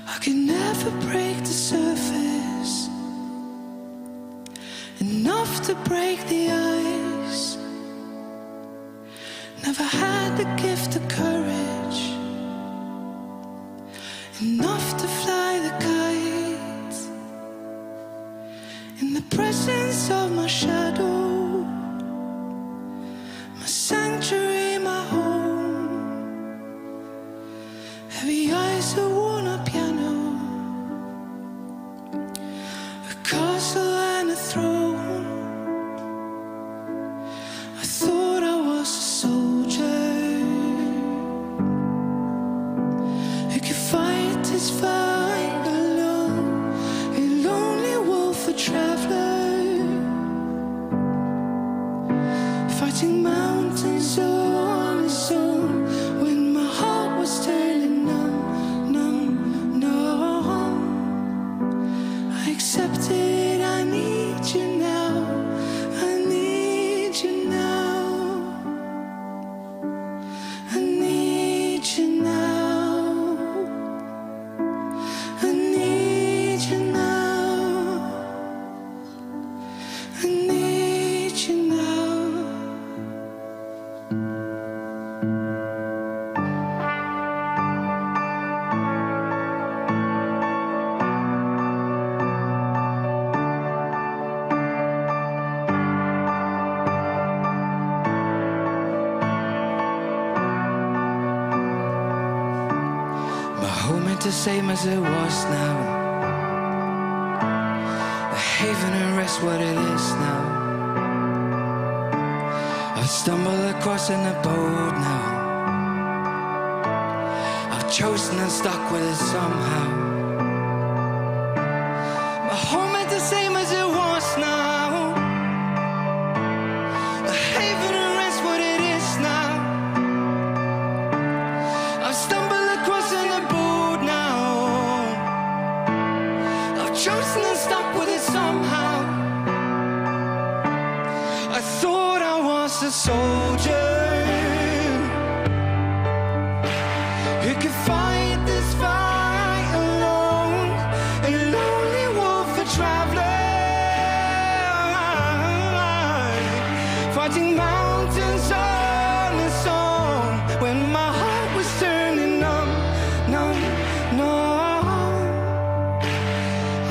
I can never break the surface, enough to break the ice. Never had the gift of courage, enough to fly the kite. In the presence of my shadow, my sanctuary, my home. Heavy eyes, a worn-out piano, a castle and a throne. I thought I was a soldier who could fight his fight alone, a lonely wolf, a traveler, fighting mountains on his own. When my heart was turning numb, numb, numb, I accepted I need you now, I need you now, I need you now, I need you now, I need you now. My home ain't the same as it was now. A haven and rest, what it is now. I've stumbled across an abode now. I've chosen and stuck with it somehow. My home ain't the same as it was now. Who could fight this fight alone? A lonely wolf, a traveler, fighting mountains on its own. When my heart was turning numb,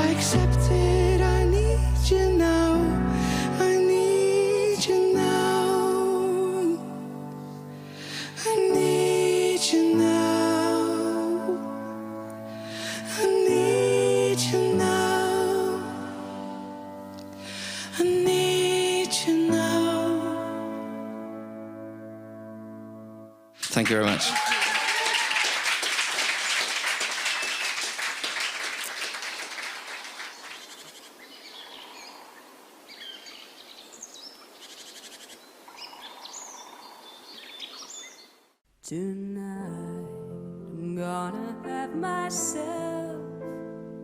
I accepted. I need you now. I need you now. I need you now. I need you now. I need you now. Thank you very much. Tonight I'm gonna have myself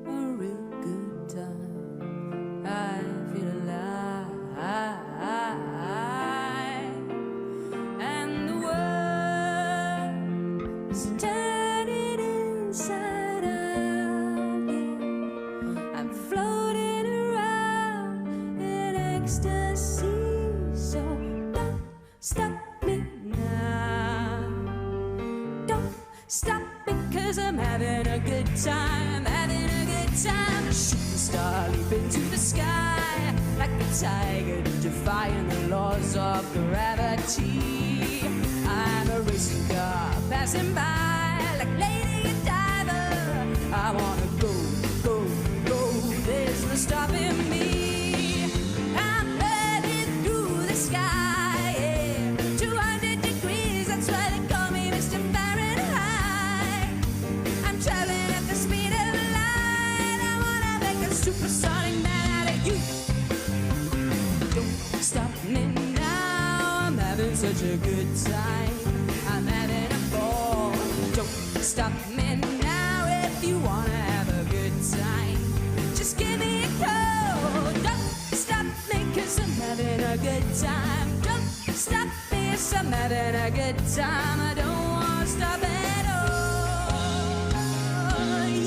a real good time. I feel alive, and the world is turning inside out. Yeah. I'm floating around in ecstasy, so don't stop me now. Don't stop because I'm having a good time. I'm having a good time. A shooting star leaping to the sky like a tiger defying the laws of gravity. I'm a racing car passing by like Lady Diver. I wanna go, go, go. There's no stopping me. I'm heading through the sky, yeah. 200 degrees, that's why they call me Mr. Fahrenheit. I'm traveling at the speed of light. I wanna make a supersonic man out of you. Don't stop me now. I'm having such a good time. I'm having a ball. Don't stop me now if you wanna have a good time. Just give me a call. Don't stop me 'cause I'm having a good time. Don't stop me 'cause I'm having a good time. I don't wanna stop at all.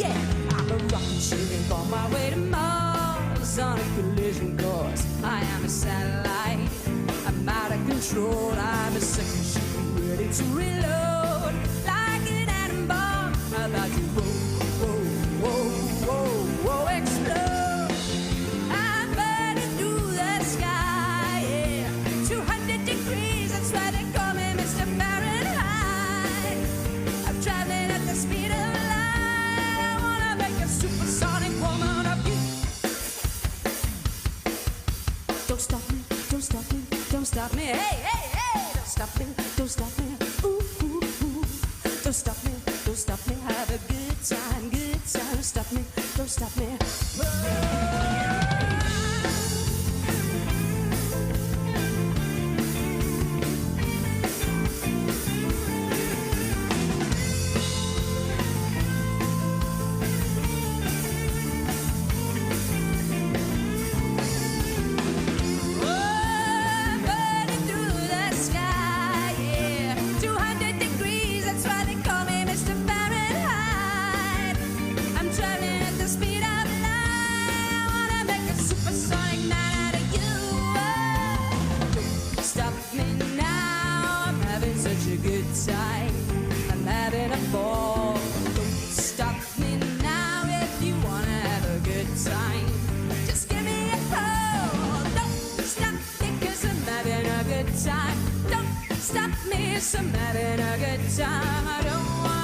Yeah, I'm a rocket ship on my way to Mars on a collision course. I am a satellite. I'm out of control. I'm a second ship ready to reload like an atom bomb. About to whoa, whoa, whoa, whoa, whoa, explode. I'm burning through the sky, yeah. 200 degrees, that's why they call me Mr. Fahrenheit. I'm traveling at the speed of light. I wanna make a supersonic woman of you. Don't stop me, don't stop me, don't stop me. Hey, hey, hey, don't stop me, don't stop me. Ooh, ooh, ooh. Don't stop me, don't stop me. Have a good time, good time. Don't stop me, don't stop me. I'm burning through the sky, yeah. 200 degrees, that's why they call me Mr. Fahrenheit. I'm traveling at the speed of light. I wanna make a supersonic man out of you. Don't stop me now. I'm having such a good time. I'm having a ball. Don't stop me now if you wanna have a good time. Just give me a call. Don't stop me 'cause I'm having a good time. Don't stop me 'cause I'm having a good time. I don't want